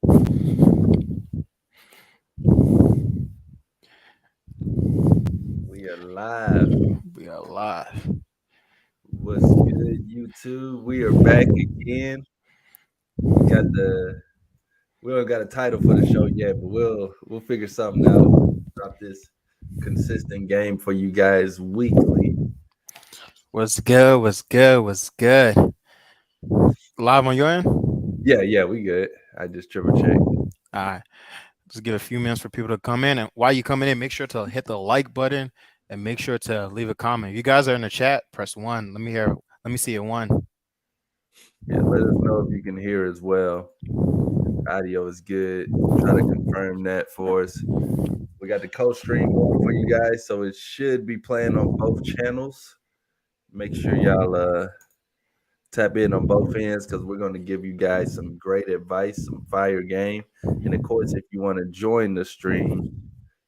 We are live. We are live. What's good, YouTube? We are back again. Got the we don't got a title for the show yet, but we'll figure something out. Drop this consistent game for you guys weekly. What's good? What's good? What's good? Live on your end? All Yeah, we good. I just triple checked. right. Just give a few minutes for people to come in. And while you coming in, make sure to hit the like button and make sure to leave a comment. If you guys are in the chat, press one. Let me see a one. Yeah, let us know if you can hear as well. Audio is good. Try to confirm that for us. We got the co-stream going for you guys, so it should be playing on both channels. Make sure y'all tap in on both ends because we're going to give you guys some great advice, some fire game. And of course, if you want to join the stream,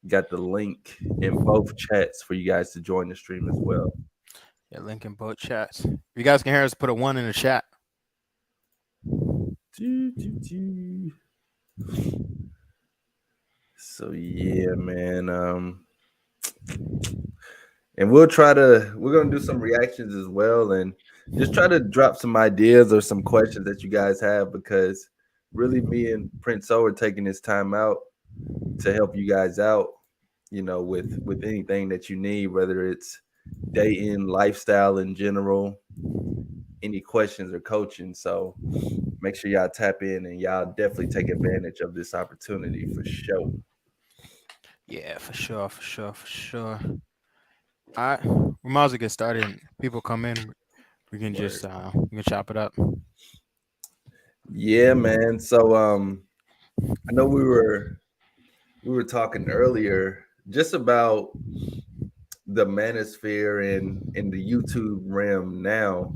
got the link in both chats for you guys to join the stream as well. Yeah, link in both chats. If you guys can hear us, put a one in the chat. So yeah, man. And we're gonna do some reactions as well and just try to drop some ideas or some questions that you guys have because really me and Prince O are taking this time out to help you guys out, with anything that you need, whether it's dating, lifestyle in general, any questions or coaching. So make sure y'all tap in and y'all definitely take advantage of this opportunity for sure. Yeah, for sure, for sure, for sure. All right. We might as well get started. And people come in. We can Word. just we can chop it up. Yeah, man. So I know we were talking earlier just about the manosphere in the YouTube realm now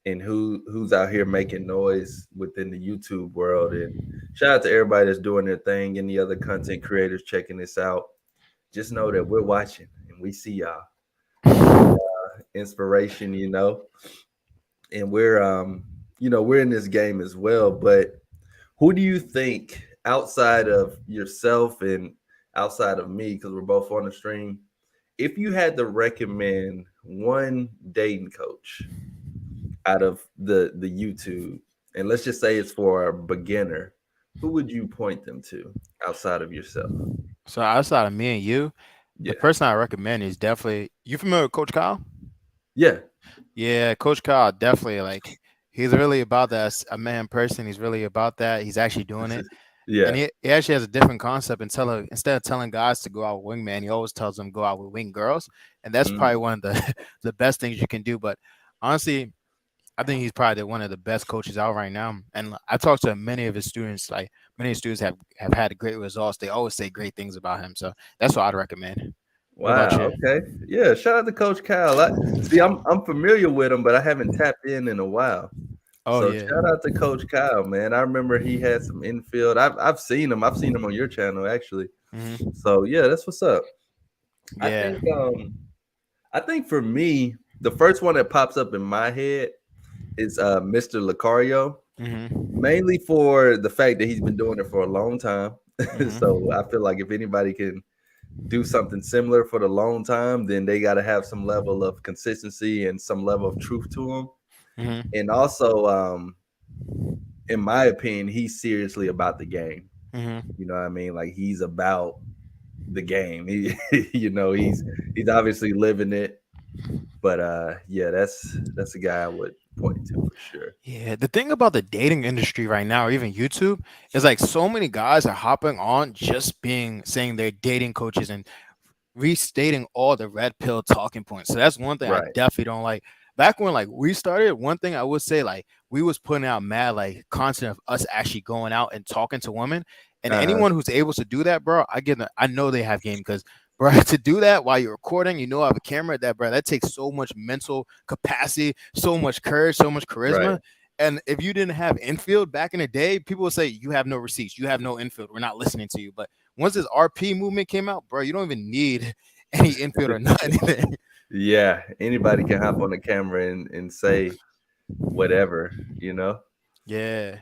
and who's out here making noise within the YouTube world. And shout out to everybody that's doing their thing and the other content creators checking this out. Just know that we're watching and we see y'all. We see inspiration, and we're in this game as well. But who do you think outside of yourself and outside of me, because we're both on the stream, if you had to recommend one dating coach out of the YouTube, and let's just say it's for a beginner, who would you point them to outside of yourself? So outside of me and you, the Yeah. person I recommend is definitely you familiar with Coach Kyle? Yeah. Yeah, Coach Kyle definitely like he's really about that as a man person. He's really about that. He's actually doing it. And Yeah. he actually has a different concept and instead of telling guys to go out with wingman, he always tells them go out with wing girls. And that's Mm. probably one of the the best things you can do. But honestly, I think he's probably one of the best coaches out right now. And I talked to many of his students, like many students have had great results. They always say great things about him. So that's what I'd recommend. What about Wow. you? Okay. Yeah. Shout out to Coach Kyle. See. I'm familiar with him, but I haven't tapped in a while. Oh So yeah. shout out to Coach Kyle, man. I remember he had some infield. I've seen him. I've seen him on your channel actually. Hmm. So yeah, that's what's up. I Yeah. think I think for me, the first one that pops up in my head is Mr. Lucario, Hmm. mainly for the fact that he's been doing it for a long time. So Hmm. I feel like if anybody can do something similar for the long time, then they got to have some level of consistency and some level of truth to them. Hmm. And also, in my opinion, he's seriously about the game. Hmm. You know what I mean? Like he's about the game. He, he's obviously living it. But yeah, that's a guy I would point to for sure. Yeah, the thing about the dating industry right now, or even YouTube, is like so many guys are hopping on just being saying they're dating coaches and restating all the red pill talking points. So that's one thing I Right. definitely don't like. Back when like we started, one thing I would say like we was putting out mad like content of us actually going out and talking to women, and Uh huh. anyone who's able to do that, bro, I know they have game because. Bro, to do that while you're recording, I have a camera. That takes so much mental capacity, so much courage, so much Right. charisma. And if you didn't have infield back in the day, people would say you have no receipts, you have no infield. We're not listening to you. But once this RP movement came out, bro, you don't even need any infield or not anything. Yeah. Anybody can hop on the camera and say whatever. Yeah.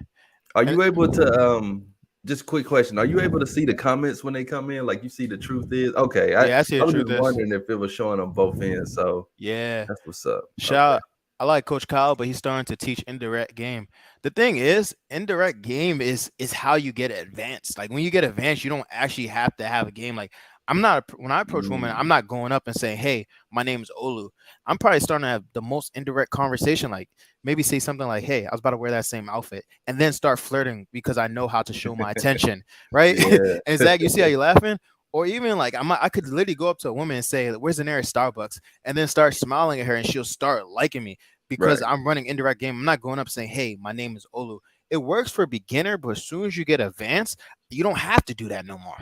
Are And you able to just quick question? Are you able to see the comments when they come in? Like you see the truth is okay. I yeah, I see I the was truth just is, wondering if it was showing on both ends. So yeah. that's what's up. Okay. Shout I like Coach Kyle, but he's starting to teach indirect game. The thing is, indirect game is how you get advanced. Like when you get advanced, you don't actually have to have a game. Like when I approach women, I'm Mm, not going up and saying, "Hey, my name is Olu." I'm probably starting to have the most indirect conversation. Like maybe say something like, "Hey, I was about to wear that same outfit," and then start flirting because I know how to show my attention, right? yeah. And Zach, you see how you laughing? Or even like I could literally go up to a woman and say, "Where's the nearest Starbucks?" and then start smiling at her, and she'll start liking me because Right. I'm running indirect game. I'm not going up saying, "Hey, my name is Olu." It works for a beginner, but as soon as you get advanced, you don't have to do that no more.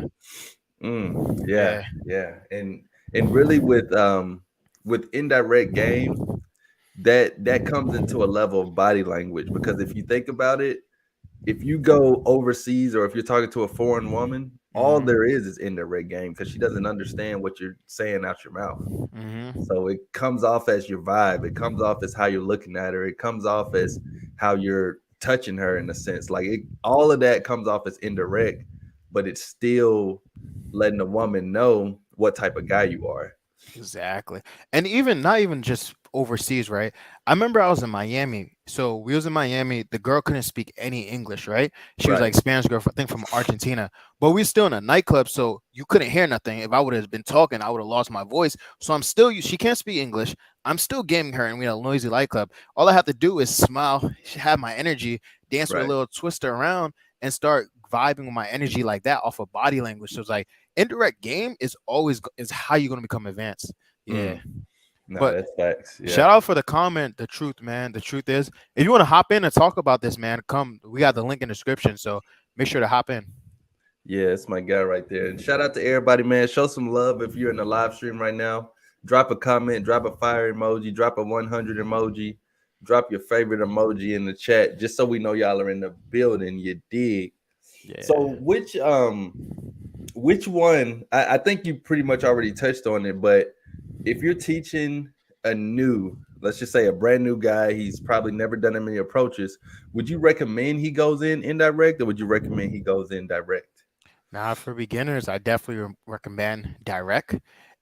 Yeah. Yeah. Yeah. And really with indirect game, that comes into a level of body language because if you think about it, if you go overseas or if you're talking to a foreign woman, all Mm-hmm. there is indirect game because she doesn't understand what you're saying out your mouth. Mm-hmm. So it comes off as your vibe. It comes off as how you're looking at her. It comes off as how you're touching her in a sense. Like all of that comes off as indirect, but it's still letting the woman know what type of guy you are. Exactly. And even not even just overseas, right? I remember I was in Miami. So we was in Miami. The girl couldn't speak any English, right? She was Right. like Spanish girl, I think from Argentina. But we still in a nightclub, so you couldn't hear nothing. If I would have been talking, I would have lost my voice. So I'm still she can't speak English. I'm still gaming her and we had a noisy nightclub. All I have to do is smile, have my energy, dance with a Right. little twister around, and start vibing with my energy like that off of body language. So it's like indirect game is always is how you're gonna become advanced. Yeah. Mm. No, But that's facts. Yeah. shout out for the comment. The truth, man. The truth is, if you want to hop in and talk about this, man, come. We got the link in the description, so make sure to hop in. Yeah, it's my guy right there. And shout out to everybody, man. Show some love if you're in the live stream right now. Drop a comment, drop a fire emoji, drop a 100 emoji, drop your favorite emoji in the chat, just so we know y'all are in the building. You dig? Yeah. So which one? I think you pretty much already touched on it, but if you're teaching a new, let's just say a brand new guy, he's probably never done that many approaches. Would you recommend he goes in indirect, or would you recommend he goes in direct? Now, for beginners, I definitely recommend direct.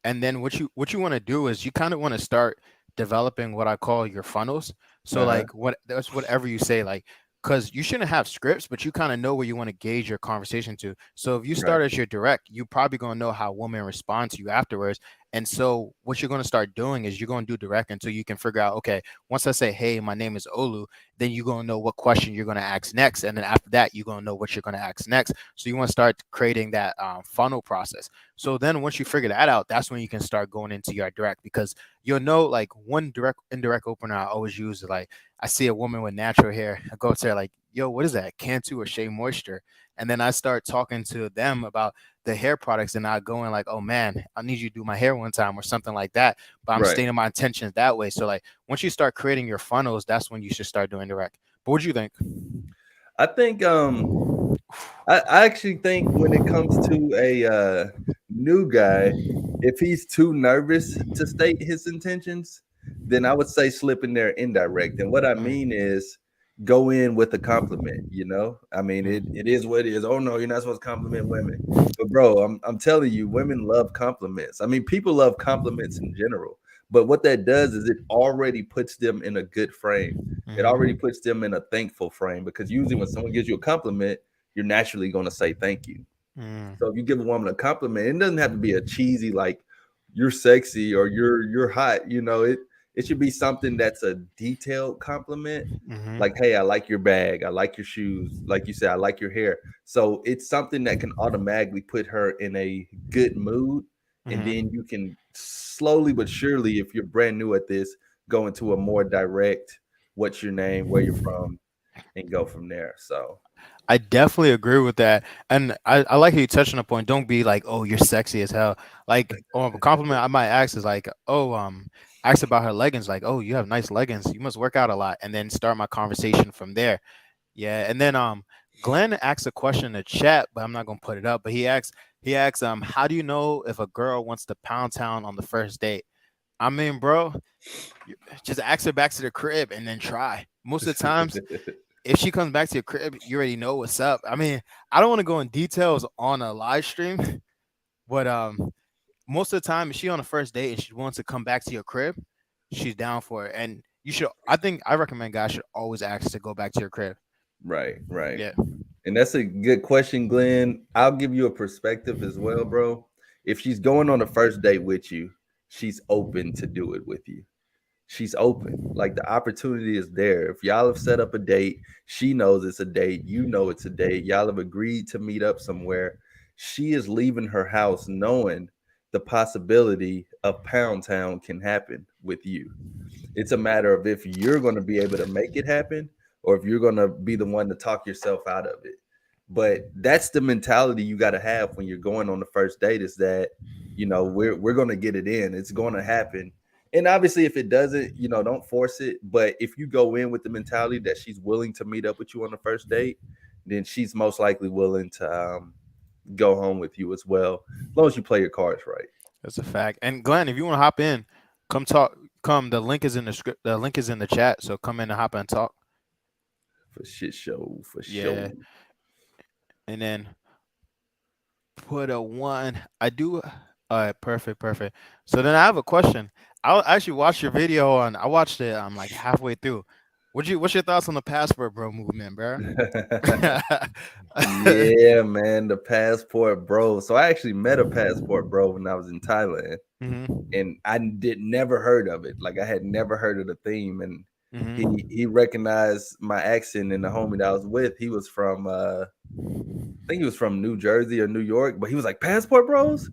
And then what you want to do is you kind of want to start developing what I call your funnels. So Uh huh. like what that's whatever you say, like because you shouldn't have scripts, but you kind of know where you want to gauge your conversation to. So if you Right. start as your direct, you probably gonna know how women respond to you afterwards. And so what you're gonna start doing is you're gonna do direct until you can figure out, okay, once I say, hey, my name is Olu, then you're gonna know what question you're gonna ask next. And then after that, you're gonna know what you're gonna ask next. So you want to start creating that funnel process. So then once you figure that out, that's when you can start going into your direct because you'll know like one direct indirect opener I always use is like I see a woman with natural hair. I go to her like, yo, what is that? Cantu or Shea Moisture? And then I start talking to them about the hair products and I go in like, oh man, I need you to do my hair one time or something like that. But I'm Right. stating my intentions that way. So like once you start creating your funnels, that's when you should start doing direct. But what do you think? I think I actually think when it comes to a new guy, if he's too nervous to state his intentions, then I would say slip in there indirect. And what I mean Mm, is go in with a compliment, you know? I mean, it mm, is what it is. Oh no, you're not supposed to compliment women. But bro, I'm telling you, women love compliments. I mean, people love compliments in general. But what that does is it already puts them in a good frame. It already mm, puts them in a thankful frame because usually when someone gives you a compliment, you're naturally going to say thank you. mm, So if you give a woman a compliment, it doesn't have to be a cheesy like you're sexy or you're hot. You know, it should be something that's a detailed compliment. Like, mm, hey, I like your bag, I like your shoes, like you said, I like your hair. So it's something that can automatically put her in a good mood, and then mm. you can slowly but surely, if you're brand new at this, go into a more direct, what's your name, where you're from, and go from there. So I definitely agree with that. And I like how you touched on a point. Don't be like, oh, you're sexy as hell. Like, or a compliment I might ask is like, oh, ask about her leggings, like, oh, you have nice leggings. You must work out a lot. And then start my conversation from there. Yeah. And then Glenn asked a question in the chat, but I'm not gonna put it up. But he asks, how do you know if a girl wants to pound town on the first date? I mean, bro, just ask her back to the crib and then try. Most of the times if she comes back to your crib, you already know what's up. I mean, I don't want to go in details on a live stream, but most of the time, if she on a first date and she wants to come back to your crib, she's down for it. And you should, I recommend guys should always ask to go back to your crib. Right, right. Yeah. And that's a good question, Glenn. I'll give you a perspective as well, bro. If she's going on a first date with you, she's open to do it with you. She's open. Like the opportunity is there. If y'all have set up a date, she knows it's a date. You know it's a date. Y'all have agreed to meet up somewhere. She is leaving her house knowing the possibility of Pound Town can happen with you. It's a matter of if you're going to be able to make it happen or if you're going to be the one to talk yourself out of it. But that's the mentality you got to have when you're going on the first date is that, we're going to get it in. It's going to happen. And obviously if it doesn't, don't force it, but if you go in with the mentality that she's willing to meet up with you on the first date, then she's most likely willing to go home with you as well, as long as you play your cards right. That's a fact. And Glenn, if you want to hop in, come talk. Come. The link is in the script. The link is in the chat. So come in and hop in and talk. For shit show, for Yeah. sure. And then put a one. I do. All right. Perfect. Perfect. So then I have a question. I actually watched your video on. I watched it. I'm like halfway through. What's your thoughts on the passport bro movement, bro? Yeah, man, the passport bro. So I actually met a passport bro when I was in Thailand, Mm-hmm. and I did never heard of it. Like I had never heard of the theme, and Mm-hmm. he recognized my accent. And the homie that I was with, he was from I think he was from New Jersey or New York, but he was like passport bros.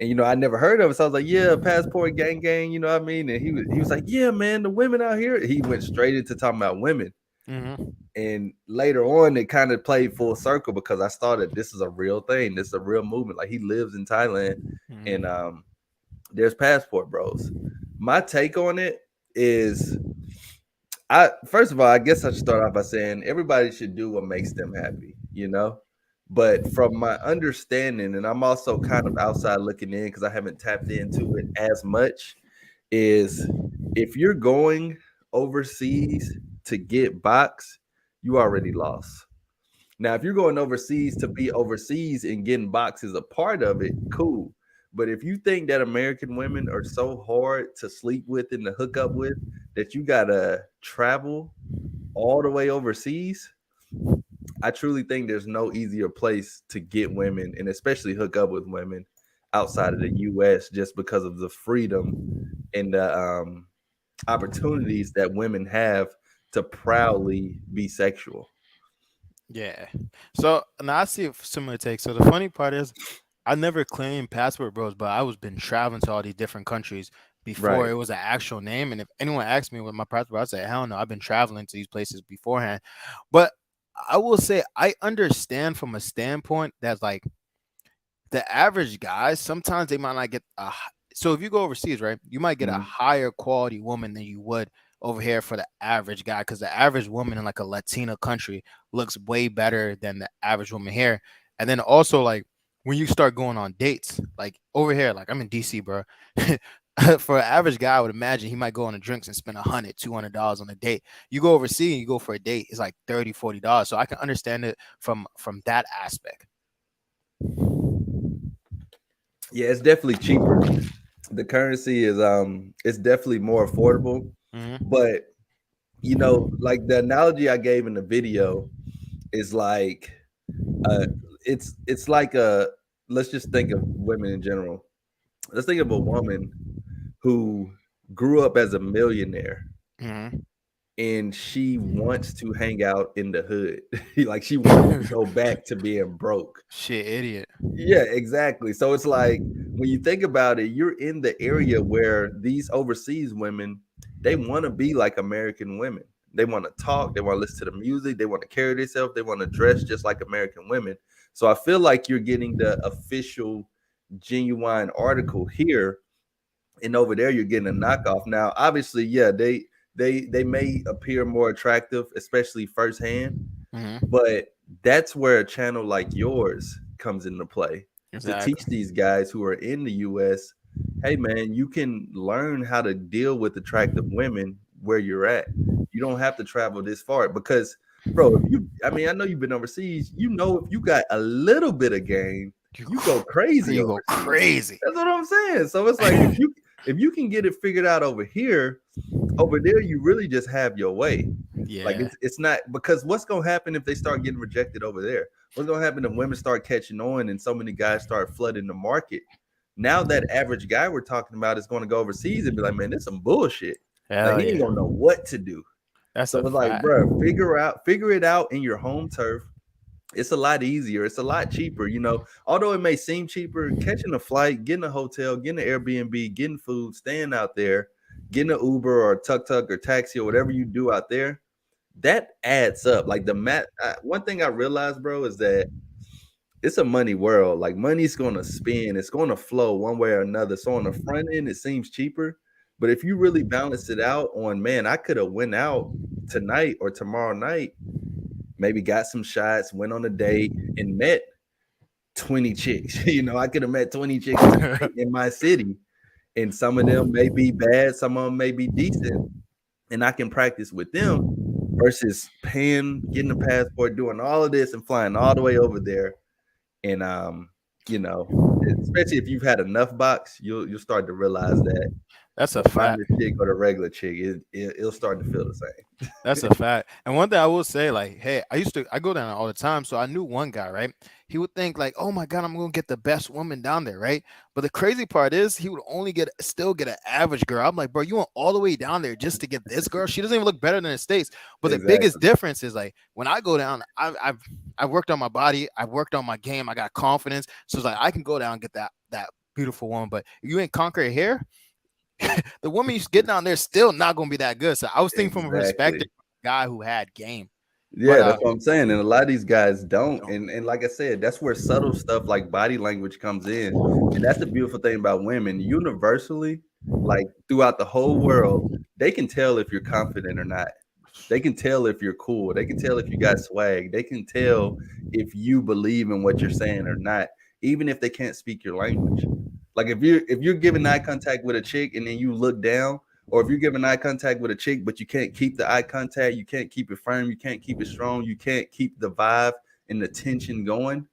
And I never heard of it. So I was like, yeah, passport gang gang, you know what I mean? And he was like, yeah, man, the women out here. He went straight into talking about women. Mm-hmm. And later on, it kind of played full circle because I started this is a real thing. This is a real movement. Like he lives in Thailand, and Mm-hmm. there's passport bros. My take on it is I first of all, I guess I should start off by saying everybody should do what makes them happy. But from my understanding, and I'm also kind of outside looking in because I haven't tapped into it as much, is if you're going overseas to get box, you already lost. Now, if you're going overseas to be overseas and getting box is a part of it, cool. But if you think that American women are so hard to sleep with and to hook up with that you gotta travel all the way overseas, I truly think there's no easier place to get women and especially hook up with women outside of the US just because of the freedom and the opportunities that women have to proudly be sexual. Yeah. So now I see a similar take. So the funny part is, I never claimed passport bros, but I was been traveling to all these different countries before Right. it was an actual name. And if anyone asked me what my passport, I'd say, hell no, I've been traveling to these places beforehand. But I will say I understand from a standpoint that like the average guys sometimes they might not get so if you go overseas, right, you might get a Mhm. higher quality woman than you would over here for the average guy because the average woman in like a Latina country looks way better than the average woman here. And then also like when you start going on dates, like over here, like I'm in DC, bro. For an average guy, I would imagine he might go on a drinks and spend $100, $200 on a date. You go overseas and you go for a date, it's like $30, $40. So I can understand it from that aspect. Yeah, it's definitely cheaper. The currency is it's definitely more affordable, Mm-hmm. but like the analogy I gave in the video is like uh it's like a let's just think of women in general. Let's think of a woman who grew up as a millionaire Mm-hmm. and she wants to hang out in the hood. Like she wants to go back to being broke. Shit, idiot. Yeah, exactly. So it's like when you think about it, you're in the area where these overseas women, they want to be like American women. They want to talk, they want to listen to the music, they want to carry themselves, they want to dress just like American women. So I feel like you're getting the official genuine article here, and over there you're getting a knockoff. Now, obviously, yeah, they may appear more attractive, especially firsthand, Mm-hmm. but that's where a channel like yours comes into play to teach Exactly. these guys who are in the US, hey man, you can learn how to deal with attractive women where you're at. You don't have to travel this far because bro. I mean, I know you've been overseas. You know, if you got a little bit of game, you go crazy You go overseas. crazy. That's what I'm saying. So it's like if you can get it figured out over here, over there, you really just have your way. Like Yeah. it's not because what's gonna happen if they start getting rejected over there? What's gonna happen if women start catching on and so many guys start flooding the market? Now that average guy we're talking about is going to go overseas and be like, man, this some bullshit. Like Hell he ain't yeah. gonna know what to do. That's So a it's like, fact. bro, figure it out in your home turf. It's a lot easier. It's a lot cheaper. You know, although it may seem cheaper, catching a flight, getting a hotel, getting an Airbnb, getting food, staying out there, getting an Uber or a tuk-tuk or taxi or whatever you do out there, that adds up. Like the one thing I realized, bro, is that it's a money world. Like money's gonna spin, it's gonna flow one way or another. So on the front end, it seems cheaper. But if you really balance it out on, man, I could have went out tonight or tomorrow night, maybe got some shots, went on a date, and met 20 chicks. You know, I could have met 20 chicks tonight in my city. And some of them may be bad, some of them may be decent. And I can practice with them versus paying, getting a passport, doing all of this and flying all the way over there. And you know, especially if you've had enough box, you'll start to realize that That's the a fact. finer chick or the regular chick, it'll start to feel the same. That's a fact. And one thing I will say, like, hey, I go down all the time. So I knew one guy, right? He would think like, oh my God, I'm gonna get the best woman down there, right? But the crazy part is he would only still get an average girl. I'm like, bro, you went all the way down there just to get this girl. She doesn't even look better than the States. But the biggest Exactly. difference is like when I go down, I've worked on my body, I've worked on my game, I got confidence. So it's like I can go down and get that beautiful woman. But if you ain't conquer here, the woman you get down there is still not going to be that good. So I was thinking from a perspective Exactly. of a guy who had game. But Yeah, that's what I'm saying. And a lot of these guys don't. And like I said, that's where subtle stuff like body language comes in. And that's the beautiful thing about women. Universally, like throughout the whole world, they can tell if you're confident or not. They can tell if you're cool. They can tell if you got swag. They can tell if you believe in what you're saying or not, even if they can't speak your language. Like if you're giving eye contact with a chick and then you look down, or if you're giving eye contact with a chick, but you can't keep the eye contact, you can't keep it firm, you can't keep it strong, you can't keep the vibe and the tension going.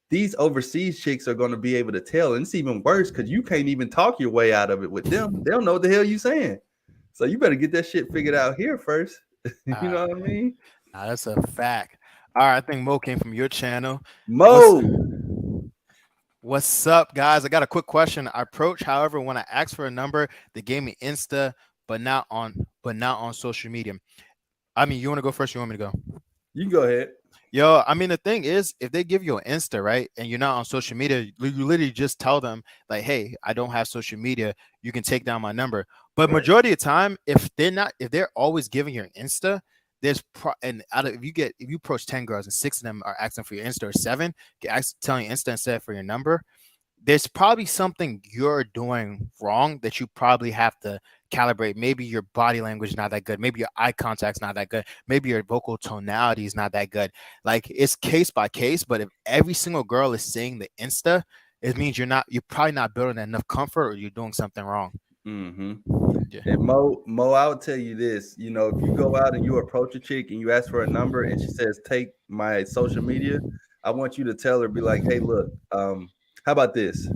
These overseas chicks are going to be able to tell, and it's even worse because you can't even talk your way out of it with them. They don't know what the hell you saying. So you better get that shit figured out here first. You know what I mean? Nah, that's a fact. All right, I think Mo came from your channel. Mo. What's up, guys? I got a quick question. I approach, however, when I asked for a number, they gave me Insta, but not on social media. I mean, you want to go first? You want me to go? You can go ahead. Yo, I mean, the thing is, if they give you an Insta, right, and you're not on social media, you literally just tell them, like, hey, I don't have social media. You can take down my number. But Right. majority of the time, if they're always giving you an Insta, and out of if you approach 10 girls and 6 of them are asking for your Insta or 7, telling you Insta instead for your number, there's probably something you're doing wrong that you probably have to calibrate. Maybe your body language is not that good. Maybe your eye contact's not that good. Maybe your vocal tonality is not that good. Like it's case by case. But if every single girl is saying the Insta, it means you're probably not building enough comfort, or you're doing something wrong. Mm-hmm. Yeah. And Mo, I'll tell you this. You know, if you go out and you approach a chick and you ask for a number and she says, "Take my social media," I want you to tell her, be like, "Hey, look, how about this?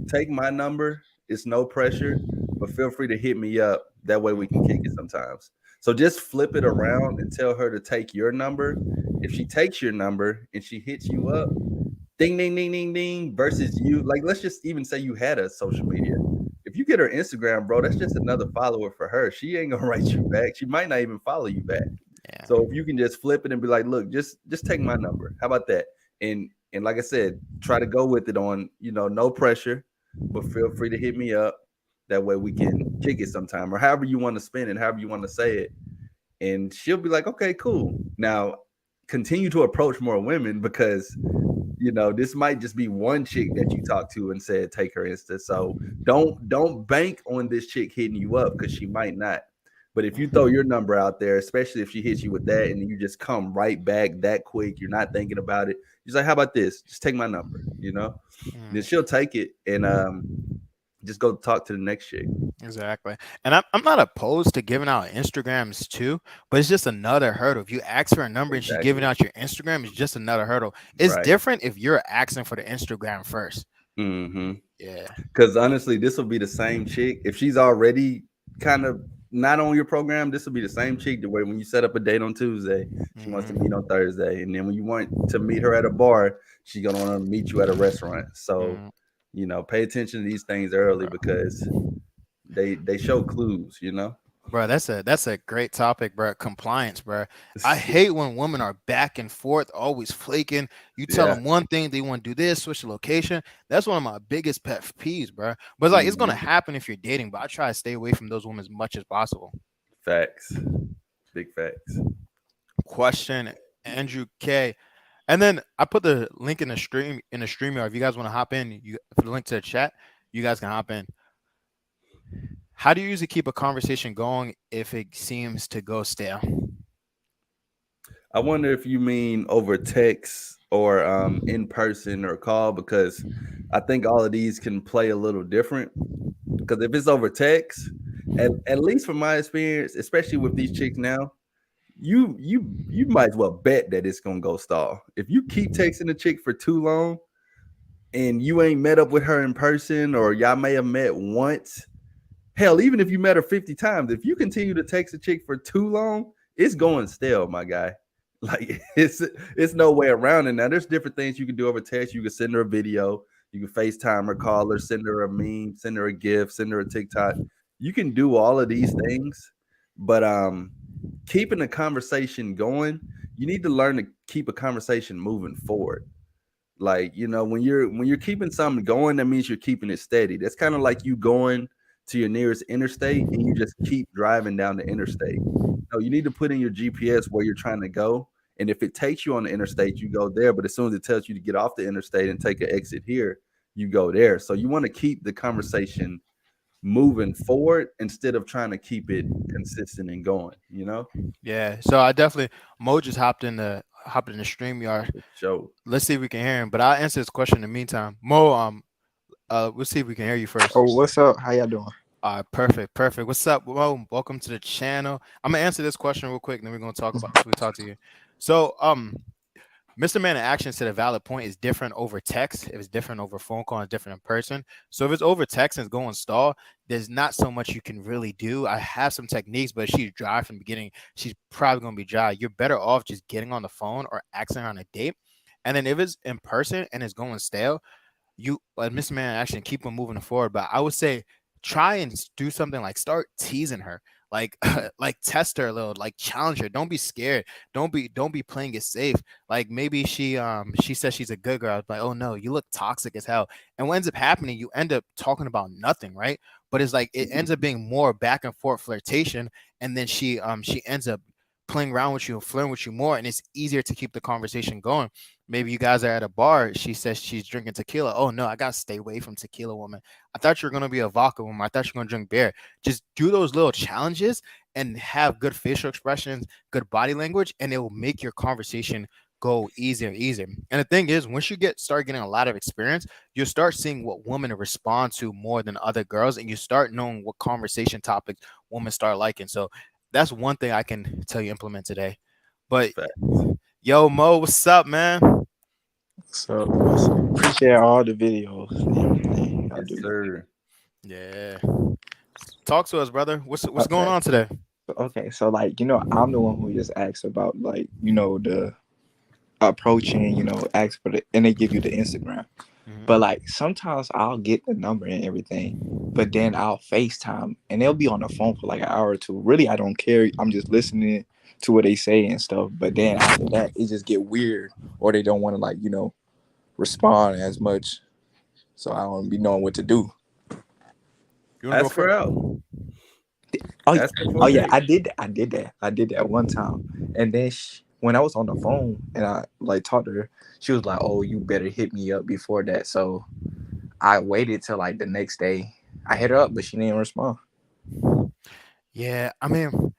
Take my number. It's no pressure, but feel free to hit me up. That way we can kick it sometimes." So just flip it around and tell her to take your number. If she takes your number and she hits you up, ding, ding, ding, ding, ding, versus you. Like, let's just even say you had a social media. If you get her Instagram, bro, that's just another follower for her. She ain't gonna write you back. She might not even follow you back. Yeah. So if you can just flip it and be like, look, just take my number. How about that? And like I said, try to go with it on, no pressure, but feel free to hit me up. That way we can kick it sometime, or however you want to spin it, however you want to say it. And she'll be like, okay, cool. Now continue to approach more women because this might just be one chick that you talk to and said take her Insta. So don't bank on this chick hitting you up because she might not. But if you throw your number out there, especially if she hits you with that and you just come right back that quick, you're not thinking about it. She's like, how about this? Just take my number, then she'll take it. And just go talk to the next chick. Exactly. And I'm not opposed to giving out Instagrams too, but it's just another hurdle. If you ask for a number and she's giving Exactly. out your Instagram, it's just another hurdle. It's Right. different if you're asking for the Instagram first. Mm-hmm. Yeah. Because honestly, this will be the same chick. If she's already kind of not on your program, this will be the same chick the way when you set up a date on Tuesday, she wants to meet on Thursday. And then when you want to meet her at a bar, she's gonna want to meet you at a restaurant. So, Mm, pay attention to these things early because they show clues, bro, that's a great topic, bro. Compliance, bro. I hate when women are back and forth, always flaking. You tell Yeah. them one thing, they want to do this, switch the location. That's one of my biggest pet peeves, bro. But it's like it's gonna Mhm. happen if you're dating, but I try to stay away from those women as much as possible. Facts. Big facts. Question, Andrew K. And then I put the link in the stream in the StreamYard. If you guys want to hop in, you put the link to the chat. You guys can hop in. How do you usually keep a conversation going if it seems to go stale? I wonder if you mean over text or in person or call, because I think all of these can play a little different. Because if it's over text, at least from my experience, especially with these chicks now, you might as well bet that it's gonna go stall. If you keep texting a chick for too long and you ain't met up with her in person, or y'all may have met once, hell, even if you met her 50 times, if you continue to text a chick for too long, it's going stale, my guy. Like it's no way around it. Now, there's different things you can do over text. You can send her a video, you can FaceTime her, call her, send her a meme, send her a GIF, send her a TikTok. You can do all of these things, but keeping the conversation going, you need to learn to keep a conversation moving forward. Like, when you're keeping something going, that means you're keeping it steady. That's kind of like you going to your nearest interstate and you just keep driving down the interstate. No, you need to put in your GPS where you're trying to go. And if it takes you on the interstate, you go there. But as soon as it tells you to get off the interstate and take an exit here, you go there. So you want to keep the conversation moving forward instead of trying to keep it consistent and going. Yeah. So I definitely Mo just hopped in the StreamYard. So Let's see if we can hear him. But I'll answer this question in the meantime. Mo, we'll see if we can hear you first. Oh, what's up? How y'all doing? Perfect. What's up, Mo? Welcome to the channel. I'm gonna answer this question real quick, and then we're gonna talk to you. So, Mr. Man in Action said a valid point is different over text. If it's different over phone call, it's different in person. So if it's over text and it's going stall, there's not so much you can really do. I have some techniques, but she's dry from the beginning. She's probably gonna be dry. You're better off just getting on the phone or asking her on a date. And then if it's in person and it's going stale, you Mr. Man in Action keep on moving forward. But I would say try and do something like start teasing her, like like test her a little, like challenge her. Don't be scared. Don't be playing it safe. Like maybe she says she's a good girl, but oh no, you look toxic as hell. And what ends up happening, you end up talking about nothing, right? But it's like it ends up being more back and forth flirtation, and then she ends up playing around with you and flirting with you more, and it's easier to keep the conversation going. Maybe you guys are at a bar. She says she's drinking tequila. Oh no, I gotta stay away from tequila, woman. I thought you were gonna be a vodka woman. I thought you were gonna drink beer. Just do those little challenges and have good facial expressions, good body language, and it will make your conversation go easier and easier. And the thing is, once you start getting a lot of experience, you'll start seeing what women respond to more than other girls, and you start knowing what conversation topics women start liking. So that's one thing I can tell you implement today. But yo, Mo, what's up, man? So appreciate all the videos and everything. I yes, do. sir. Yeah. Talk to us, brother. What's Okay. going on today? Okay, so like I'm the one who just asks about like the approaching, ask for the and they give you the Instagram. But like sometimes I'll get the number and everything, but then I'll FaceTime and they'll be on the phone for like an hour or two. Really, I don't care. I'm just listening to what they say and stuff. But then after that, it just get weird, or they don't want to like respond as much. So I don't be knowing what to do. You want to Ask go her first? out. Oh, Ask her for oh a yeah, date. I did that one time, and then when I was on the phone and I like talked to her, she was like, "Oh, you better hit me up before that." So I waited till like the next day. I hit her up, but she didn't respond. Yeah, I mean,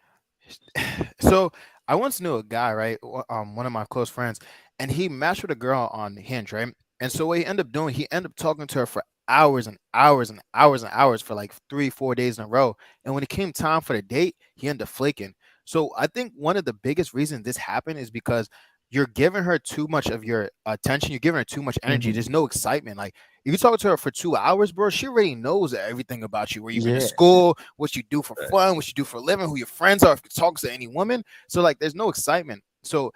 so I once knew a guy, right? One of my close friends, and he matched with a girl on Hinge, right? And so what he ended up doing, he ended up talking to her for hours and hours and hours and hours for like 3, 4 days in a row. And when it came time for the date, he ended up flaking. So I think one of the biggest reasons this happened is because you're giving her too much of your attention. You're giving her too much energy. Mhm. There's no excitement. Like if you talk to her for 2 hours, bro, she already knows everything about you. Where you've been to Yeah. school, what you do for Right. fun, what you do for a living, who your friends are, if you talk to any woman. So like, there's no excitement. So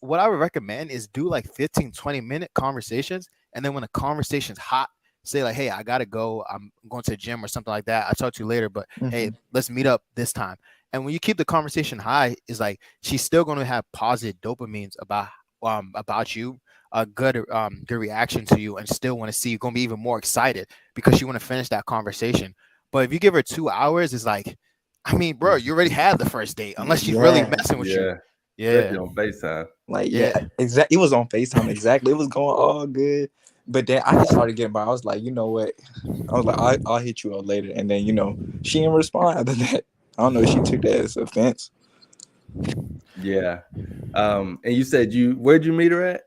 what I would recommend is do like 15, 20-minute conversations. And then when the conversation's hot, say like, hey, I gotta go. I'm going to the gym or something like that. I'll talk to you later, but hey, Mhm. let's meet up this time. And when you keep the conversation high, is like she's still going to have positive dopamines about you, a good reaction to you, and still want to see you. Going to be even more excited because you want to finish that conversation. But if you give her 2 hours, it's like, I mean, bro, you already had the first date, unless she's really Yeah. messing with you. Yeah, Yeah, especially on FaceTime. Like, yeah. yeah, exactly. It was on FaceTime. Exactly. It was going all good. But then I just started getting by. I was like, you know what? I was like, I'll hit you up later. And then, she didn't respond after that. I don't know. She took that as offense. Yeah. And you said where'd you meet her at?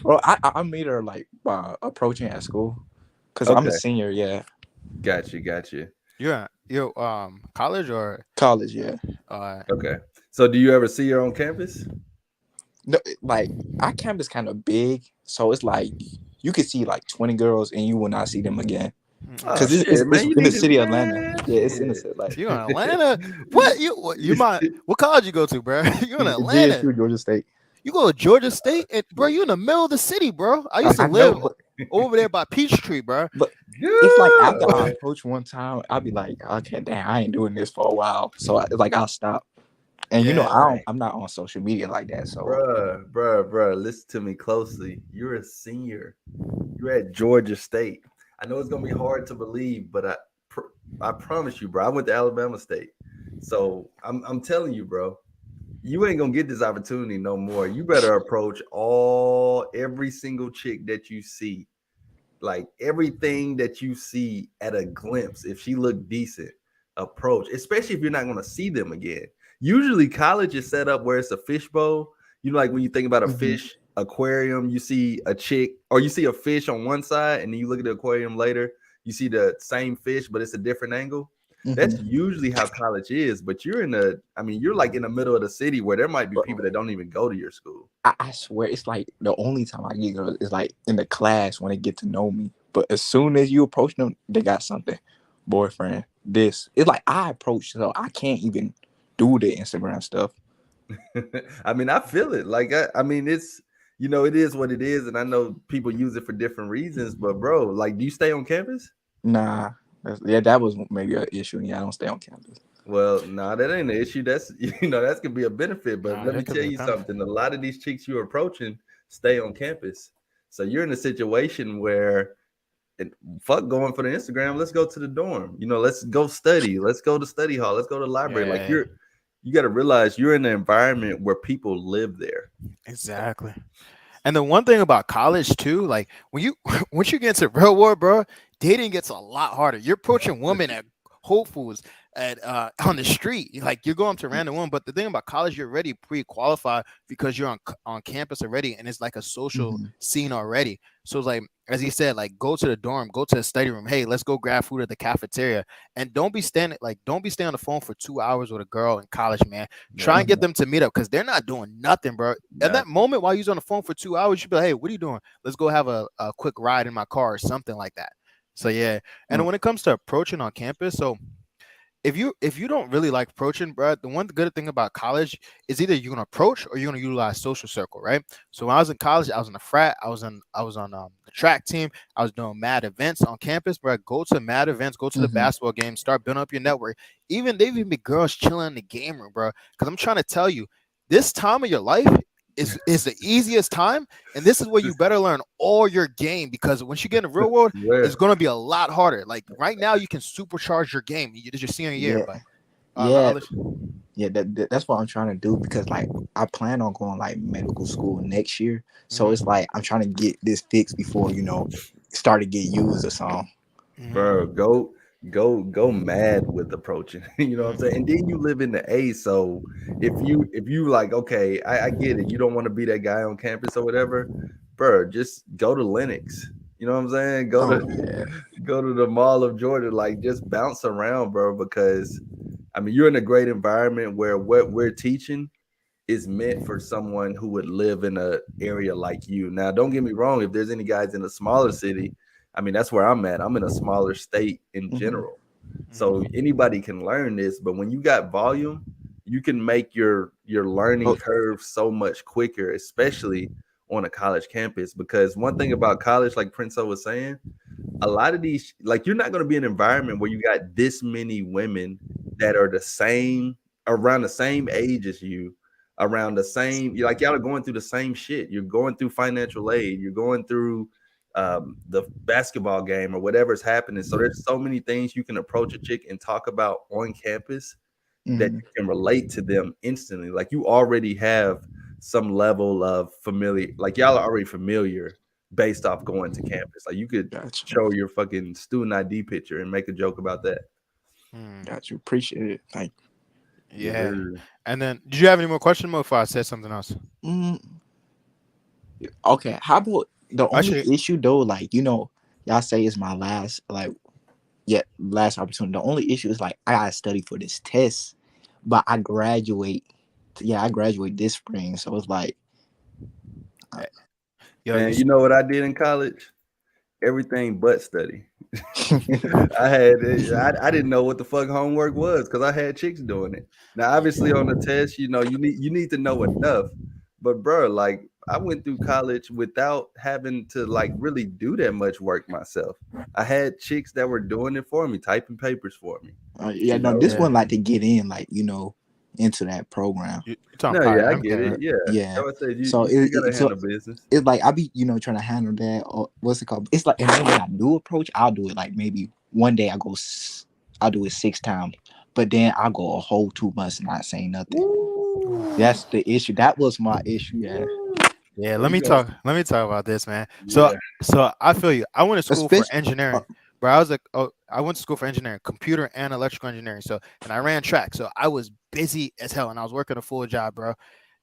Well, I made her like by approaching at school because I'm a Okay. senior. Yeah. Gotcha. You're college or College. Yeah. Okay. So do you ever see her on campus? No, like our campus kind of big, so it's like you could see like 20 girls and you will not see them again mm-mm. Oh because it's shit, man! You in the need to, city of Atlanta. man. Yeah, it's in the Shit. city. Like You in Atlanta? What college you go to, bro? You in Atlanta? GSU, Georgia State. You go to Georgia State, and bro, you in the middle of the city, bro. I used to I live know, over there by Peachtree, bro. but it's like after I Good. approach one time, I'll be like, okay, damn, I ain't doing this for a while, so it's like I'll stop. And Yeah. I'm not on social media like that, so Bruh, listen to me closely. You're a senior. You're at Georgia State. I know it's gonna be hard to believe, but I promise you, bro. I went to Alabama State, so I'm telling you, bro. You ain't gonna get this opportunity no more. You better approach every single chick that you see, like everything that you see at a glimpse. If she look decent, approach, especially if you're not gonna see them again. Usually, college is set up where it's a fishbowl. You know, like when you think about a Mhm. fish aquarium, you see a chick or you see a fish on one side, and then you look at the aquarium later, you see the same fish, but it's a different angle. That's Mhm. usually how college is, but you're like in the middle of the city where there might be people that don't even go to your school. I swear it's like the only time I get girls is like in the class when they get to know me. But as soon as you approach them, they got something. Boyfriend, this. It's like I approach, so I can't even do the Instagram stuff. I mean, I feel it. Like I mean, it's it is what it is, and I know people use it for different reasons. But bro, like, do you stay on campus? Nah. That was maybe an issue. Yeah, I don't stay on campus. Well, nah, that ain't an issue. That's that's gonna be a benefit. But Nah, let me that could tell be a you benefit. something. A lot of these chicks you're approaching stay on campus, so you're in a situation where fuck going for the Instagram. Let's go to the dorm. Let's go study. Let's go to study hall. Let's go to the library. Like Yeah, you got to realize you're in an environment where people live there. exactly. And the one thing about college too, like once you get into real world, bro, dating gets a lot harder. You're approaching women at Whole Foods at on the street. Like you're going to random women. But the thing about college, you're already pre-qualified because you're on campus already, and it's like a social Mhm. scene already. So it's like, as he said, like go to the dorm, go to the study room. Hey, let's go grab food at the cafeteria, and don't be staying on the phone for 2 hours with a girl in college, man. Try and get them to meet up because they're not doing nothing, bro. At that moment, while you're on the phone for 2 hours, you be like, hey, what are you doing? Let's go have a quick ride in my car or something like that. So yeah. And Mm. when it comes to approaching on campus, so if you don't really like approaching, bro, the one good thing about college is either you're gonna approach or you're gonna utilize social circle, right? So when I was in college, I was in a frat, I was on the track team, I was doing mad events on campus, bro. Go to mad events, go to the Mhm. basketball games, start building up your network. They've even been girls chilling in the game room, bro. Because I'm trying to tell you, this time of your life is the easiest time, and this is where you better learn all your game because once you get in the real world, it's going to be a lot harder. Like right now, you can supercharge your game. It's your senior year, Yeah. but Yeah. I'll Yeah, that's what I'm trying to do because like I plan on going like medical school next year. So it's like I'm trying to get this fixed before, start to get used or something. Bro, go mad with approaching. You know what I'm saying? And then you live in the A, so if you like, okay, I get it. You don't want to be that guy on campus or whatever, bro. Just go to Linux. You know what I'm saying? Oh yeah. Go to the Mall of Georgia, like just bounce around, bro. Because I mean, you're in a great environment where what we're teaching is meant for someone who would live in a area like you. Now, don't get me wrong. If there's any guys in a smaller city, I mean, that's where I'm at. I'm in a smaller state in Mhm. general. So anybody can learn this, but when you got volume, you can make your learning Oh, curve so much quicker, especially on a college campus. Because one thing about college, like Prince was saying, a lot of these, like you're not going to be in an environment where you got this many women that are the same, around the same age as you, around the same, like y'all are going through the same shit. You're going through financial aid, you're going through the basketball game or whatever's happening. So there's so many things you can approach a chick and talk about on campus that mhm. you can relate to them instantly. Like you already have some level of familiar, like y'all are already familiar based off going to campus. Like you could Gotcha. show your fucking student ID picture and make a joke about that. Mm, Gotcha. Appreciate it. Thank Yes, yeah. sir. And then, did you have any more questions, Mo? If I said something else, you. Okay. How about the only actually, issue though? Like y'all say is my last last opportunity. The only issue is like I gotta study for this test, but I graduate. Yeah, I graduate this spring, so it's like yo, Man, you know what I did in college? Everything but study. I didn't know what the fuck homework was because I had chicks doing it. Now, obviously, on the test, you need to know enough. But bro, like I went through college without having to like really do that much work myself. I had chicks that were doing it for me, typing papers for me. yeah, You no, know? this yeah, one like to get in, like into that program. you're talking No, yeah, I probably get MCAT, it. right? Yeah, Yeah, I would say so you gotta so handle business. it's like I be trying to handle that, or what's it called? It's like, and then when I do approach, I'll do it like maybe one day I'll do it 6 times, but then I'll go a whole 2 months not saying nothing. Woo, That's the issue. That was my issue. Yeah, woo. Yeah, Well, you got Let me talk about this, man. yeah. So I feel you. I went to school for especially. Uh, engineering, bro. I was like, oh, I went to school for engineering, computer and electrical engineering. So, and I ran track. So I was busy as hell, and I was working a full job, bro.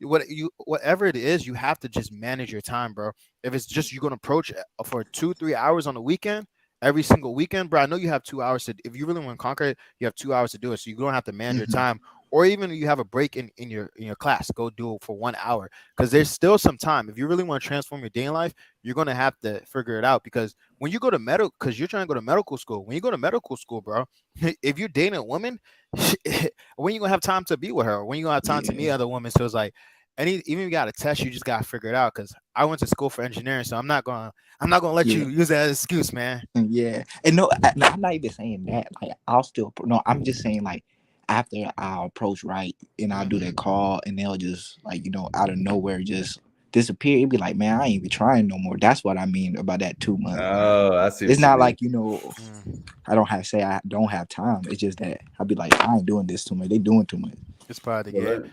Whatever it is, you have to just manage your time, bro. If it's just you're gonna approach for 2 3 hours on the weekend, every single weekend, bro. I know you have 2 hours to. If you really want to conquer it, you have 2 hours to do it. So you don't have to manage your mhm. time. Or even if you have a break in your class, go do it for 1 hour because there's still some time. If you really want to transform your day in life, you're gonna have to figure it out. Because when you go to medical, because you're trying to go to medical school, when you go to medical school, bro, if you're dating a woman, when you gonna have time to be with her? When you gonna have time to meet Yeah, other women? So it's like, even if you got a test, you just gotta figure it out. Because I went to school for engineering, so I'm not gonna let yeah. you use that as excuse, man. Yeah, and no, I'm not even saying that. Like, I'll still no. I'm just saying like after I approach right and I'll do Mhm. that call and they'll just like out of nowhere just disappear. It'd be like, man, I ain't even trying no more. That's what I mean about that 2 months. Oh, I see It's what you not mean. like Mm. I don't have say I don't have time. It's just that I'll be like, I ain't doing this too much. They doing too much. It's part of the Well, game.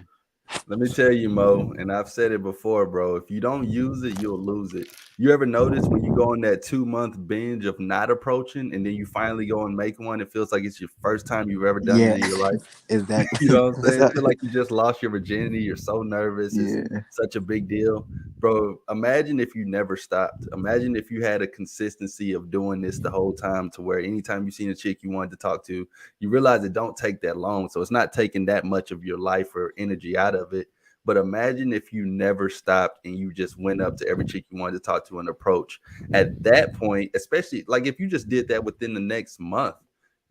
let me tell you, Mo, and I've said it before, bro. If you don't use it, you'll lose it. You ever notice when you go on that 2 month binge of not approaching and then you finally go and make one, it feels like it's your first time you've ever done it Yeah, in your life? You exactly. know what I'm saying? It feel like you just lost your virginity. You're so nervous. It's Yeah, such a big deal. Bro, imagine if you never stopped. Imagine if you had a consistency of doing this the whole time to where anytime you seen a chick you wanted to talk to, you realize it don't take that long. So it's not taking that much of your life or energy out of it. But imagine if you never stopped and you just went up to every chick you wanted to talk to and approach. At that point, especially like if you just did that within the next month,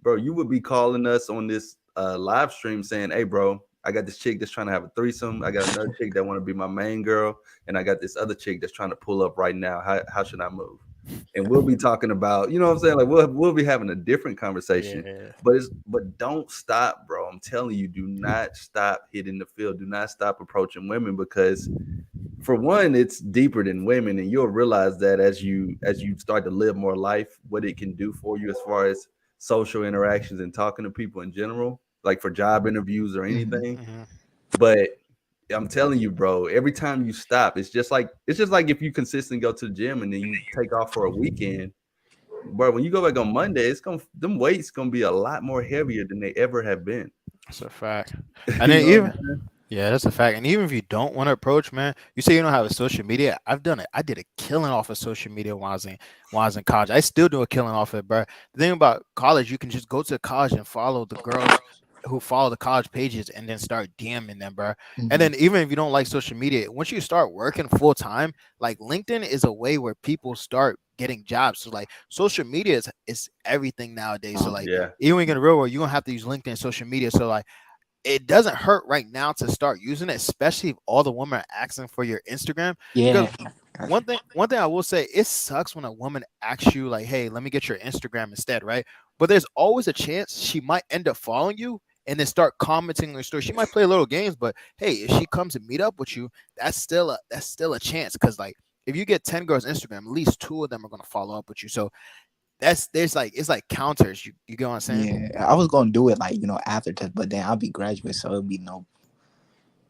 bro, you would be calling us on this live stream saying, "Hey, bro, I got this chick that's trying to have a threesome. I got another chick that want to be my main girl, and I got this other chick that's trying to pull up right now. How should I move?" And we'll be talking about, you know what I'm saying? Like we'll be having a different conversation. Yeah. But don't stop, bro. I'm telling you, do not stop hitting the field. Do not stop approaching women because for one, it's deeper than women, and you'll realize that as you start to live more life, what it can do for you as far as social interactions and talking to people in general, like for job interviews or hmm anything. Hmm. But I'm telling you, bro, every time you stop, it's just like if you consistently go to the gym and then you take off for a weekend, bro. When you go back on Monday, it's gonna them weights gonna be a lot more heavier than they ever have been. That's a fact. And You then know what I'm even saying? Yeah, that's a fact. And even if you don't want to approach, man, you say you don't have a social media. I've done it. I did a killing off of social media when I was in college. I still do a killing off it, bro. The thing about college, you can just go to college and follow the girls who follow the college pages and then start DMing them, bro. And Mhm. then even if you don't like social media, once you start working full time, like LinkedIn is a way where people start getting jobs. So like social media is everything nowadays. So like Yeah. even when you get in the real world, you're gonna have to use LinkedIn and social media. So like it doesn't hurt right now to start using it, especially if all the women are asking for your Instagram. Because Yeah. Gotcha. one thing I will say, it sucks when a woman asks you like, "Hey, let me get your Instagram instead," right? But there's always a chance she might end up following you and then start commenting on your story. She might play little games, but hey, if she comes to meet up with you, that's still a chance. Because like if you get 10 girls Instagram, at least 2 of them are gonna follow up with you. So there's like it's like counters. You get what I'm saying? Yeah, I was gonna do it like after test, but then I'll be graduate, so it'll be no.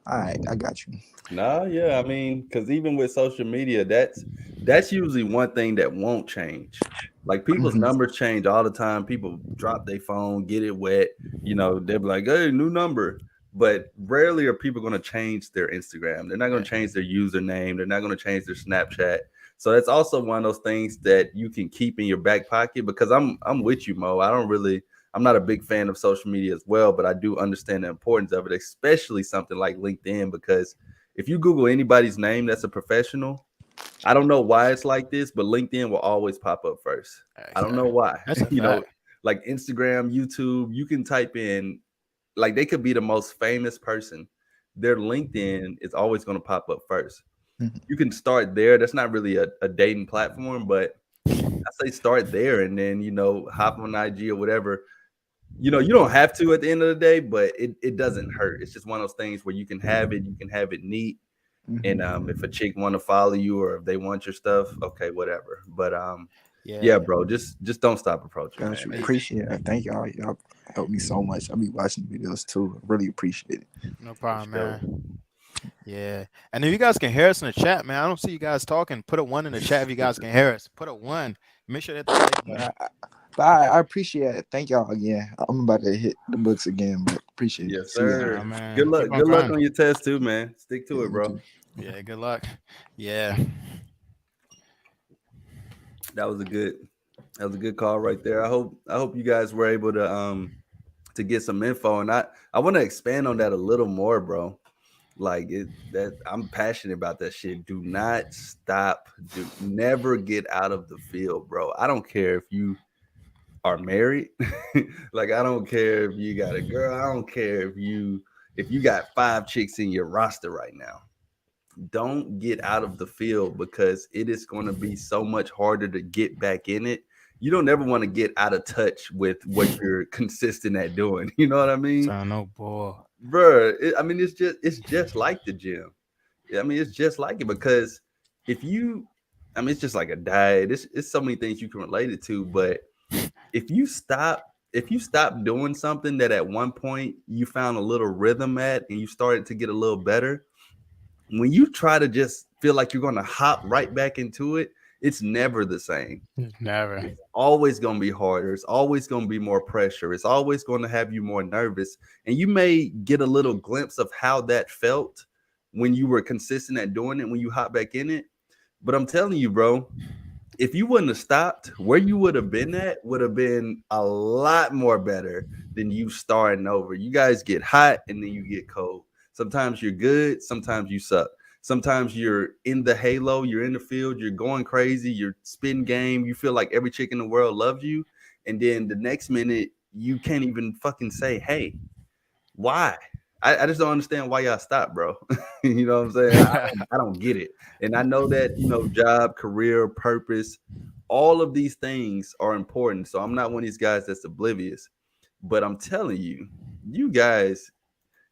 All right, I got you. No, yeah, I mean, because even with social media, that's usually one thing that won't change. Like people's Mhm. numbers change all the time. People drop their phone, get it wet. They'll be like, "Hey, new number." But rarely are people going to change their Instagram. They're not going Yeah. to change their username. They're not going to change their Snapchat. So that's also one of those things that you can keep in your back pocket. Because I'm with you, Mo. I'm not a big fan of social media as well, but I do understand the importance of it, especially something like LinkedIn, because if you Google anybody's name that's a professional, I don't know why it's like this, but LinkedIn will always pop up first. I don't know Exactly. why. That's a fact. Like Instagram, YouTube, you can type in, like, they could be the most famous person. Their LinkedIn is always going to pop up first. Mhm. You can start there. That's not really a dating platform, but I say start there and then, hop on IG or whatever. You don't have to at the end of the day, but it doesn't hurt. It's just one of those things where you can have it neat. And Mhm. if a chick want to follow you or if they want your stuff, okay, whatever. But yeah, Yeah. bro, just don't stop approaching, Got man. you. Hey, Appreciate it. Thank y'all. Y'all helped me so much. I'll be watching videos too. Really appreciate it. no For problem, sure. man. Yeah. And if you guys can hear us in the chat, man, I don't see you guys talking. Put a 1 in the chat if you guys can hear us. Put a 1. Make sure that the like button. But I appreciate it. Thank y'all again. I'm about to hit the books again, but appreciate it. Yes, See y'all. Nah, sir. Good man. luck. Keep on Good luck on grinding. your test too, man. Stick to Yeah, it, you bro. too. Yeah, good luck. Yeah. That was a good call right there. I hope you guys were able to get some info, and I want to expand on that a little more, bro. Like that I'm passionate about that shit. Do not stop. Do never get out of the field, bro. I don't care if you are married. Like I don't care if you got a girl. I don't care if you got 5 chicks in your roster right now. Don't get out of the field because it is going to be so much harder to get back in it. You don't ever want to get out of touch with what you're consistent at doing. You know what I mean? So no boy. Bro, I mean it's just like the gym. I mean, it's just like it because if you, I mean, it's just like a diet. It's so many things you can relate it to. But if you stop doing something that at one point you found a little rhythm at and you started to get a little better, when you try to just feel like you're going to hop right back into it, it's never the same. Never. It's always going to be harder. It's always going to be more pressure. It's always going to have you more nervous. And you may get a little glimpse of how that felt when you were consistent at doing it, when you hop back in it. But I'm telling you, bro, if you wouldn't have stopped, where you would have been at would have been a lot more better than you starting over. You guys get hot and then you get cold. Sometimes you're good, sometimes you suck. Sometimes you're in the halo, you're in the field, you're going crazy, you're spin game, you feel like every chick in the world loves you. And then the next minute, you can't even fucking say, hey, why? I just don't understand why y'all stop, bro. You know what I'm saying? I don't get it. And I know that, job, career, purpose, all of these things are important. So I'm not one of these guys that's oblivious. But I'm telling you, you guys,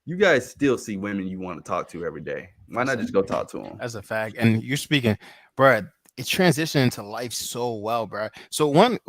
you guys still see women you want to talk to every day. Why not just go talk to them? That's a fact. And you're speaking, bro. It's transitioned into life so well, bro. So one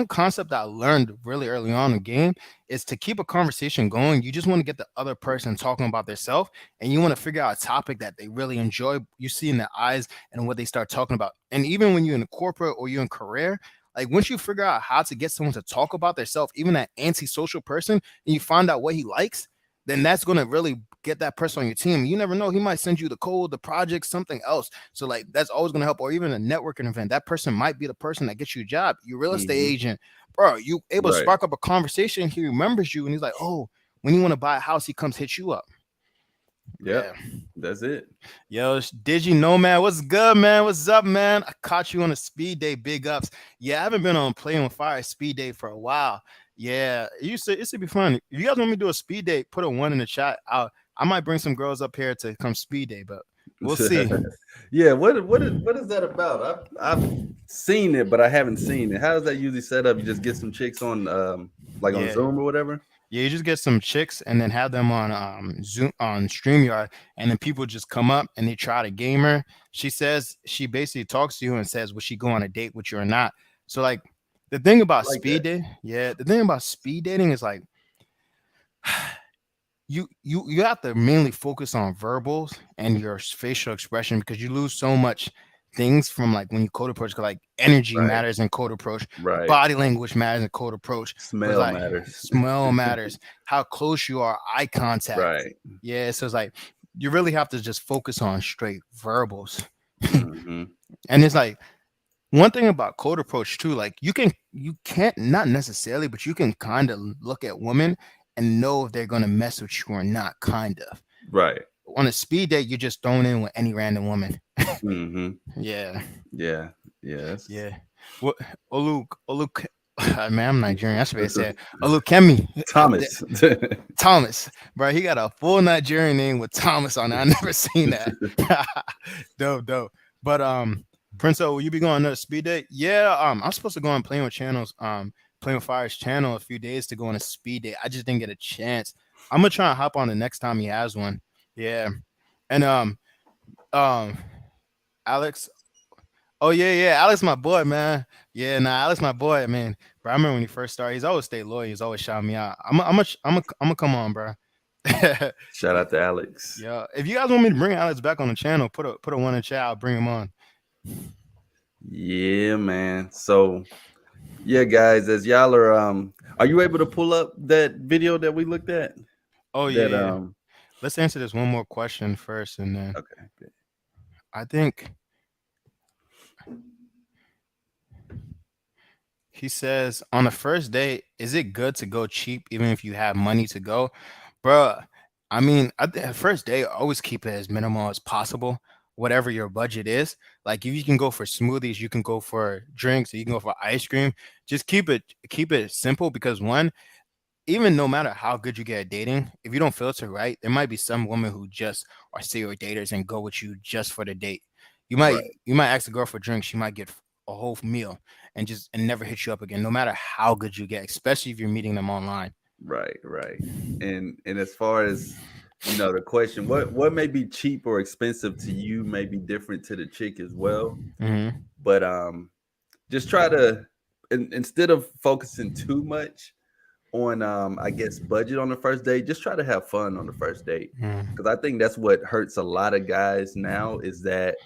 concept that I learned really early on in the game is to keep a conversation going. You just want to get the other person talking about themselves, and you want to figure out a topic that they really enjoy. You see in their eyes and what they start talking about. And even when you're in a corporate or you're in career, like once you figure out how to get someone to talk about themselves, even that antisocial person, and you find out what he likes, then that's going to really get that person on your team. You never know, he might send you the code, the project, something else. So like that's always gonna help. Or even a networking event, that person might be the person that gets you a job. Your real estate agent, bro, you able to Right. spark up a conversation. He remembers you, and he's like, oh, when you want to buy a house, he comes hit you up. Yep. That's it. Yo, Digi Nomad, what's good, man? What's up, man? I caught you on a speed day. Big ups. Yeah, I haven't been on Playing with Fire speed day for a while. Yeah, it should be fun. If you guys want me to do a speed day, put a 1 in the chat. I might bring some girls up here to come speed day, but we'll see. Yeah, what is that about? I've seen it, but I haven't seen it. How does that usually set up? You just get some chicks on like on Zoom or whatever? Yeah, you just get some chicks and then have them on Zoom on StreamYard, and then people just come up and they try to game her. She says she basically talks to you and says, will she go on a date with you or not? So like the thing about speed dating, the thing about speed dating is like you have to mainly focus on verbals and your facial expression, because you lose so much things from like when you code approach, because like energy matters in code approach, body language matters in code approach, smell like, matters, smell matters, how close you are, eye contact, so it's like you really have to just focus on straight verbals. And it's like one thing about code approach too, like you can't not necessarily, but you can kind of look at women and know if they're gonna mess with you or not, kind of. Right. On a speed date, you're just thrown in with any random woman. Yeah. What Oluk, man, I'm Nigerian. That's what they said. Olukemi. Thomas, bro. He got a full Nigerian name with Thomas on it. I never seen that. dope. But Prince, will you be going on another speed date? Yeah. I'm supposed to go on Playing with Channels, Playing with Fire's channel a few days to go on a speed date. I just didn't get a chance. I'm gonna try and hop on the next time he has one. Yeah. And Alex. Oh yeah, Alex, my boy, man. Yeah, Alex, my boy, man. Bro, I remember when he first started. He's always stayed loyal. He's always shouting me out. I'm gonna come on, bro. Shout out to Alex. Yeah, if you guys want me to bring Alex back on the channel, put a 1 in the chat. I'll bring him on. Yeah, man. So, yeah, guys, as y'all are you able to pull up that video that we looked at? Oh yeah. Let's answer this one more question first, and then okay. I think he says on the first date, is it good to go cheap even if you have money to go, bro? I mean, at first date, always keep it as minimal as possible, whatever your budget is. Like if you can go for smoothies, you can go for drinks, you can go for ice cream. Just keep it simple, because one, even no matter how good you get at dating, if you don't filter right, there might be some women who just are serial daters and go with you just for the date. You might ask a girl for drinks, she might get a whole meal and never hit you up again, no matter how good you get, especially if you're meeting them online. Right. And as far as the question, what may be cheap or expensive to you may be different to the chick as well. But just try to, instead of focusing too much on I guess budget on the first date, just try to have fun on the first date, because I think that's what hurts a lot of guys now, is that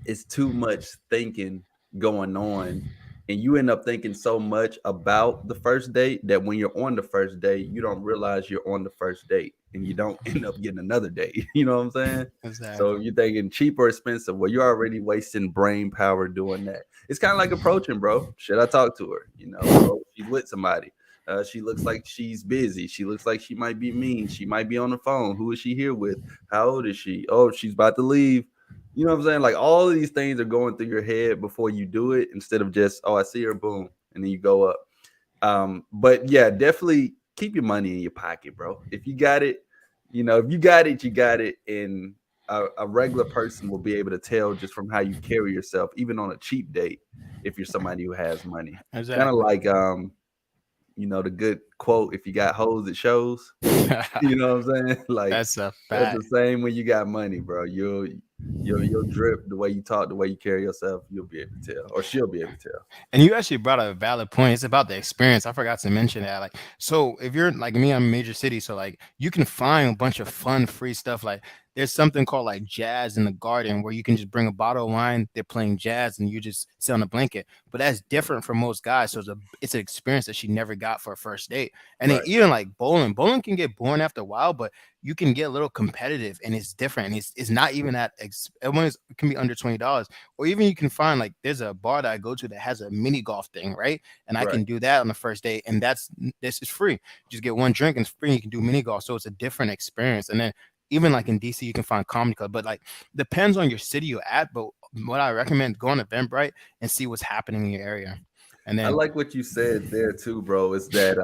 it's too much thinking going on, and you end up thinking so much about the first date that when you're on the first date, you don't realize you're on the first date, and you don't end up getting another date. You know what I'm saying? Exactly. So you're thinking cheap or expensive. Well, you're already wasting brain power doing that. It's kind of like approaching, bro. Should I talk to her? She's with somebody. She looks like she's busy. She looks like she might be mean. She might be on the phone. Who is she here with? How old is she? Oh, she's about to leave. You know what I'm saying? Like all of these things are going through your head before you do it, instead of just, oh, I see her, boom, and then you go up. But yeah, definitely keep your money in your pocket, bro. If you got it, if you got it, you got it. And a regular person will be able to tell just from how you carry yourself, even on a cheap date, if you're somebody who has money. Exactly. Kind of like the good quote, if you got hoes, it shows. You know what I'm saying? Like that's a fact. That's the same when you got money, bro. You'll drip, the way you talk, the way you carry yourself, you'll be able to tell, or she'll be able to tell. And you actually brought up a valid point. It's about the experience. I forgot to mention that. Like, so if you're like me, I'm a major city, so like you can find a bunch of fun, free stuff. Like there's something called like jazz in the garden where you can just bring a bottle of wine, they're playing jazz, and you just sit on a blanket. But that's different for most guys. So it's an experience that she never got for a first date. And then Right. even like bowling can get boring after a while, but you can get a little competitive and it's different. And it's not even that it can be under $20. Or even you can find like there's a bar that I go to that has a mini golf thing, right? And I Right. can do that on the first date, and this is free. Just get one drink and it's free. And you can do mini golf, so it's a different experience. And then even like in DC, you can find comedy club, but like depends on your city you're at. But what I recommend, go on Eventbrite and see what's happening in your area. And I then like what you said there too, bro. Is that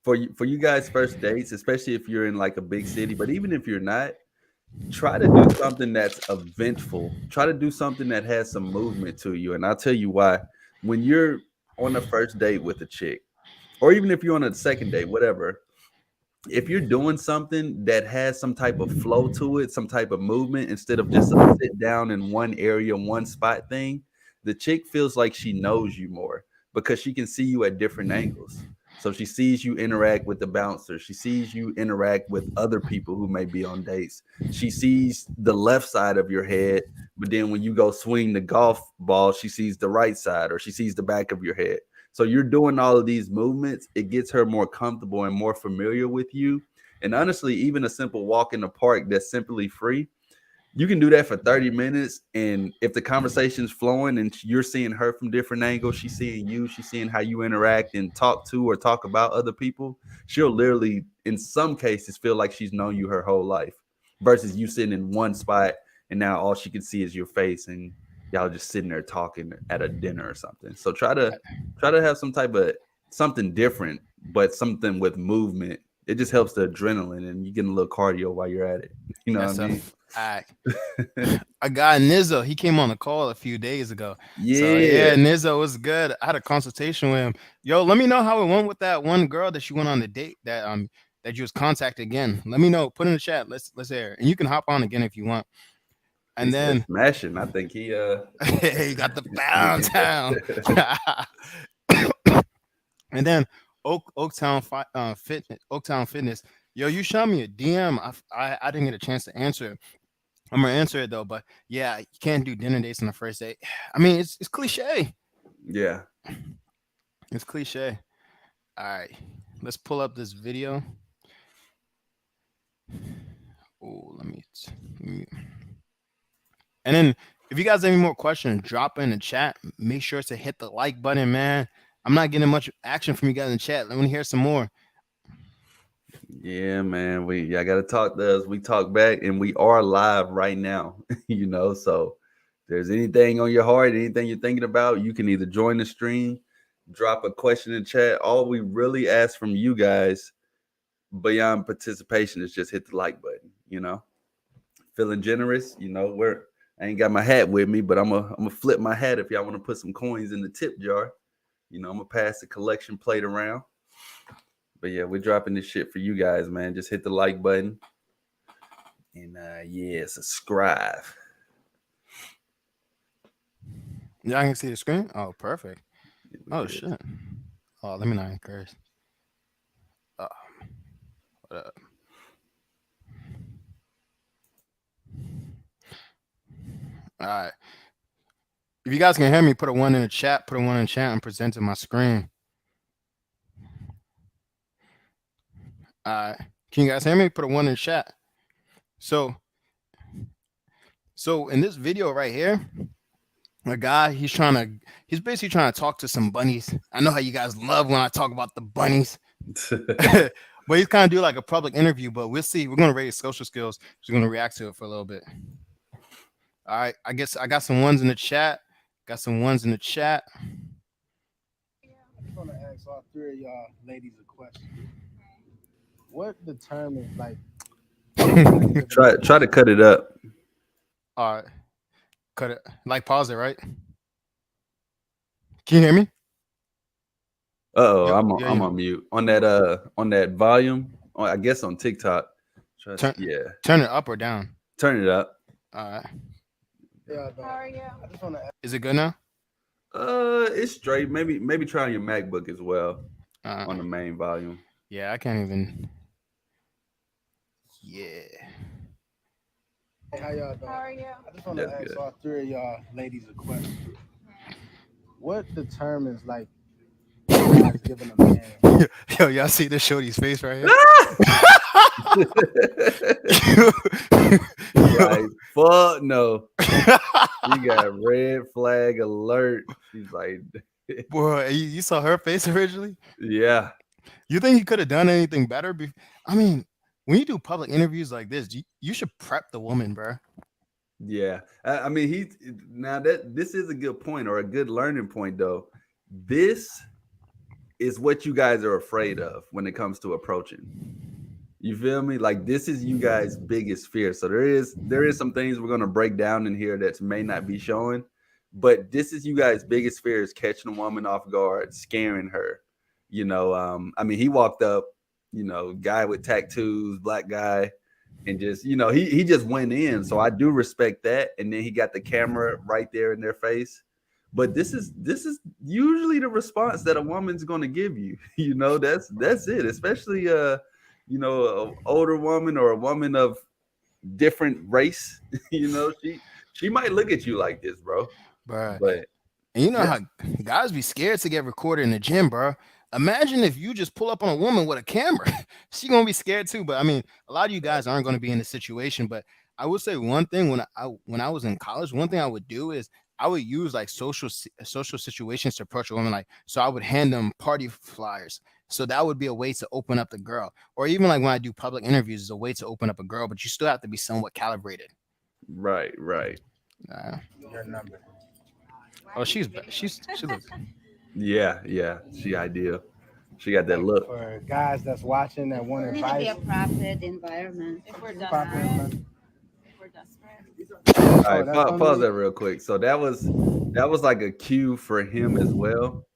for you guys first dates, especially if you're in like a big city, but even if you're not, try to do something that's eventful. Try to do something that has some movement to you. And I'll tell you why. When you're on a first date with a chick, or even if you're on a second date, whatever, if you're doing something that has some type of flow to it, some type of movement, instead of just a sit down in one area, one spot thing, the chick feels like she knows you more because she can see you at different angles. So she sees you interact with the bouncer. She sees you interact with other people who may be on dates. She sees the left side of your head, but then when you go swing the golf ball, she sees the right side or she sees the back of your head. So you're doing all of these movements. It gets her more comfortable and more familiar with you. And honestly, even a simple walk in the park that's simply free, you can do that for 30 minutes. And if the conversation's flowing and you're seeing her from different angles, she's seeing you, she's seeing how you interact and talk to or talk about other people, she'll literally, in some cases, feel like she's known you her whole life versus you sitting in one spot and now all she can see is your face and y'all just sitting there talking at a dinner or something. So try to have some type of something different, but something with movement. It just helps the adrenaline and you getting a little cardio while you're at it. You know what that's I mean? a guy Nizzo. He came on the call a few days ago. So yeah, Yeah. Nizzo was good. I had a consultation with him. Yo, let me know how it went with that one girl that you went on the date that you was contacted again. Let me know. Put in the chat. Let's hear. And you can hop on again if you want. He And said then smashing. I think he he got the bound town. And then Oaktown Fitness. Yo, you shot me a DM. I didn't get a chance to answer it. I'm gonna answer it though, but yeah, you can't do dinner dates on the first date. I mean, it's cliche. yeah. It's cliche. All right, let's pull up this video. Oh, let me. And then, if you guys have any more questions, drop in the chat. Make sure to hit the like button, man. I'm not getting much action from you guys in the chat. Let me hear some more. Yeah, man. Y'all gotta talk to us. We talk back and we are live right now. So if there's anything on your heart, anything you're thinking about, you can either join the stream, drop a question in chat. All we really ask from you guys beyond participation is just hit the like button. Feeling generous, I ain't got my hat with me, but I'm gonna flip my hat if y'all want to put some coins in the tip jar. I'm gonna pass the collection plate around. But yeah, we're dropping this shit for you guys, man. Just hit the like button. And subscribe. Y'all can see the screen? Oh, perfect. Oh shit. Oh, let me not encourage. What up? All right. If you guys can hear me, put a 1 in the chat. Put a 1 in the chat and present to my screen. All right. Can you guys hear me? Put a 1 in the chat. So in this video right here, a guy, he's basically trying to talk to some bunnies. I know how you guys love when I talk about the bunnies. But he's kind of do like a public interview, but we'll see. We're going to rate his social skills. He's going to react to it for a little bit. All right. I guess I got some 1s in the chat. I just want to ask all three of y'all ladies a question. What determines try to cut it up. All right. Cut it. Like pause it, right? Can you hear me? I'm on mute. On that volume, I guess on TikTok. Turn it up or down. Turn it up. All right. Yeah, how are you? I just want to ask. Is it good now? It's straight. Maybe try on your MacBook as well. On the main volume. Yeah, I can't even. Yeah. Hey, how y'all doing? How are you? I just want to That's ask good. all three of y'all ladies a question. What determines like you guys giving a man? Yo, y'all see this shorty's face right here? Like, fuck no. She got red flag alert. She's like, Boy, you saw her face originally. yeah, You think he could have done anything better? I mean, when you do public interviews like this, you should prep the woman, bro. yeah. I mean, now that this is a good point or a good learning point, though. This is what you guys are afraid of when it comes to approaching. You feel me? Like this is you guys' biggest fear. So there is some things we're gonna break down in here that may not be showing, but this is you guys' biggest fear is catching a woman off guard, scaring her. I mean, he walked up, guy with tattoos, black guy, and just he just went in. So I do respect that. And then he got the camera right there in their face. But this is usually the response that a woman's gonna give you. That's it, especially an older woman or a woman of different race. She might look at you like this, bro. Bro. But And you know yeah. how guys be scared to get recorded in the gym, bro. Imagine if you just pull up on a woman with a camera. She gonna be scared too. But I mean, a lot of you guys aren't gonna be in this situation. But I would say one thing when I was in college, one thing I would do is I would use like social situations to approach a woman. Like, so I would hand them party flyers. So that would be a way to open up the girl. Or even like when I do public interviews, is a way to open up a girl. But you still have to be somewhat calibrated. Right. Your number. Oh, she looks. Yeah. She ideal. She got that look. For guys that's watching that want It needs to be a advice. profit environment. If we're Proper desperate, environment. if we're desperate. All Oh, right, that's on pause me? that real quick. So that was like a cue for him as well.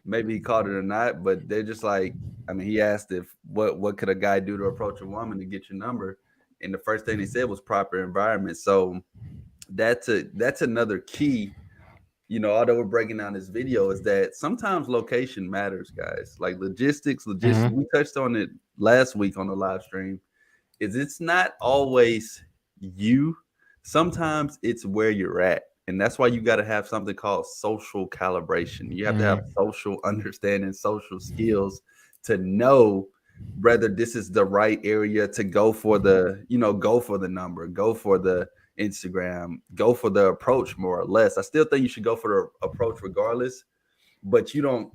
Maybe he caught it or not, but they're just like, I mean, he asked if what could a guy do to approach a woman to get your number, and the first thing he said was proper environment. So that's another key. Although we're breaking down this video, is that sometimes location matters, guys. Like logistics. Mhm. We touched on it last week on the live stream. It's not always you. Sometimes it's where you're at. And that's why you got to have something called social calibration. You have to have social understanding, social skills to know whether this is the right area to go for go for the number, go for the Instagram, go for the approach more or less. I still think you should go for the approach regardless, but you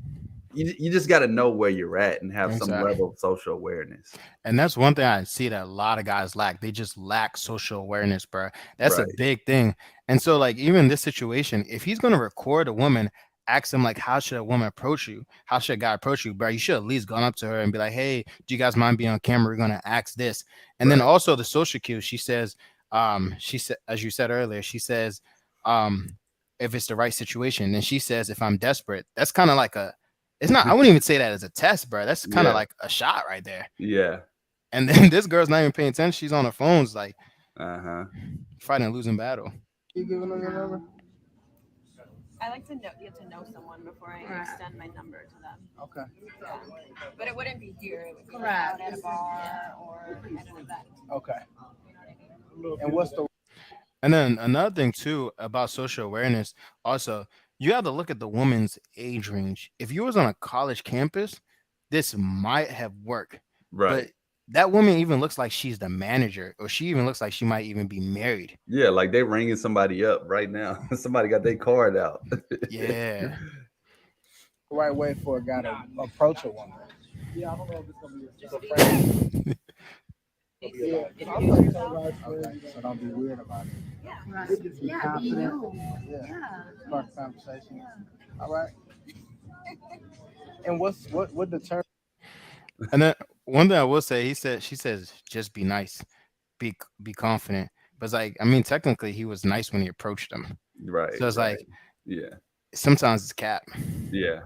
just got to know where you're at and have some Exactly. level of social awareness. And that's one thing I see that a lot of guys lack. They just lack social awareness, bro. That's a Right. big thing. And so, like, even this situation, if he's gonna record a woman, ask him like, how should a woman approach you? How should a guy approach you, bro? You should at least gone up to her and be like, hey, do you guys mind being on camera? We're gonna ask this. And then Right. also the social cues. She said, as you said earlier, she says, if it's the right situation. And she says, if I'm desperate, that's kind of like it's not, I wouldn't even say that as a test, bro. That's kind of Yeah. like a shot right there. Yeah. And then this girl's not even paying attention. She's on her phones, like fighting a losing battle. You giving them your number? I like to get to know someone before I extend my number to them. Okay. Yeah. But it wouldn't be here. It would be like Correct. out at a bar or at an event. Okay. You know what I mean? And what's the And then another thing too about social awareness, also you have to look at the woman's age range. If you was on a college campus, this might have worked. Right. But that woman even looks like she's the manager, or she even looks like she might even be married. Yeah, like they ringing somebody up right now. Somebody got their card out. Yeah. right way for a guy to approach a woman? Yeah, I don't know if it's gonna be Just a be- friend. Yeah. Introduce yourself. Okay, so don't be weird about it. Yeah. Right. Just be Yeah, be confident. you. Yeah. Yeah. Start the conversation. All right. And what determines? And then one thing I will say, she says, just be nice, be confident. But it's like, I mean, technically he was nice when he approached him. Right. So it's right. like Yeah. sometimes it's cap. Yeah.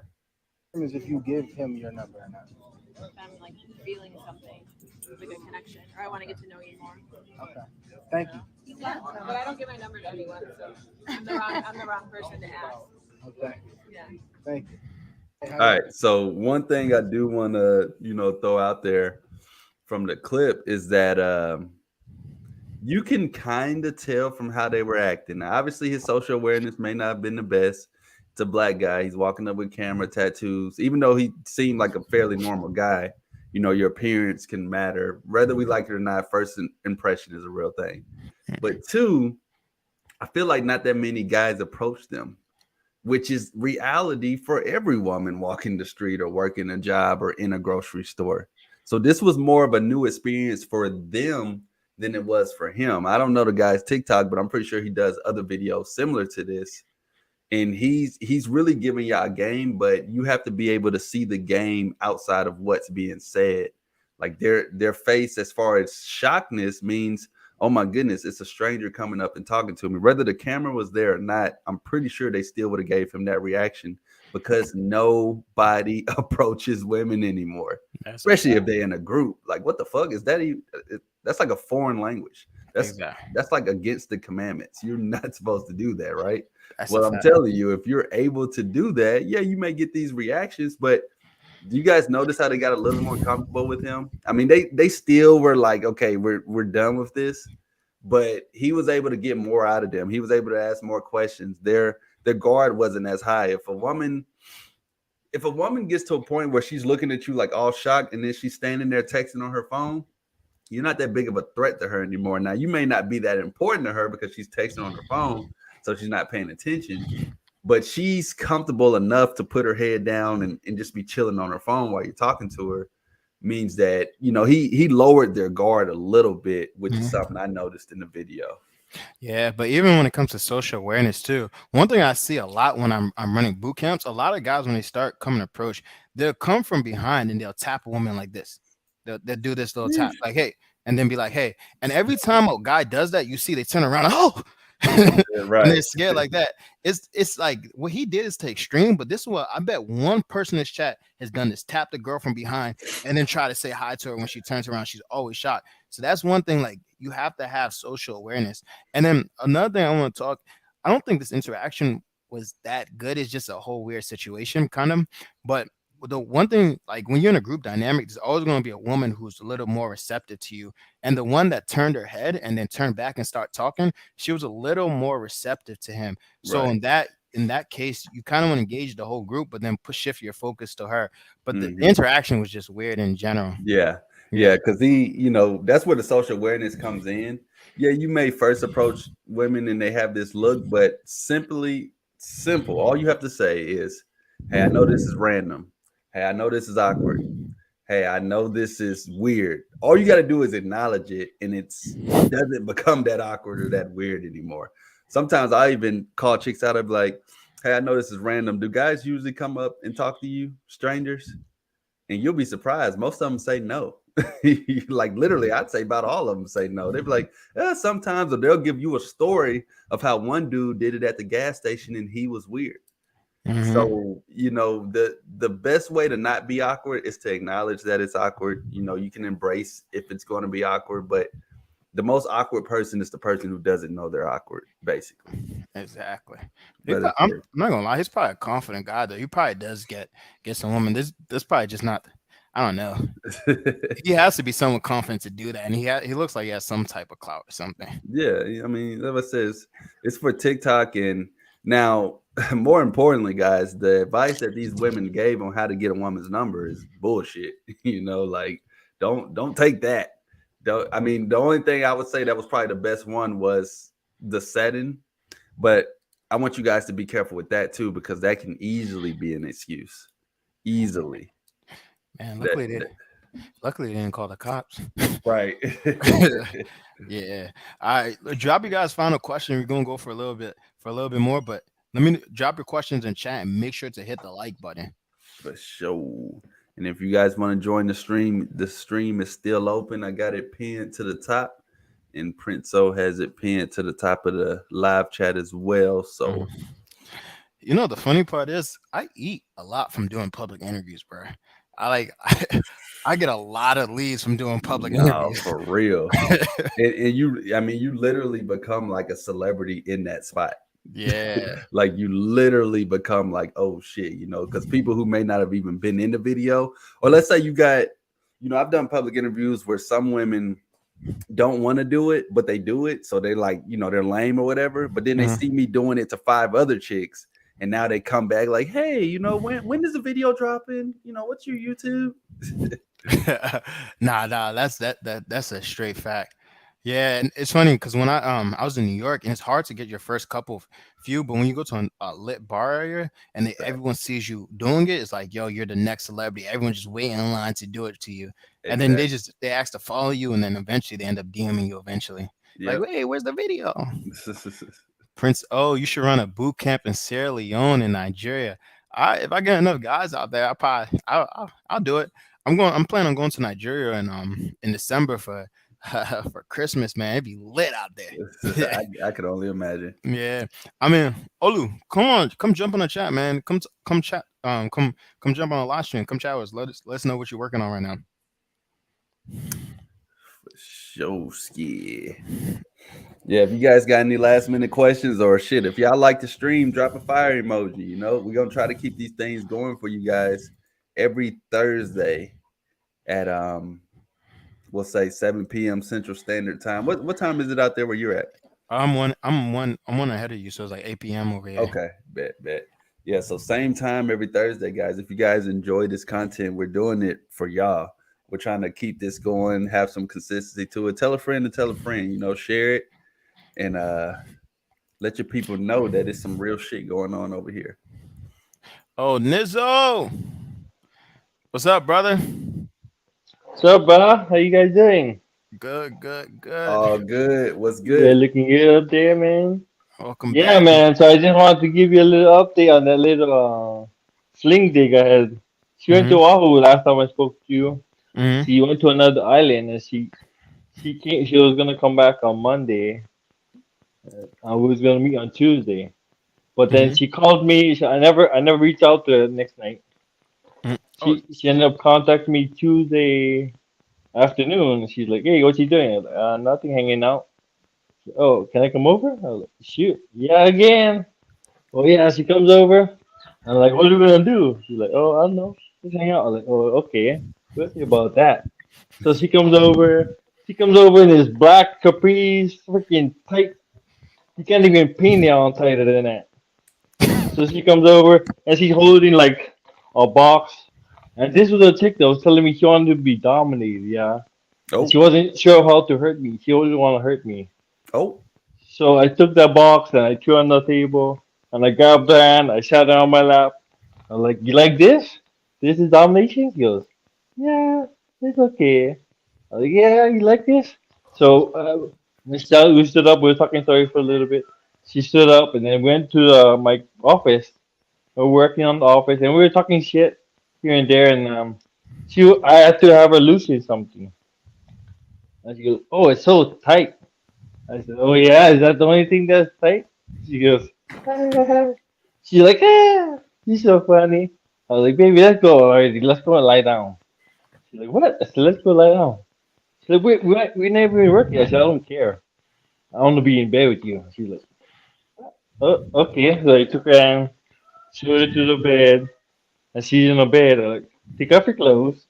Is if you give him your number or not. If I'm like feeling something, like a connection, or I want to get to know you more. Okay. Thank you. Yeah. But I don't give my number to anyone, so I'm the wrong person to ask. Okay. Yeah. Thank you. All right. So one thing I do want to, throw out there from the clip is that you can kind of tell from how they were acting. Now, obviously, his social awareness may not have been the best. It's a black guy. He's walking up with camera tattoos. Even though he seemed like a fairly normal guy, you know, your appearance can matter. Whether we like it or not, first impression is a real thing. But two, I feel like not that many guys approach them, which is reality for every woman walking the street or working a job or in a grocery store. So this was more of a new experience for them than it was for him. I don't know the guy's TikTok, but I'm pretty sure he does other videos similar to this. And he's really giving y'all a game, but you have to be able to see the game outside of what's being said. Like their face, as far as shockness, means, oh my goodness, it's a stranger coming up and talking to me. Whether the camera was there or not, I'm pretty sure they still would have gave him that reaction, because nobody approaches women anymore, especially if they're in a group. Like, what the fuck is that? That's like a foreign language. That's like against the commandments. You're not supposed to do that, right? Well, I'm telling you, if you're able to do that, yeah, you may get these reactions, but do you guys notice how they got a little more comfortable with him? I mean, they still were like, okay, we're done with this, but he was able to get more out of them. He was able to ask more questions. Their guard wasn't as high. If a woman gets to a point where she's looking at you like all shocked, and then she's standing there texting on her phone, you're not that big of a threat to her anymore. Now, you may not be that important to her because she's texting on her phone, so she's not paying attention, but she's comfortable enough to put her head down and just be chilling on her phone while you're talking to her. Means that, you know, he lowered their guard a little bit, which is something I noticed in the video. Yeah, but even when it comes to social awareness too, one thing I see a lot when I'm running boot camps, a lot of guys, when they start coming to approach, they'll come from behind and they'll tap a woman like this. They'll do this little tap, like, hey, and then be like, hey. And every time a guy does that, you see they turn around, oh, Right. and they're scared like that. It's like what he did is to extreme, but this is what I bet one person in this chat has done, this tap the girl from behind and then try to say hi to her. When she turns around, she's always shocked. So that's one thing, like, you have to have social awareness. And then another thing I want to talk, I don't think this interaction was that good. It's just a whole weird situation, kind of. But the one thing, like, when you're in a group dynamic, there's always going to be a woman who's a little more receptive to you. And the one that turned her head and then turned back and started talking, she was a little more receptive to him. So in that case, you kind of want to engage the whole group, but then shift your focus to her. But the interaction was just weird in general. Yeah, because you know, that's where the social awareness comes in. Yeah, you may first approach women and they have this look, but simple. All you have to say is, hey, I know this is random. Hey, I know this is awkward. Hey, I know this is weird. All you got to do is acknowledge it, and it doesn't become that awkward or that weird anymore. Sometimes I even call chicks out of like, hey, I know this is random. Do guys usually come up and talk to you, strangers? And you'll be surprised. Most of them say no. Like, literally, I'd say about all of them say no. They'd be like, sometimes, or they'll give you a story of how one dude did it at the gas station and he was weird. So, you know, the best way to not be awkward is to acknowledge that it's awkward. You know, you can embrace if it's going to be awkward, but the most awkward person is the person who doesn't know they're awkward, basically. Exactly. I'm not gonna lie, he's probably a confident guy though. He probably does get some woman. This probably just not, I don't know. He has to be someone confident to do that, and he looks like he has some type of clout or something. Yeah, I mean, like I says, it's for TikTok. And now, more importantly, guys, the advice that these women gave on how to get a woman's number is bullshit. You know, like, don't take that. I mean, the only thing I would say that was probably the best one was the setting, but I want you guys to be careful with that too, because that can easily be an excuse. Easily. Man, luckily they didn't call the cops. Right. Yeah. All right. Drop you guys' final question. We're gonna go for a little bit more, but let me drop your questions in chat and make sure to hit the like button. For sure. And if you guys want to join the stream is still open. I got it pinned to the top, and Prinzo has it pinned to the top of the live chat as well. So, you know, the funny part is I eat a lot from doing public interviews, bro. I get a lot of leads from doing public interviews. For real. and you literally become like a celebrity in that spot. Yeah. Like, you literally become like, oh shit, you know, because people who may not have even been in the video, or let's say you got, you know, I've done public interviews where some women don't want to do it, but they do it. So they're like, they're lame or whatever. But then they see me doing it to 5 other chicks. And now they come back like, hey, when does the video drop in? What's your YouTube? Nah, that's a straight fact. Yeah, and it's funny because when I was in New York, and it's hard to get your first couple few, but when you go to a lit bar area and everyone sees you doing it, it's like, yo, you're the next celebrity. Everyone's just waiting in line to do it to you, and then they ask to follow you, and then eventually they end up DMing you eventually. Yep. Like, hey, where's the video? Prince, oh, you should run a boot camp in Sierra Leone in Nigeria. If I get enough guys out there, I'll do it. I'm planning on going to Nigeria in December for Christmas, man. It'd be lit out there. I could only imagine. Yeah, I mean, Olu, come jump on the chat, man. Come chat. Come jump on a live stream. Come chat with us. Let us know what you're working on right now. Showski. Yeah, if you guys got any last minute questions or shit, if y'all like to stream, drop a fire emoji. We're gonna try to keep these things going for you guys every Thursday at we'll say 7 p.m. Central Standard Time. What time is it out there where you're at? I'm one ahead of you, so it's like 8 p.m. over here. Okay, bet. Yeah, so same time every Thursday, guys. If you guys enjoy this content, we're doing it for y'all. We're trying to keep this going, have some consistency to it. Tell a friend to tell a friend, share it, and let your people know that it's some real shit going on over here. Oh, Nizzo, what's up, brother? What's up, bro? How you guys doing? Good. Oh, good. What's good? Yeah, looking good up there, man. Welcome Yeah, back. man. So I just wanted to give you a little update on that little sling dig I had. She went to Oahu last time I spoke to you. Mm-hmm. She went to another island, and she came. She was gonna come back on Monday. And we was gonna meet on Tuesday, but then she called me. I never reached out to her the next night. She ended up contacting me Tuesday afternoon. She's like, "Hey, what you doing?" I was like, nothing, hanging out. Oh, can I come over? I was like, shoot, yeah, again. Oh yeah, she comes over. I'm like, what are we gonna do? She's like, oh, I don't know, just hang out. I was like, oh, okay, we'll see about that. So she comes over. She comes over in this black capris, freaking tight. You can't even paint it on tighter than that. So she comes over and she's holding like a box. And this was a chick that was telling me she wanted to be dominated, yeah. Oh. She wasn't sure how to hurt me. She always wanted to hurt me. Oh. So I took that box and I threw it on the table. And I grabbed her hand. I sat her on my lap. I'm like, you like this? This is domination? She goes, yeah, it's okay. I was like, yeah, you like this? So we stood up. We were talking story for a little bit. She stood up and then went to my office. We were working on the office and we were talking shit here and there. And I had to have her loosen something. And she goes, oh, it's so tight. I said, oh yeah, is that the only thing that's tight? She goes, she's like, she's so funny. I was like, baby, let's go already. Let's go and lie down. She's like, what? I said, let's go lie down. She's like, we never even worked yet. I said, I don't care. I want to be in bed with you. She's like, oh, okay. So I took her hand, showed her to the bed, and she's in the bed. I'm like, take off your clothes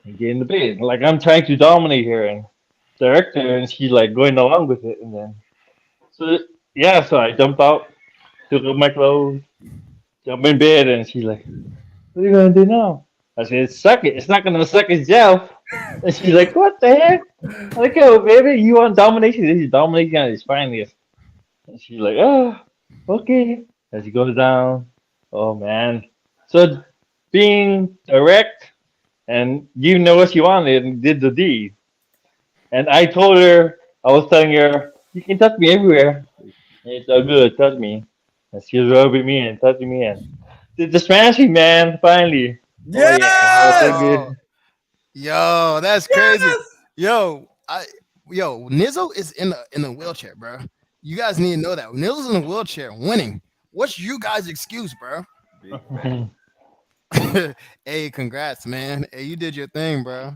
and get in the bed. Like I'm trying to dominate her and direct her, and she's like going along with it. And then, so I jumped out, took off my clothes, jumped in bed, and she's like, what are you gonna do now? I said, suck it. It's not gonna suck itself. And she's like, what the heck? I'm like, oh, baby, you want domination? This is domination at its finest. And she's like, oh, okay. And she goes down. Oh, man. So being direct and you know what she wanted and did the deed. And I told her, I was telling her, you can touch me everywhere. It's all good, touch me. And she was rubbing me and touching me and did the smashing, man, finally. Yes! Oh, yeah. So good. Yo, that's crazy. Yo, Nizzo is in a wheelchair, bro. You guys need to know that Nizzo's in a wheelchair, winning. What's you guys' excuse, bro? Hey, congrats, man. Hey, you did your thing, bro.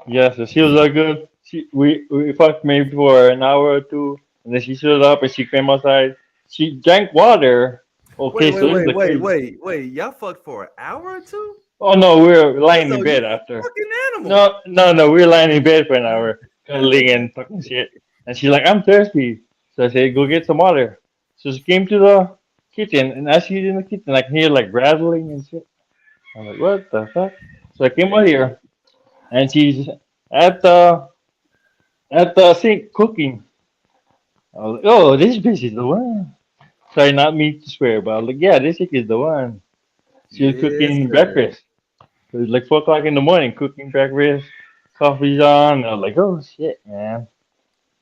Yeah, so she was all good. We fucked maybe for an hour or two, and then she stood up and she came outside. She drank water. Okay, wait. Y'all fucked for an hour or two? Oh no, we were lying in bed after. Fucking animal. No, we were lying in bed for an hour. cuddling and talking shit. And she's like, I'm thirsty. So I said, go get some water. So she came to the kitchen, and as she's in the kitchen, I can hear like rattling and shit. I'm like, what the fuck? So I came out here, and she's at the at the sink cooking. I was like, oh, this bitch is the one. Sorry, not me to swear, but I was like, yeah, this chick is the one. She was Yes, cooking sir. breakfast. It was like 4 o'clock in the morning, cooking breakfast. Coffee's on. I was like, oh shit, man.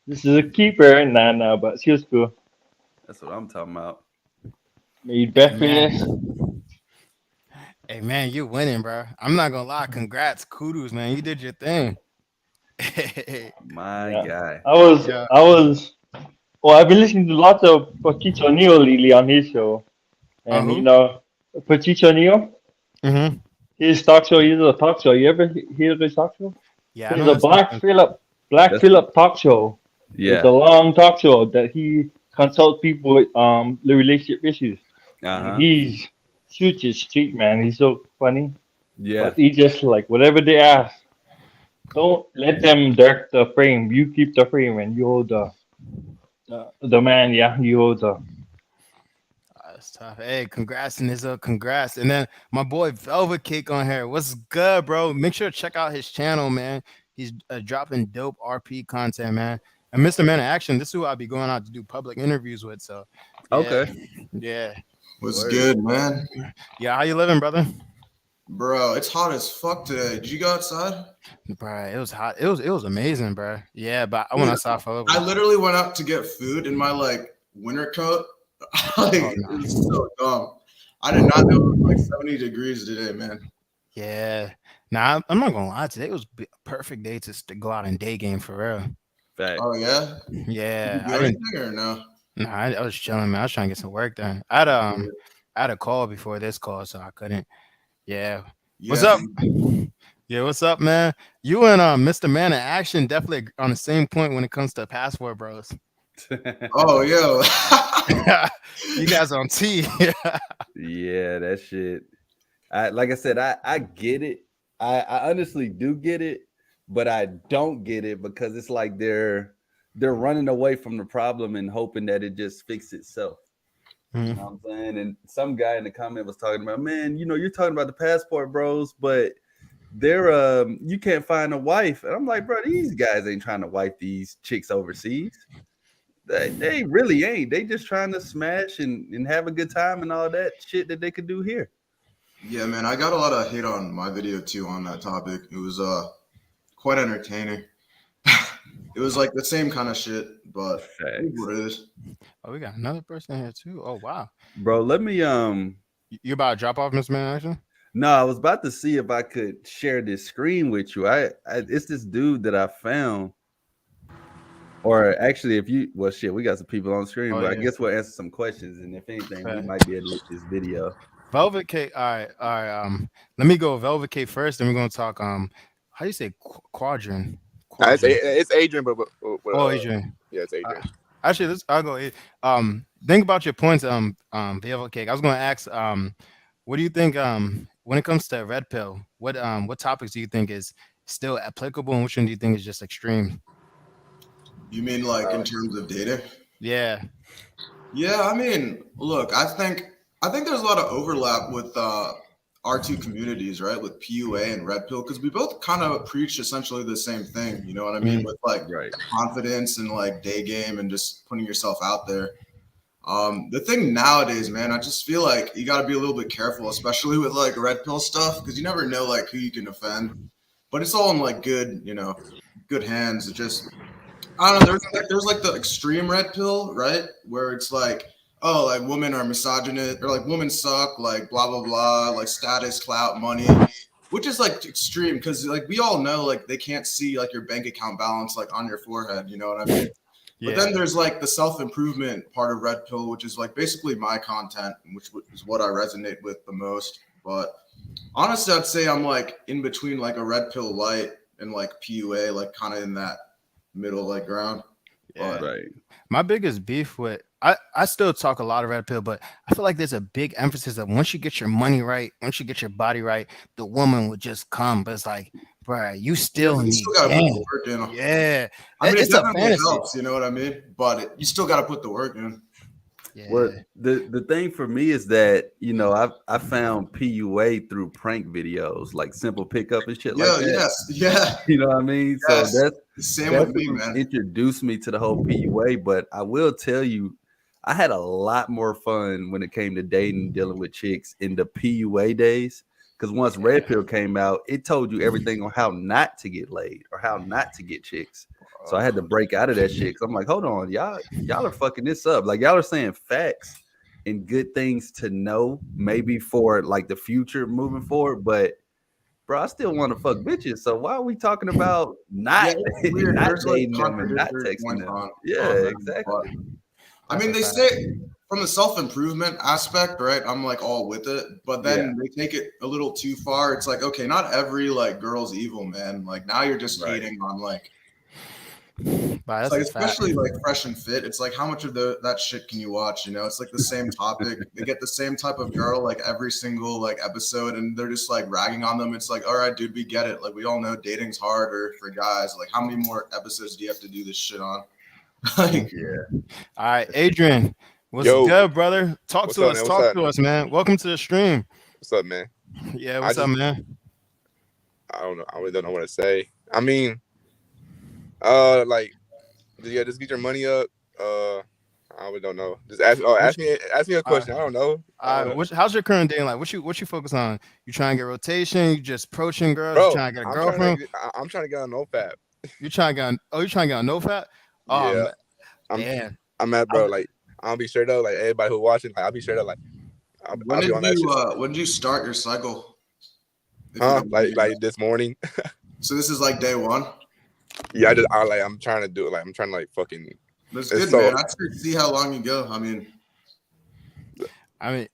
This is a keeper. Nah, nah, but she was cool. That's what I'm talking about. Made Hey man, breakfast. hey man, you winning, bro. I'm not gonna lie. Congrats, kudos, man. You did your thing. My Yeah. guy. Yeah. I was, well, I've been listening to lots of Pachicho Neo lately on his show. And, you Who? know, Pachicho Neo, Mm-hmm. his talk show, he's a talk show. You ever hear of his talk show? Yeah, I He's know a his stuff. Black That's Phillip talk show. It's yeah. a long talk show that he consults people with the relationship issues. And Uh-huh. he's shoots his street, man. He's so funny. Yeah. But he just like whatever they ask, don't let them direct the frame. You keep the frame and you hold the man. Yeah, you hold the. That's tough. Hey, congrats, Nizzo. Congrats. And then my boy Velvet Cake on here. What's good, bro? Make sure to check out his channel, man. He's dropping dope RP content, man. And Mr. Man of Action, this is who I'll be going out to do public interviews with. So, yeah, Okay. yeah, What's Word. good, man? yeah. How you living, brother? Bro, it's hot as fuck today. Did you go outside? Bro, it was hot. It was amazing, bro. Yeah, but I went Dude, outside for a little I bit. literally went out to get food in my like winter coat. Like Oh it no. was so dumb. I did not know it was like 70 degrees today, man. Yeah. Nah, I'm not gonna lie. Today was a perfect day to go out and day game for real. Fact. Oh yeah? Did you Yeah, do I didn't. anything or no? Nah, I was chilling, man. I was trying to get some work done. I had a call before this call, so I couldn't. Yeah. What's Yeah, up? Yeah, what's up, man? You and Mr. Man in Action definitely on the same point when it comes to passport, bros. Oh yo. You guys on T. Yeah, that shit. Like I said, I get it. I honestly do get it, but I don't get it because it's like they're running away from the problem and hoping that it just fixes itself. You know what I'm saying? And some guy in the comment was talking about, man, you're talking about the passport bros, but they're you can't find a wife. And I'm like, bro, these guys ain't trying to wife these chicks overseas. They really ain't. They just trying to smash and have a good time and all that shit that they could do here. Yeah, man, I got a lot of hate on my video too on that topic. It was quite entertaining. It was like the same kind of shit, but it is what it is. Oh, we got another person here too. Oh wow. Bro, let me You about to drop off, Mr. Man in Action? no, I was about to see if I could share this screen with you. It's this dude that I found. Or actually, we got some people on the screen, Oh, but I yeah. guess we'll answer some questions, and if anything, we Right. might be able to look this video. Velvet Cake. All right. Let me go Velvet Cake first, and we're gonna talk. How do you say quadrant? Nah, it's Adrian, but Oh, Adrian. yeah, it's Adrian. Actually, I'll go. Think about your points. Velvet Cake. I was gonna ask. What do you think? When it comes to red pill, what topics do you think is still applicable, and which one do you think is just extreme? You mean like in terms of dating? Yeah. Yeah, I mean, look, I think there's a lot of overlap with our two communities, right? With PUA and Red Pill, because we both kind of preach essentially the same thing. You know what I mean? With like Right. confidence and like day game and just putting yourself out there. The thing nowadays, man, I just feel like you got to be a little bit careful, especially with like Red Pill stuff, because you never know like who you can offend. But it's all in like good hands. It just I don't know. There's like the extreme red pill, right? Where it's like, oh, like women are misogynist or like women suck, like blah blah blah, like status, clout, money, which is like extreme because like we all know like they can't see like your bank account balance like on your forehead. You know what I mean? Yeah. But then there's like the self-improvement part of red pill, which is like basically my content, which is what I resonate with the most. But honestly, I'd say I'm like in between like a red pill light and like PUA, like kind of in that middle like ground. Yeah. Right. My biggest beef with I still talk a lot of red pill, but I feel like there's a big emphasis that once you get your money right, once you get your body right, the woman would just come. But it's like bro, you still You need still gotta put game. the work in. Yeah, I mean, it it's a definitely fantasy. helps, you know what I mean? But you still gotta put the work in. Yeah. Well, the thing for me is that I found PUA through prank videos like Simple Pickup and shit like Yeah, that. yes, yeah. You know what I mean? Yes. So Same that's with me, what man. introduced me to the whole PUA. But I will tell you, I had a lot more fun when it came to dating, dealing with chicks in the PUA days. Because once Red Pill came out, it told you everything on how not to get laid or how not to get chicks. So I had to break out of that shit. Cause I'm like, hold on, y'all are fucking this up. Like y'all are saying facts and good things to know, maybe for like the future moving forward. But bro, I still want to fuck bitches. So why are we talking about not, it's weird. not There's like dating them and not contradictory texting points them? on Yeah, that, exactly. but I That's mean, a they fact. say from the self-improvement aspect, right? I'm like all with it, but then Yeah. they take it a little too far. It's like, okay, not every like girl's evil, man. Like now you're just Right. hating on like, But it's that's like a fact. especially like Fresh and Fit. It's like how much of that shit can you watch? You know, it's like the same topic. They get the same type of girl like every single like episode, and they're just like ragging on them. It's like, all right, dude, we get it. Like we all know dating's harder for guys. Like how many more episodes do you have to do this shit on? Like, Yeah. All right, Adrian, what's Yo. good, brother? Talk What's to up, us. man? Talk What's up? to us, man. Welcome to the stream. What's up, man? Yeah, what's up, man? I don't know. I really don't know what to say. I mean, like, yeah, just get your money up. I really don't know. Just ask me a question. I don't know. How's your current dating life? What you focus on? You trying to get rotation? You just approaching girls? Bro, You trying to get a I'm girlfriend? I'm trying to get on NoFap. You trying to get on? Oh, you trying to get on NoFap? Oh, Yeah. man. Damn. I'm at, bro. Like, I'll be straight up. Like everybody who watching, like, I'll be straight up. Like, I'll be on that shit. when did you start your cycle? Huh? Like this morning. So this is like day one. Yeah, I'm trying to do it. Like, I'm trying to like fucking. That's It's good, so- man. I should see how long you go. I mean,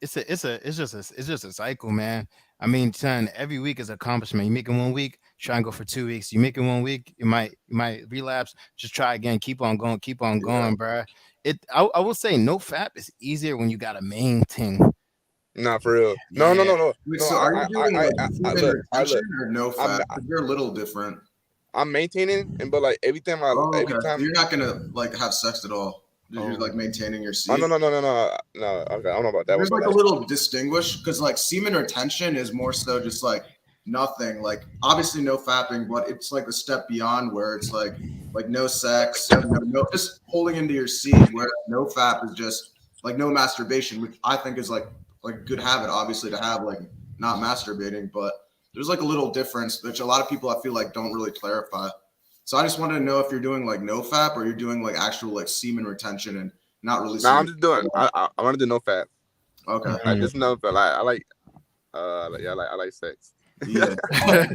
it's just a cycle, man. I mean, son, every week is accomplishment. You make it 1 week, try and go for 2 weeks. You make it 1 week, you might relapse. Just try again. Keep on going, bro. I will say NoFap is easier when you got a main thing. Nah, for real. No. wait, No, so are you doing like semen look, retention or no I'm- fat? They're a little different. I'm maintaining, but like every time Oh, okay. every time. So you're not gonna like have sex at all. You're like maintaining your Oh, seed. no. Okay, I don't know about that. There's one, like but a little distinguish because like semen retention is more so just like nothing. Like obviously no fapping, but it's like a step beyond where it's like no sex, no just holding into your seed. Where no fap is just like no masturbation, which I think is like a good habit, obviously, to have like not masturbating. But there's like a little difference, which a lot of people I feel like don't really clarify. So I just wanted to know if you're doing like no fap or you're doing like actual like semen retention and not really. I'm just doing. I want to do NoFap. Okay. Like just NoFap. I like sex. Yeah,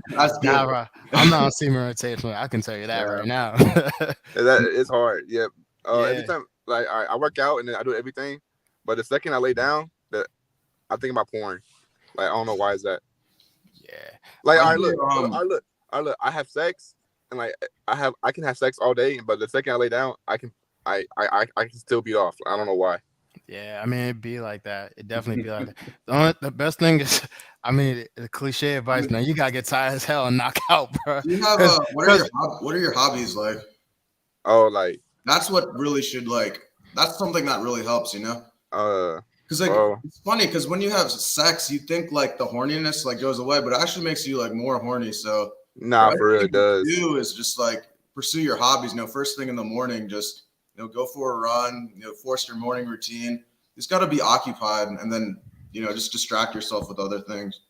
that's good. Nah, bro. I'm not on semen rotation. I can tell you that right now. It's hard. Yep. Yeah. Every time, like I work out and then I do everything, but the second I lay down, that I think about porn. Like I don't know why is that. Yeah. Like I I hear, look. I have sex and like I can have sex all day, but the second I lay down, I can still beat off. I don't know why. Yeah, I mean, it'd be like that. It definitely be like that. The best thing is, I mean, the cliche advice, man, you gotta get tired as hell and knock out, bro. Do you have what are your hobbies like? Oh, like That's what really should like. That's something that really helps, you know. Because like it's funny because when you have sex, you think like the horniness like goes away, but it actually makes you like more horny. So nah, for real, it does. Do is just like pursue your hobbies. You know, first thing in the morning, just go for a run. Force your morning routine. You just got to be occupied, and then just distract yourself with other things.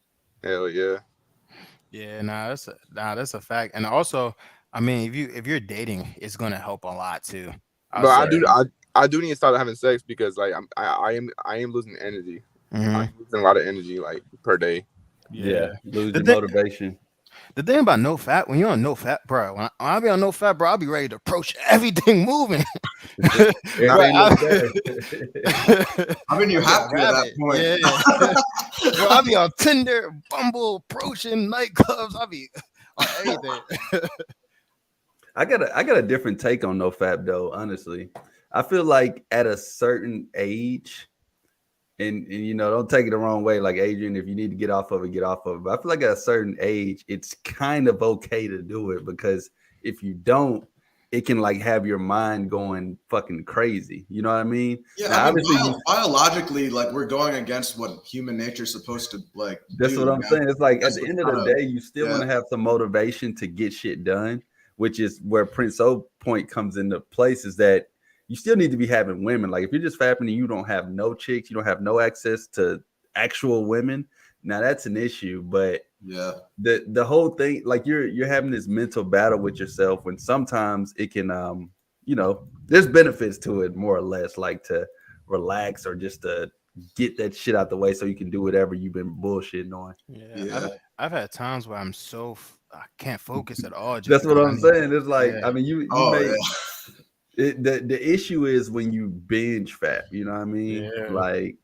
Hell yeah. Yeah, that's a fact. And also, I mean, if you're dating, it's gonna help a lot too. But I do need to start having sex because like I am losing energy. Mhm. I'm losing a lot of energy like per day. Yeah, lose The your thing- motivation. The thing about NoFap, when you're on NoFap, bro, when I be on NoFap, bro, I'll be ready to approach everything moving. Everything looks better. I mean, you have to at that point. Yeah. Bro, I'll be on Tinder, Bumble, approaching nightclubs. I'll be on everything. I got a different take on NoFap though. Honestly, I feel like at a certain age, and you know, don't take it the wrong way. Like Adrian, if you need to get off of it, get off of it. But I feel like at a certain age, it's kind of okay to do it because if you don't, it can like have your mind going fucking crazy. You know what I mean? Yeah, Now, I mean, obviously, biologically, like we're going against what human nature's supposed to like. that's do, what I'm man. saying. It's like That's at the what end of kinda- the day, you still want to have some motivation to get shit done, which is where Prince O point comes into place. Is that you still need to be having women. Like if you're just fapping and you don't have no chicks, you don't have no access to actual women. Now that's an issue, but Yeah. the whole thing, like you're having this mental battle with yourself when sometimes it can you know, there's benefits to it more or less, like to relax or just to get that shit out the way so you can do whatever you've been bullshitting on. Yeah. I've had times where I can't focus at all. Just That's what because I I'm need- saying. It's like, Yeah. I mean, you Oh, may yeah. the issue is when you binge fat, you know what I mean? Yeah. Like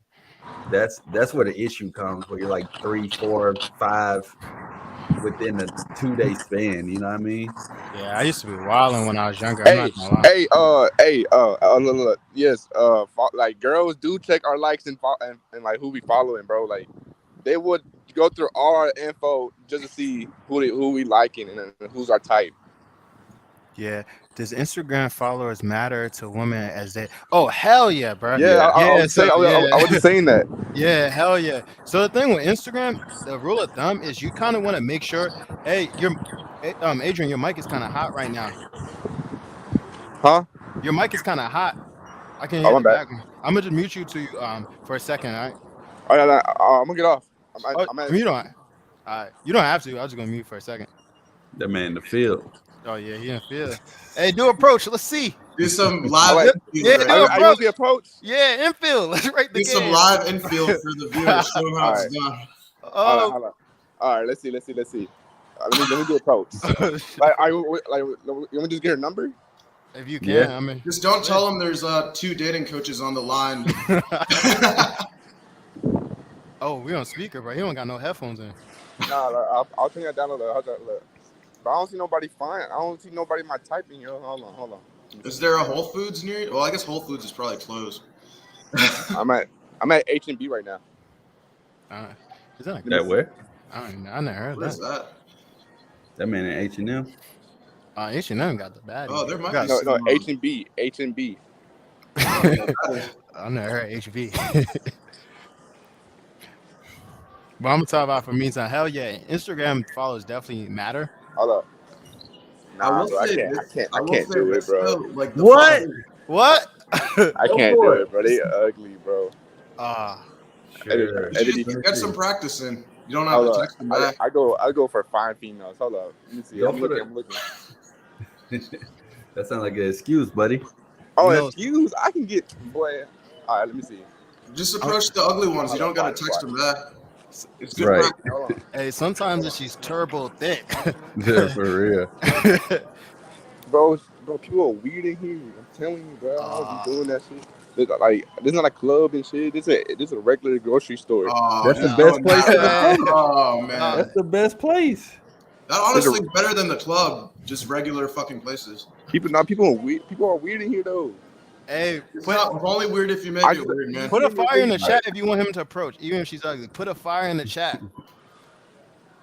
that's where the issue comes, where you're like 3, 4, 5 within a 2-day span, you know what I mean? Yeah, I used to be wilding when I was younger. I'm Hey, not gonna lie. look, yes, like girls do check our likes and like who we following, bro. Like they would go through all our info just to see who we liking and who's our type. Yeah. Does Instagram followers matter to women as they? Oh hell yeah, bro. Yeah, I was so- saying, I was just saying that. Yeah, hell yeah. So the thing with Instagram, the rule of thumb is you kind of want to make sure, hey, Adrian, your mic is kind of hot right now. Huh? Your mic is kind of hot. I can Oh, hear my the bad. background. I'm gonna just mute you for a second, all right? Oh, yeah, I'm gonna get off. You don't. All right, you don't have to. I was just gonna mute for a second. That man in the field. Oh yeah, he in field. Hey, do approach. Let's see. Do some live Like- infield. Yeah, right? I use the approach. Yeah, infield. Let's write the Do some game. live infield for the viewers. Show them how it's done. Oh, Hold on. All right, let's see. Let me do approach. Like, you want me to just get her number? if you can, Yeah. I mean. Just don't tell them there's 2 dating coaches on the line. Oh, we on speaker, bro. He don't got no headphones in. Nah, I'll turn that down a little. Look. But I don't see nobody fine. I don't see nobody my typing, yo. Hold on. Is there a Whole Foods near you? Well, I guess Whole Foods is probably closed. I'm at H&B right now. Is that? That where? I never heard What is that. that? That man in H&M. H&M got the bad. Oh, there might got, be No, some, H&B. I never heard HV. But I'm gonna talk about for me. Hell yeah, Instagram followers definitely matter. Hold up. Nah, will bro, I say can't this- will do say it, this, bro. though, like the What? followers- What? I can't do it, bro. They ugly, bro. Sure. You just get some practice in. You don't have Hold to up. text them back. I go for fine females. Hold up. Let me see. Go I'm for looking. That sounds like an excuse, buddy. Oh, You know- excuse. I can get boy. All right, let me see. Just approach the ugly ones. You don't gotta text them back. It's good Right. practice. Hold on. Hey, sometimes if she's turbo thick. Yeah, for real. Bro, people are weird in here. I'm telling you, bro. I don't be doing that shit. This is not a club and shit. This is a regular grocery store. Oh, That's the no, best place no, in the no. Oh man, That's the best place. that honestly is better than the club. Just regular fucking places. People are weird. People are weird in here though. Hey, It's only weird if you make it weird, man. put a fire in the chat if you want him to approach, even if she's ugly. Put a fire in the chat.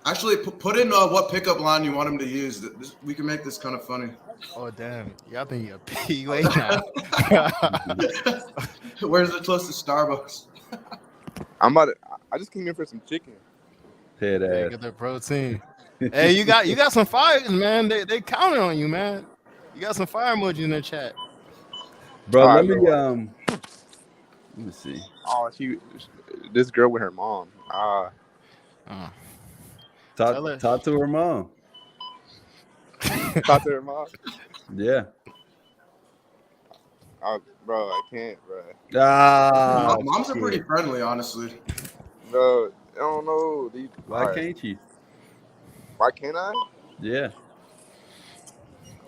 Actually, put in what pickup line you want him to use. We can make this kind of funny. Oh damn, y'all think you're a PUA now? Where's the closest Starbucks? I just came here for some chicken. Head Hey, ass. get the protein. Hey, you got some fires, man. They counted on you, man. You got some fire emoji in the chat. Bro, All let right, me see. Oh, this girl with her mom. Tell her. Talk to her mom. Talk to her mom. Yeah. Bro, I can't, bro. Moms are pretty friendly, honestly. Bro, I don't know. Why can't you? Why can't I? Yeah.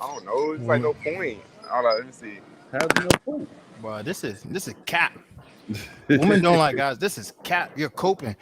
I don't know. It's like no point. Hold on, let me see. How's no point? Bro, this is cap. Women don't like guys. This is cap. You're coping.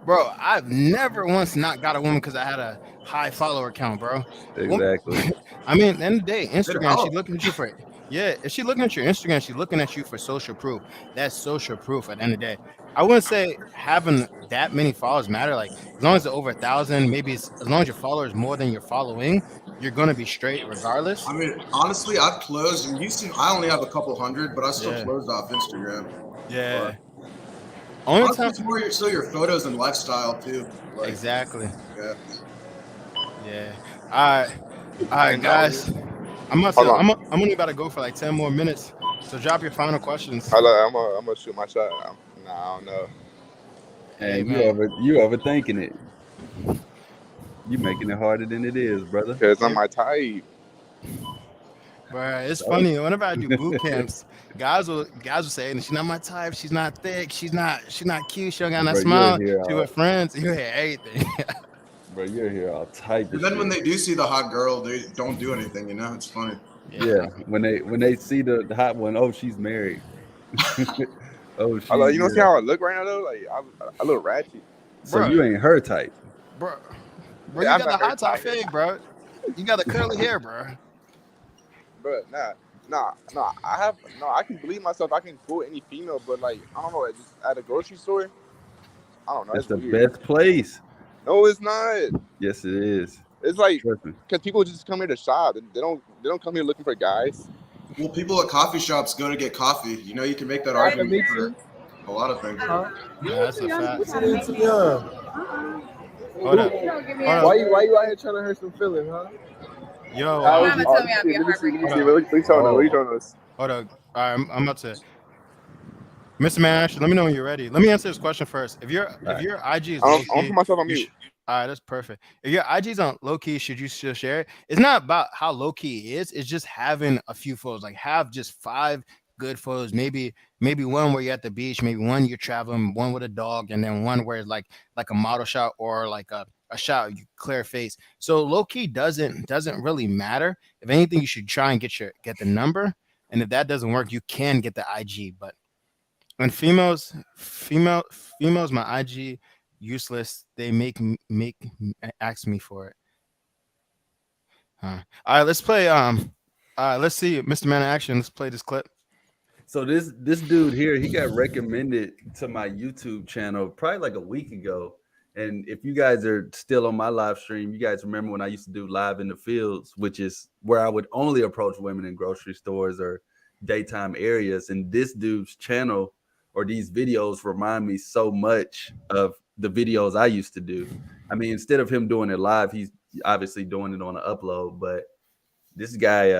Bro, I've never once not got a woman because I had a high follower count, bro. Exactly. I mean, at the end of the day, Instagram, she's looking at you for Yeah, if she's looking at your Instagram, she's looking at you for social proof. That's social proof at the end of the day. I wouldn't say having that many followers matter. Like as long as it's over 1,000, maybe it's as long as your followers more than your following, you're gonna be straight regardless. I mean, honestly, I've closed, and I only have a couple hundred, but I still Yeah. closed off Instagram. Yeah. But Only honestly, time. it's more still your photos and lifestyle too. Like, Exactly. yeah. Yeah. All right, guys. I'm Hold on. only about to go for like 10 more minutes. So drop your final questions. I'm gonna shoot my shot. I don't know. Hey, And man. you overthinking it. You making it harder than it is, brother. Because I'm my type. Bro, it's funny. Whenever I do boot camps, guys will say, "She's not my type. She's not thick. She's not cute. She don't got no Bro, smile. you'll hear She with friends. You hear everything." Bro, you're here all type. And then when they do see the hot girl, they don't do anything. You know, it's funny. Yeah, when they see the hot one, oh, she's married. Oh, she's You don't see how I look right now though? Like I look ratchet. So Bro. you ain't her type. Bro, Yeah, you I'm got the not hot top very fade, bro. You got the curly hair, bro. But I can believe myself. I can fool any female, but like I don't know, just at a grocery store, I don't know. It's the weird. best place. No, it's not. Yes, it is. It's like Trust me. because people just come here to shop. They don't come here looking for guys. Well, people at coffee shops go to get coffee. You know, you can make that argument for a lot of things. Yeah, that's a fact. It's too young. Hold up. Why you out here trying to hurt some feelings, huh? Yo, Mama told me I'd be a heartbreaker. What you showing us? hold up. All right, I'm about to. Mr. Man, actually, let me know when you're ready. Let me answer this question first. If your IG is I'm low put key, myself on you mute. all right, that's perfect. If your IG's on low key, should you still share it? It's not about how low key it is. It's just having a few photos. Like have just 5 good photos. Maybe one where you're at the beach. Maybe one you're traveling. One with a dog, and then one where it's like a model shot or like a shot you clear face. So low key doesn't really matter. If anything, you should try and get the number. And if that doesn't work, you can get the IG. But when females, my IG useless. They ask me for it. All right, let's play. Let's see, Mr. Man in Action. Let's play this clip. So this dude here, he got recommended to my YouTube channel probably like a week ago. And if you guys are still on my live stream, you guys remember when I used to do live in the fields, which is where I would only approach women in grocery stores or daytime areas. And this dude's channel or these videos remind me so much of the videos I used to do. I mean, instead of him doing it live, he's obviously doing it on an upload. But this guy,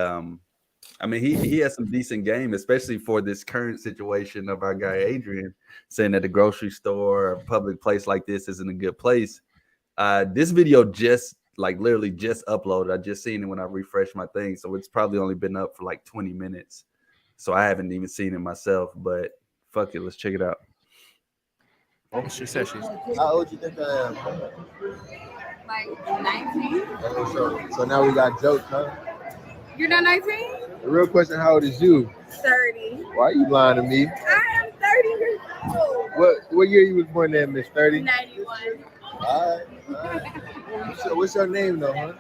I mean, he has some decent game, especially for this current situation of our guy Adrian saying that the grocery store or public place like this isn't a good place. This video just literally just uploaded. I just seen it when I refreshed my thing, so it's probably only been up for like 20 minutes. So I haven't even seen it myself, but fuck it, let's check it out. She said she's. How old you think I am? Like 19? So now we got jokes, huh? You're not 19? The real question, how old is you? 30. Why are you lying to me? I am 30 years old. What year you was born there, Miss 30? 91. All right. So what's your name though, huh?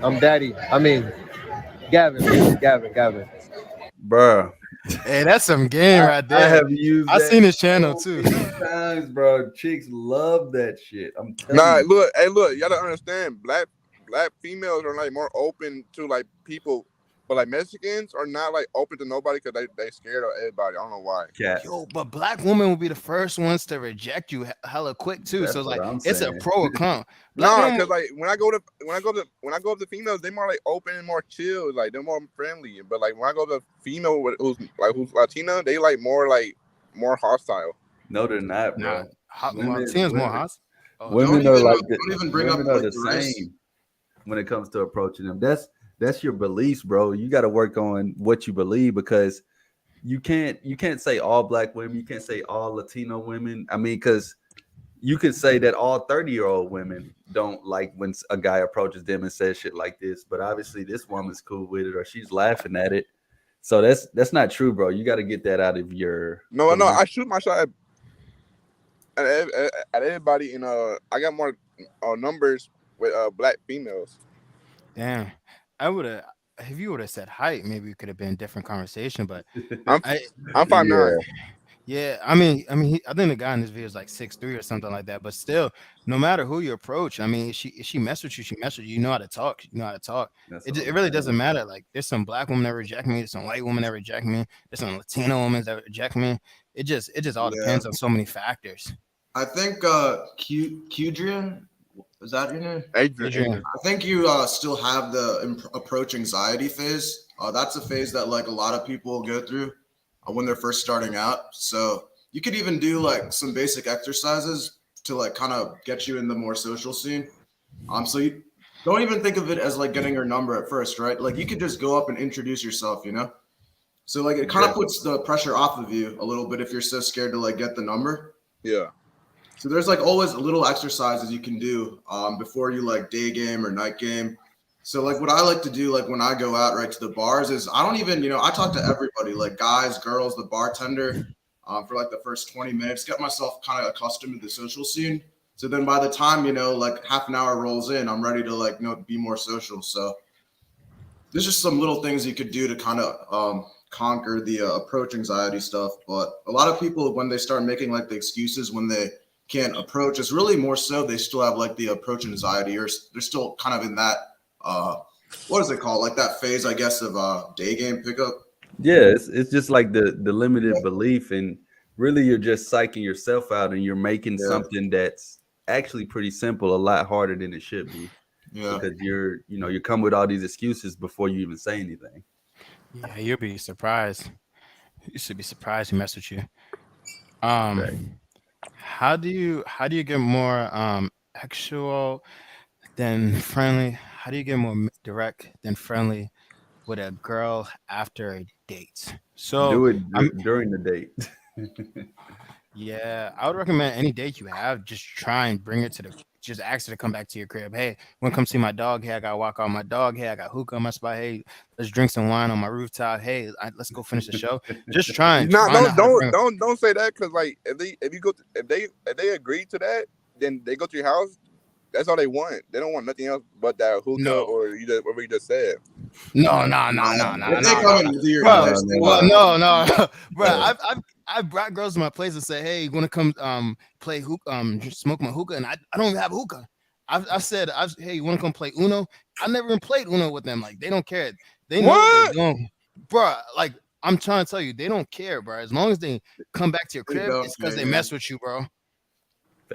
I'm Daddy. I mean, Gavin. Gavin. Bruh. Hey, that's some game right there. I have used I that seen his channel so too. many times, bro. Chicks love that shit. I'm telling Nah, you. look, you gotta understand, black females are like more open to like people, but like Mexicans are not like open to nobody because they scared of everybody. I don't know why. Cat. Yo, but black women will be the first ones to reject you hella quick too. That's So what like I'm it's a saying. pro or con. Black Nah, women- because like when I go up to females, they more like open and more chill. Like they're more friendly. But like when I go to female who's Latina, they like more hostile. No, they're not, bro. Latina's more hot. Oh, Women Don't are even- like don't even bring up, women are like, the the race. same when it comes to approaching them. That's your beliefs, bro. You got to work on what you believe because you can't say all black women, you can't say all Latino women. I mean, because you could say that all 30-year-old women don't like when a guy approaches them and says shit like this, but obviously this woman's cool with it or she's laughing at it. So that's not true, bro. You got to get that out of your No, I shoot my shot at everybody, and I got more numbers with black females. damn. I would have. if you would have said height, maybe it could have been a different conversation. But I'm I, I'm 5'9". yeah, I think the guy in this video is like 6'3" or something like that. But still, no matter who you approach, I mean, if she mess with you, she mess with you. You know how to talk. You know how to talk. That's It, what it I'm really saying. doesn't matter. Like, there's some black women that reject me. There's some white women that reject me. There's some Latino women that reject me. It just all Yeah. depends on so many factors. I think Qdrian, is that your name? Adrian. I think you still have the approach anxiety phase. That's a phase that like a lot of people go through when they're first starting out. So you could even do like some basic exercises to like kind of get you in the more social scene. So you don't even think of it as like getting your number at first, right? Like you could just go up and introduce yourself, you know? So like it kind of puts the pressure off of you a little bit if you're so scared to like get the number. Yeah. So there's like always little exercises you can do before you like day game or night game. So like what I like to do like when I go out right to the bars is I don't even, I talk to everybody, like guys, girls, the bartender for like the first 20 minutes, get myself kind of accustomed to the social scene. So then by the time, like half an hour rolls in, I'm ready to like, be more social. So there's just some little things you could do to kind of conquer the approach anxiety stuff. But a lot of people, when they start making like the excuses when they can't approach, it's really more so they still have like the approach anxiety, or they're still kind of in that what is it called, like that phase I guess of day game pickup. Yeah, it's just like the limited belief, and really you're just psyching yourself out, and you're making something that's actually pretty simple a lot harder than it should be. Because you come with all these excuses before you even say anything. Yeah, you'll be surprised. You should be surprised who mess with you. How do you get more actual than friendly? How do you get more direct than friendly with a girl after a date? So do it during the date. Yeah, I would recommend any date you have, just try and bring it to just ask her to come back to your crib. Hey, wanna come see my dog? Hey, I gotta walk out my dog. Hey, I got hookah on my spot. Hey, let's drink some wine on my rooftop. Hey, let's go finish the show. Just try and don't say that, because like if they agree to that, then they go to your house. That's all they want. They don't want nothing else but that hookah or whatever you just said. No. Bro, I've brought girls to my place and say, hey, you want to come play hookah, smoke my hookah? And I don't even have hookah. I've said, hey, you want to come play Uno? I've never even played Uno with them. Like, they don't care. They know what they're doing. Bro, like, I'm trying to tell you, they don't care, bro. As long as they come back to your crib, it's because they mess with you, bro.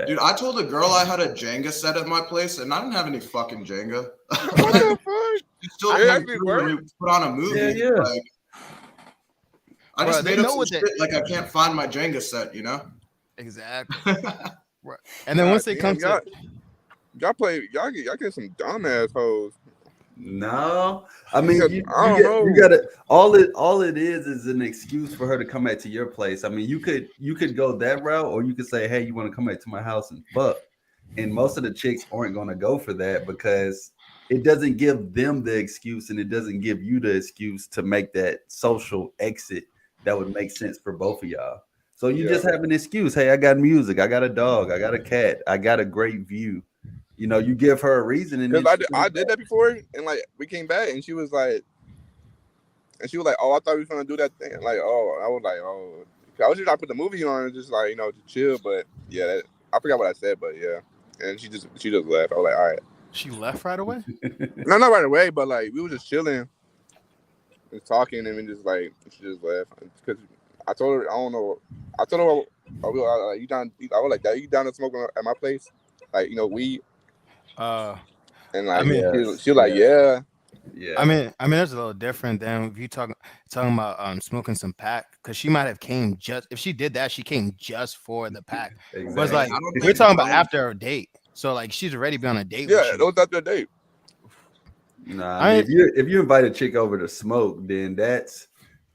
Dude, I told a girl I had a Jenga set at my place, and I didn't have any fucking Jenga. What the fuck? You still put on a movie. Yeah. Like, I just made up some shit, like I can't find my Jenga set, Exactly. Right. And then once they come to y'all get some dumbass hoes. No, I mean, I don't know. You gotta. All it is an excuse for her to come back to your place. I mean, you could go that route, or you could say, "Hey, you want to come back to my house and fuck?" And most of the chicks aren't going to go for that because it doesn't give them the excuse, and it doesn't give you the excuse to make that social exit that would make sense for both of y'all. So you just have an excuse. Hey, I got music. I got a dog. I got a cat. I got a great view. You give her a reason, and because I did that before, and like we came back, and she was like, "Oh, I thought we were gonna do that thing." Like, oh, I was like, "Oh," I was just trying to put the movie on, and just like to chill. But yeah, I forgot what I said, but yeah, and she just left. I was like, all right. She left right away? No, not right away, but like we were just chilling, just talking, and just like she just left because I told her I don't know. I told her you down? I was like, "That you down to smoke at my place? Like weed?" And like she was like, yeah. I mean, there's a little different than if you talking about smoking some pack, because she might have came just if she did that, she came just for the pack. Exactly. But it's like we're talking about after a date, so like she's already been on a date. Yeah, it was after a date. Nah, if you invite a chick over to smoke, then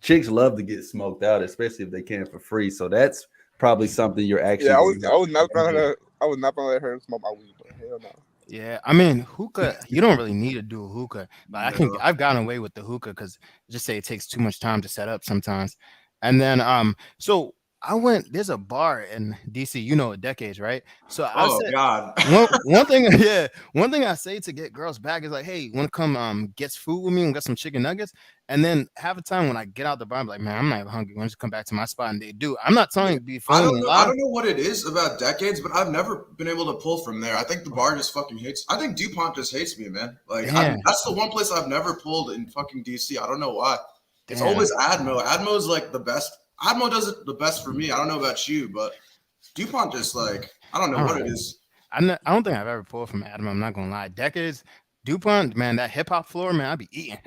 chicks love to get smoked out, especially if they can for free. So that's probably something you're actually. Yeah, I was not gonna let her smoke my weed, but hell no. Yeah, I mean hookah. You don't really need to do a hookah, but I've gotten away with the hookah because just say it takes too much time to set up sometimes. And then so There's a bar in DC, you know, Decades, right? So I Oh said God. one thing, yeah, one thing I say to get girls back is like, hey, you want to come get food with me and get some chicken nuggets? And then half the time when I get out the bar, I'm like, man, I'm not even hungry. Why don't you come back to my spot? And they do. I'm not telling you to be I phony don't and know. lie. I don't know what it is about Decades, but I've never been able to pull from there. I think the bar just fucking hates. I think DuPont just hates me, man. Like Damn. that's the one place I've never pulled in fucking DC. I don't know why. It's Damn. always Admo. Admo's like the best. Admo does it the best for me. I don't know about you, but DuPont just like I don't know what it is. I don't think I've ever pulled from Adam. I'm not gonna lie. Decades, DuPont, man, that hip hop floor, man, I be eating.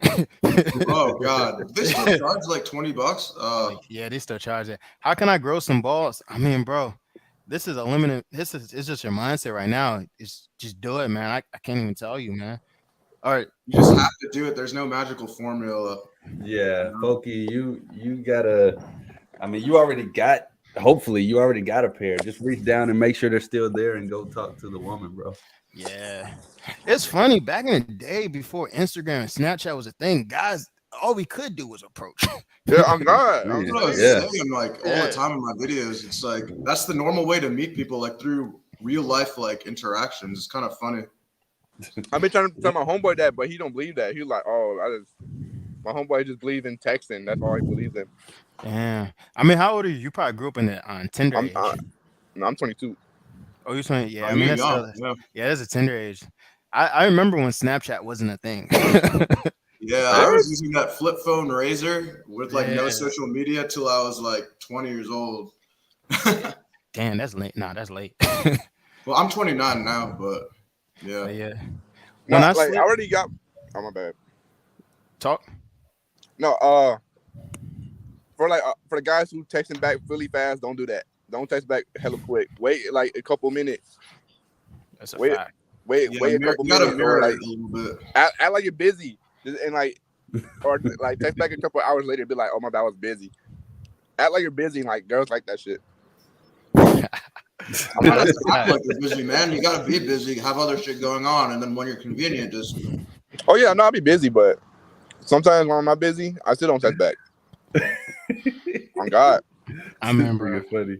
Oh God, they still charge like $20. Yeah, they still charge it. How can I grow some balls? I mean, bro, this is a limited. It's just your mindset right now. It's just do it, man. I can't even tell you, man. All right, You just have to do it. There's no magical formula. Yeah, Pokey, you gotta. I mean, you already got. Hopefully, you already got a pair. Just reach down and make sure they're still there, and go talk to the woman, bro. yeah, it's funny. Back in the day, before Instagram and Snapchat was a thing, guys, all we could do was approach. Yeah, I'm not. That's what I was Yeah. saying, like all the time in my videos. It's like that's the normal way to meet people, like through real life like interactions. It's kind of funny. I've been trying to tell my homeboy that, but he don't believe that. He's like, oh, my homeboy just believes in texting. That's all he believes in. Yeah, I mean, how old are you? You probably grew up in the on Tinder age. I'm 22. Oh, you're 20. Yeah, Oh, I mean, you're that's young, still, yeah, that's a Tinder age. I remember when Snapchat wasn't a thing. Yeah, I was using that flip phone Razor with like no Yeah. social media till I was like 20 years old. Damn, that's late. Nah, that's late. Well, I'm 29 now, but yeah. But yeah. No, When I like slid- I already got. Oh my bad. talk. No, for the guys who texting back really fast, don't do that. Don't text back hella quick. Wait like a couple minutes. That's a Wait, fact. wait Yeah, a couple you gotta minutes. mirror Or it like a little bit. act like you're busy, and like, or like text back a couple hours later, be like, oh my bad, I was busy. Act like you're busy, and like girls like that shit. I'm not act like you're busy, man. You gotta be busy, have other shit going on, and then when you're convenient, just Oh yeah, no, I'll be busy, but sometimes when I'm not busy, I still don't text back. On God. I remember. You're funny.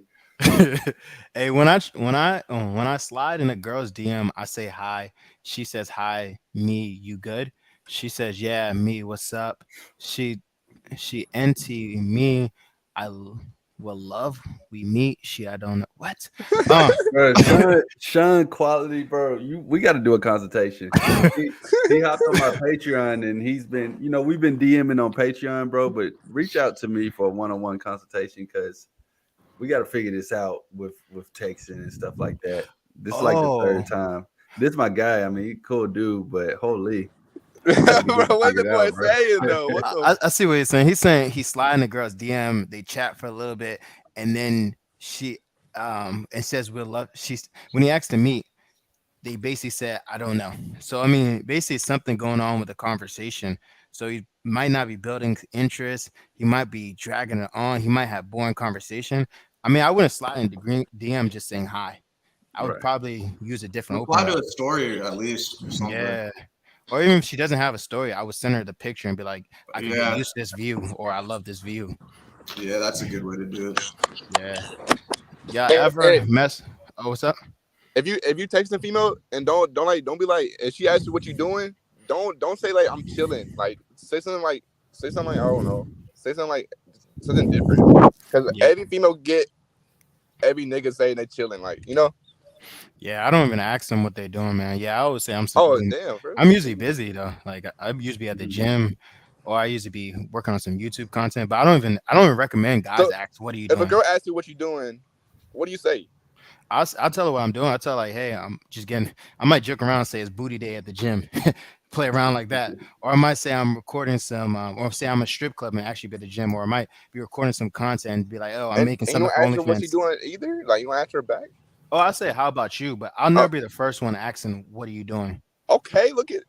Hey, when I slide in a girl's DM, I say hi. She says hi, me, you good? She says, yeah, me, what's up? She NT me, I will love we meet. I don't know what. Bro, Sean quality, bro. We got to do a consultation. He hopped on my Patreon, and he's been, we've been DMing on Patreon, bro. But reach out to me for a one-on-one consultation because we got to figure this out with texting and stuff like that. This is like the third time. This is my guy. I mean, he cool dude, but holy. Bro, what's the boy saying though? What the I see what he's saying. He's saying he's sliding the girl's DM. They chat for a little bit, and then she and says we'll love. When he asked to meet, they basically said I don't know. So I mean, basically something going on with the conversation. So he might not be building interest. He might be dragging it on. He might have boring conversation. I mean, I wouldn't slide into green DM just saying hi. I would probably use a different reply opener. to a story at least or something. Yeah. Or even if she doesn't have a story, I would send her the picture and be like, I can Yeah. use this view, or I love this view. Yeah, that's a good way to do it. Yeah. Yeah. Hey, Ever hey. mess? Oh, what's up? if you text a female and don't be like, if she asks you what you doing, don't say like I'm chilling. Like say something like I don't know. Say something different. Because Yeah. every female get every nigga saying they chilling, like, you know? Yeah, I don't even ask them what they're doing, man. Yeah, I always say I'm Oh super damn, bro. I'm usually busy though. Like I usually be at the gym, or I usually be working on some YouTube content. But I don't even recommend guys So, ask, "What are you If a doing?" girl asks you what you doing, what do you say? I'll tell her what I'm doing. I'll tell her, like, hey, I'm just getting. I might joke around and say it's booty day at the gym, play around like that, or I might say I'm recording some, or say I'm a strip club and actually be at the gym, or I might be recording some content and be like, oh, I'm making and you something don't for ask her what she OnlyFans. doing either. Like you don't ask her back. Oh, I say, how about you? But I'll never be the first one asking, what are you doing? Okay, look at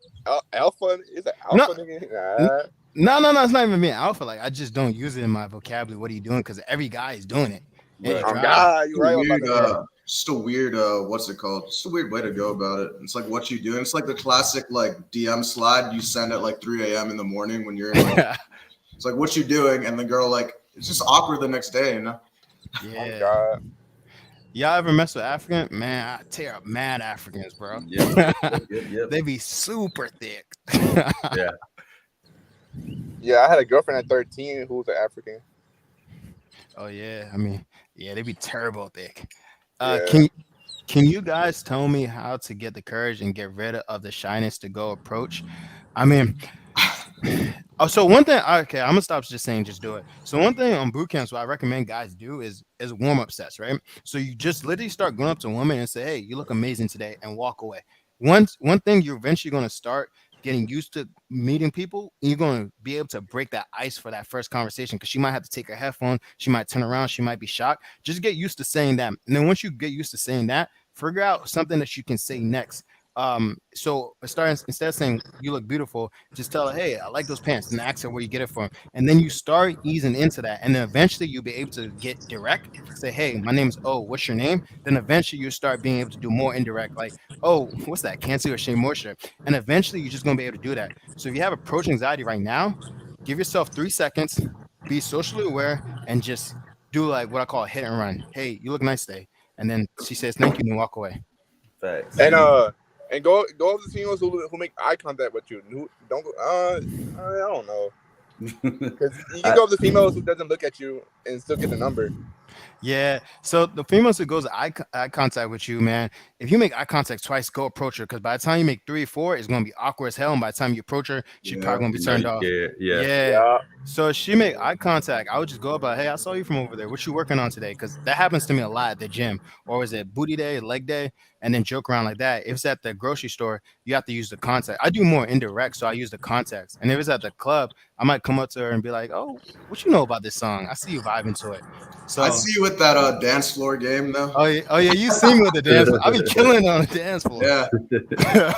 alpha. Is it alpha? No. Nigga? No, it's not even being alpha. Like I just don't use it in my vocabulary. What are you doing? Because every guy is doing it. Yeah, Oh try. God, you're right Weird, about that. just a weird what's it called? Just a weird way to go about it. It's like what you doing. It's like the classic like DM slide you send at like 3 a.m. in the morning when you're in, like, it's like what you doing, and the girl like it's just awkward the next day, you know. Yeah. God. Y'all ever mess with African? Man, I tear up mad Africans, bro. Yep. They be super thick. Yeah. Yeah, I had a girlfriend at 13 who was an African. Oh yeah, I mean, yeah, they be terrible thick. Yeah. Can you guys tell me how to get the courage and get rid of the shyness to go approach? I mean, oh, so one thing. Okay, I'm gonna stop just saying just do it. So one thing on boot camps, what I recommend guys do is warm up sets, right? So you just literally start going up to women and say, "Hey, you look amazing today," and walk away. One thing you're eventually gonna start getting used to meeting people. You're gonna be able to break that ice for that first conversation because she might have to take her headphone. She might turn around. She might be shocked. Just get used to saying that, and then once you get used to saying that, figure out something that you can say next. So instead of saying you look beautiful, just tell her, hey, I like those pants, and ask her where you get it from. And then you start easing into that. And then eventually you'll be able to get direct. Say, hey, my name is O, what's your name? Then eventually you start being able to do more indirect, like, oh, what's that? Can't see or Shea Moisture. And eventually you're just gonna be able to do that. So if you have approach anxiety right now, give yourself 3 seconds, be socially aware, and just do like what I call a hit and run. Hey, you look nice today. And then she says thank you and walk away. Facts. And go up to females who make eye contact with you. Who don't go. I don't know. Because you can go up to females who doesn't look at you and still get the number. Yeah. So the females who goes eye contact with you, man, if you make eye contact twice, go approach her. Because by the time you make 3 or 4, it's gonna be awkward as hell. And by the time you approach her, she's probably gonna be turned off. Yeah. So if she make eye contact, I would just go up like, hey, I saw you from over there. What you working on today? Because that happens to me a lot at the gym. Or is it booty day, leg day? And then joke around like that. If it's at the grocery store, you have to use the contact. I do more indirect, so I use the contacts. And if it's at the club, I might come up to her and be like, oh, what you know about this song? I see you vibing to it. So I see you with that dance floor game though. Oh yeah, you see me with the dance floor. I be killing on the dance floor. Yeah.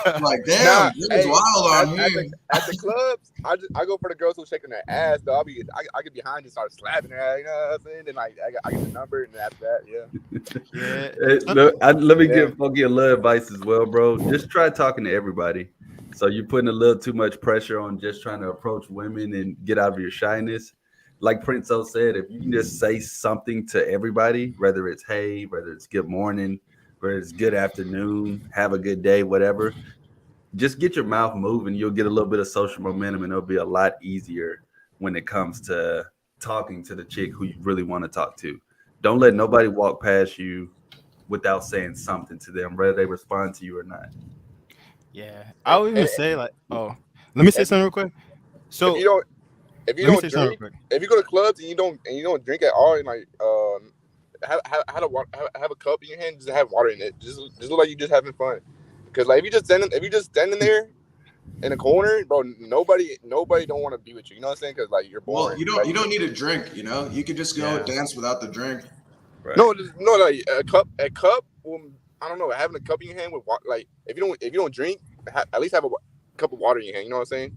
I'm like, damn, it's wild on here. At the clubs, I go for the girls who shaking their ass though. I get behind and start slapping her ass, you know what I'm saying? Then like I get the number and after that, Hey, let me give Funky a little advice as well, bro. Just try talking to everybody. So you're putting a little too much pressure on just trying to approach women and get out of your shyness. Like Prince O said, if you can just say something to everybody, whether it's hey, whether it's good morning, whether it's good afternoon, have a good day, whatever, just get your mouth moving. You'll get a little bit of social momentum, and it'll be a lot easier when it comes to talking to the chick who you really want to talk to. Don't let nobody walk past you without saying something to them, whether they respond to you or not. Yeah, I would even say like, oh, let me say something real quick. So if you don't drink, if you go to clubs and you don't drink at all, and like have a cup in your hand, just have water in it. Just look like you just having fun. Because like if you just standing there in a corner, bro, nobody don't want to be with you. You know what I'm saying? Because like you're boring. Well, you don't need a drink. You know, you could just go dance without the drink. Right. No, like a cup. I don't know. Having a cup in your hand with water, like if you don't drink, at least have a cup of water in your hand. You know what I'm saying?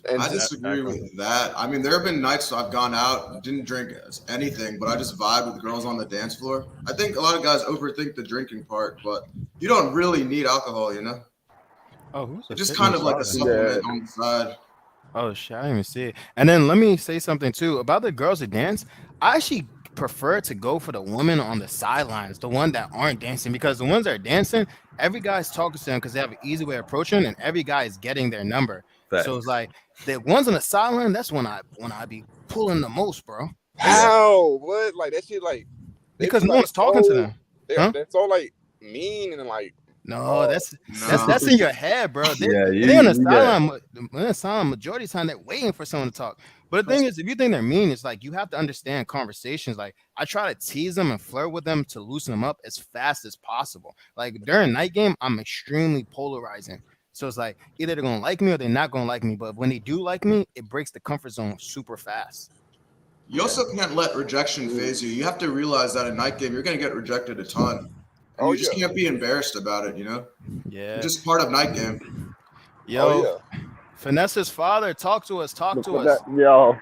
And I disagree with that. I mean, there have been nights I've gone out, didn't drink anything, but I just vibe with the girls on the dance floor. I think a lot of guys overthink the drinking part, but you don't really need alcohol, you know? Oh, it's just kind of like a supplement on the side. Oh shit, I didn't even see it. And then let me say something too about the girls that dance. I actually prefer to go for the women on the sidelines, the one that aren't dancing, because the ones that are dancing, every guy's talking to them because they have an easy way of approaching, and every guy is getting their number. Facts. So it's like the ones on the sideline. That's when I be pulling the most, bro. How? What? Like that shit? Like because no one's talking to them. They're so like mean and like. No, that's in your head, bro. They're on the sideline. The sideline majority of the time they're waiting for someone to talk. But the thing is, if you think they're mean, it's like you have to understand conversations. Like I try to tease them and flirt with them to loosen them up as fast as possible. Like during night game, I'm extremely polarizing. So it's like either they're gonna like me or they're not gonna like me. But when they do like me, it breaks the comfort zone super fast. You also can't let rejection phase you. You have to realize that in night game, you're gonna get rejected a ton. And you just can't be embarrassed about it, you know? Yeah. It's just part of night game. Yo, Finesse's father, talk to us. Yo,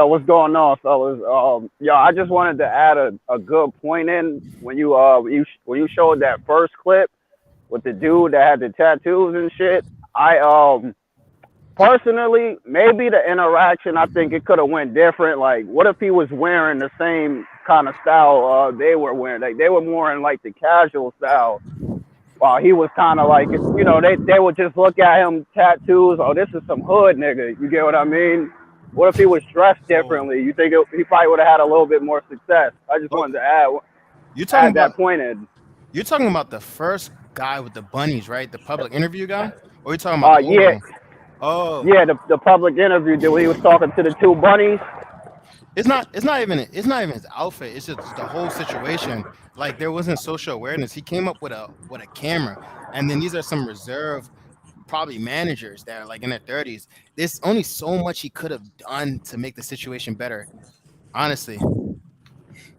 what's going on, fellas? I just wanted to add a good point in when you showed that first clip with the dude that had the tattoos and shit. I personally, maybe the interaction, I think it could have went different. Like, what if he was wearing the same kind of style they were wearing. Like they were more in like the casual style. While he was kind of like, you know, they would just look at him, tattoos. Oh, this is some hood nigga. You get what I mean? What if he was dressed differently? You think he probably would have had a little bit more success? I just wanted to add that point in. You're talking about the first guy with the bunnies, right? The public interview guy? Or are you talking about the old one? Oh. Yeah, the public interview when he was talking to the two bunnies. It's not even his outfit. It's just the whole situation. Like there wasn't social awareness. He came up with a camera, and then these are some reserve, probably managers that are like in their 30s. There's only so much he could have done to make the situation better. Honestly.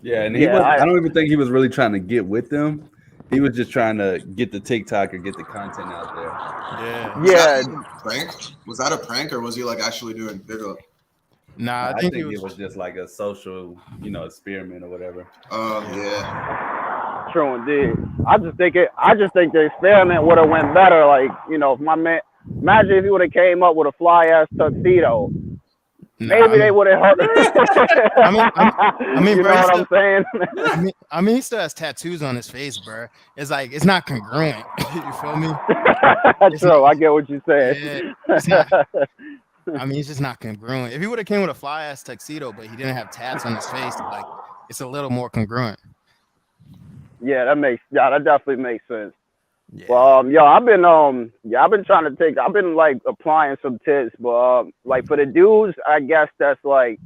Yeah, and I don't even think he was really trying to get with them. He was just trying to get the TikTok or get the content out there. Yeah. Was that a prank or was he like actually doing big up? Nah, I think it was just like a social, experiment or whatever. Yeah. True indeed. I just think the experiment would have went better. Like, if my man, imagine if he would have came up with a fly ass tuxedo. Maybe they would have hurt. I mean, you bro, know what I'm saying? I mean, he still has tattoos on his face, bro. It's like it's not congruent. You feel me? True. I get what you're saying. I mean, it's just not congruent. If he would have came with a fly ass tuxedo, but he didn't have tats on his face, like it's a little more congruent. Yeah, that definitely makes sense. Yeah. Well, I've been like applying some tips, but like for the dudes, I guess that's like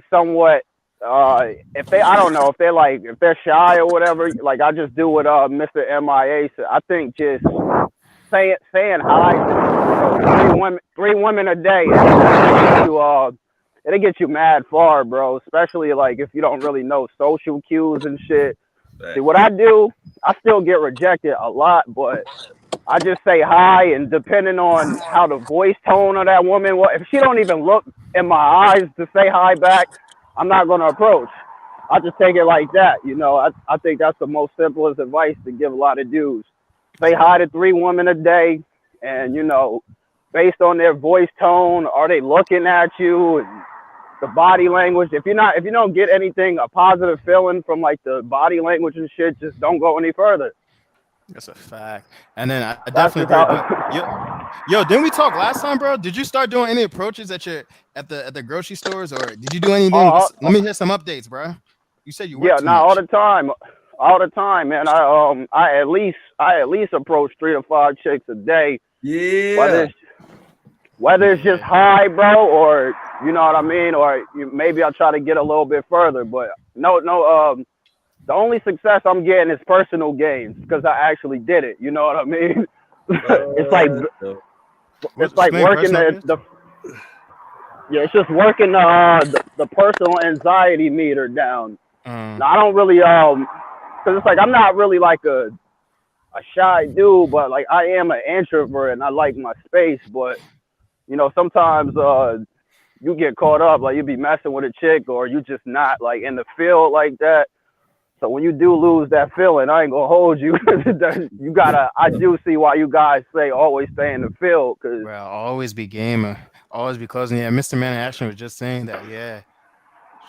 somewhat if they're shy or whatever, like I just do what Mr. MIA said. I think just saying hi to three women a day, it'll get you mad far, bro. Especially like if you don't really know social cues and shit. See, what I do, I still get rejected a lot, but I just say hi, and depending on how the voice tone of that woman, if she don't even look in my eyes to say hi back, I'm not gonna approach. I just take it like that, I think that's the most simplest advice to give a lot of dudes. Say hi to 3 women a day, and based on their voice tone, are they looking at you? And the body language. If you don't get a positive feeling from like the body language and shit, just don't go any further. That's a fact. And then I definitely agree. Yo, didn't we talk last time, bro? Did you start doing any approaches at the grocery stores, or did you do anything? Let me hear some updates, bro. You said you were. All the time, man. I at least approach 3 to 5 chicks a day. Yeah. Whether it's just hi, bro, or you know what I mean, or maybe I'll try to get a little bit further. But no. The only success I'm getting is personal gains because I actually did it. You know what I mean? It's like working it's just working the personal anxiety meter down. Now, I don't really because it's like I'm not really like a shy dude, but like I am an introvert and I like my space, but sometimes you get caught up, like you be messing with a chick or you just not like in the field like that. So when you do lose that feeling, I ain't gonna hold you. I do see why you guys say always stay in the field. Cause well, always be gamer, always be closing. Yeah, Mr. Man Action was just saying that. Yeah.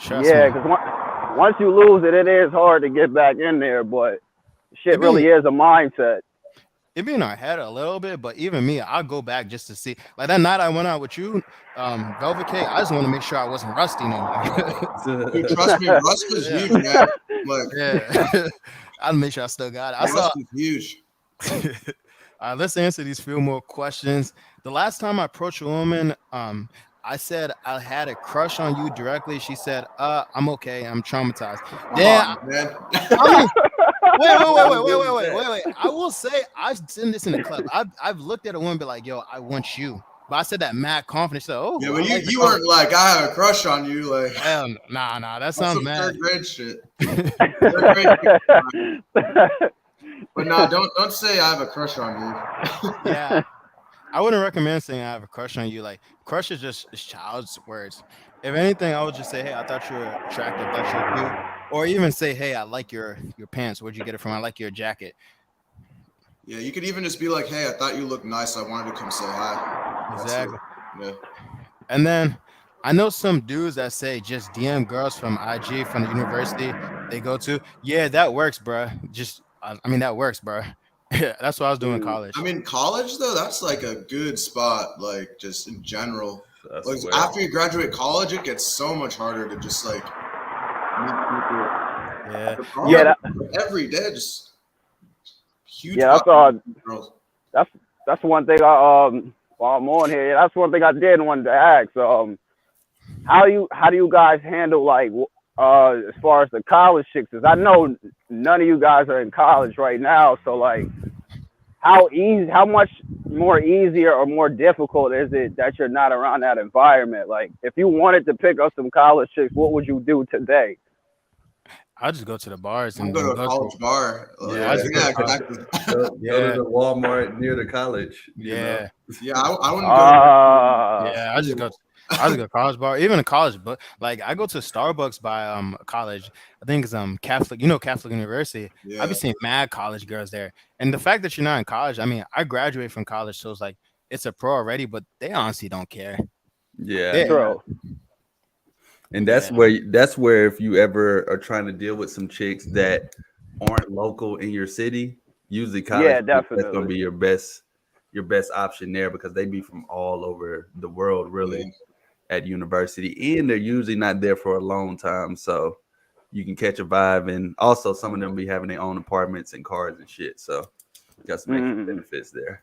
Trust me. Because once you lose it, it is hard to get back in there. But shit really is a mindset. It be in our head a little bit, but even me, I'll go back just to see. Like that night I went out with you, Velvet Cake, I just want to make sure I wasn't rusty no more. Trust me, rust was huge, man. Yeah. I'll make sure I still got it. Rust was huge. Let's answer these few more questions. The last time I approached a woman, I said I had a crush on you directly. She said, I'm okay. I'm traumatized. Damn. Wait. I will say I've seen this in the club. I've looked at a woman and be like, yo, I want you. But I said that mad confidence. So, yeah, but you weren't like, I have a crush on you. Like, hell, nah. That sounds mad. Third grade shit. Third grade shit. But no, don't say I have a crush on you. Yeah. I wouldn't recommend saying I have a crush on you. Like, crush is just child's words. If anything, I would just say, hey, I thought you were attractive, I thought you were cute. Or even say, hey, I like your pants. Where'd you get it from? I like your jacket. Yeah, you could even just be like, hey, I thought you looked nice. I wanted to come say hi. Exactly. Yeah. And then I know some dudes that say just DM girls from IG from the university they go to. Yeah, that works, bro. I mean, that works, bro. That's what I was doing in college. I mean, college though, that's like a good spot, like just in general. That's Like where- after you graduate college, it gets so much harder to just like meet people. Yeah. Yeah, every day, just huge. Yeah, girls. that's one thing while I'm on here, that's one thing I did want to ask. How do you guys handle like as far as the college chicks? 'Cause I know none of you guys are in college right now, so like how much more easier or more difficult is it that you're not around that environment? Like if you wanted to pick up some college chicks, what would you do today? I'll just go to the bars and Go to a college bar. Yeah, Exactly. Go to the Walmart near the college. you know? Yeah, I wouldn't go. Yeah, I just go to college bar, even a college, but like I go to Starbucks by college. I think it's Catholic, Catholic University. Yeah. I've been seeing mad college girls there, and the fact that you're not in college, I mean, I graduated from college, so it's like it's a pro already, but they honestly don't care. Yeah. True. And that's where if you ever are trying to deal with some chicks that aren't local in your city, usually college that's gonna be your best option there because they be from all over the world really at university, and they're usually not there for a long time, so you can catch a vibe. And also some of them be having their own apartments and cars and shit, so you got some extra benefits there.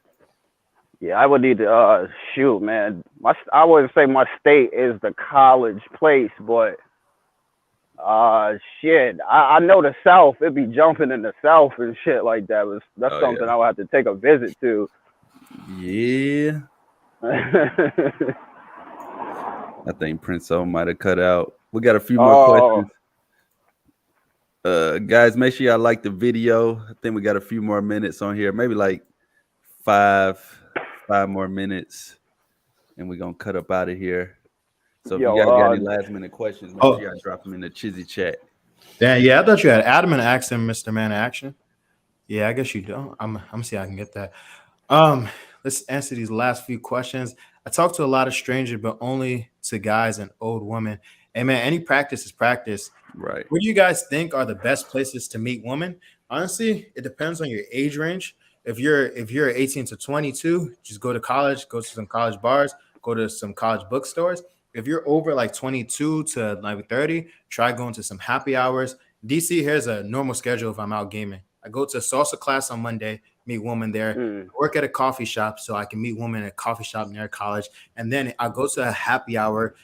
Yeah, I would need to shoot, man. I wouldn't say my state is the college place, but shit. I know the South, it'd be jumping in the South and shit like that. That's something I would have to take a visit to. Yeah. I think Prince O might have cut out. We got a few more questions. Guys, make sure y'all like the video. I think we got a few more minutes on here, maybe like five more minutes, and we're gonna cut up out of here. So if you guys got any last minute questions, make sure y'all drop them in the Chizzy chat. Yeah, I thought you had Adam and asked him, Mr. Man of Action. Yeah, I guess you don't. I'm see how I can get that. Let's answer these last few questions. I talk to a lot of strangers, but only to guys and old women. Hey man, any practice is practice. Right. What do you guys think are the best places to meet women? Honestly, it depends on your age range. If you're 18 to 22, just go to college, go to some college bars, go to some college bookstores. If you're over like 22 to like 30, try going to some happy hours. DC, here's a normal schedule if I'm out gaming. I go to a salsa class on Monday, meet women there, work at a coffee shop so I can meet women at a coffee shop near college. And then I go to a happy hour.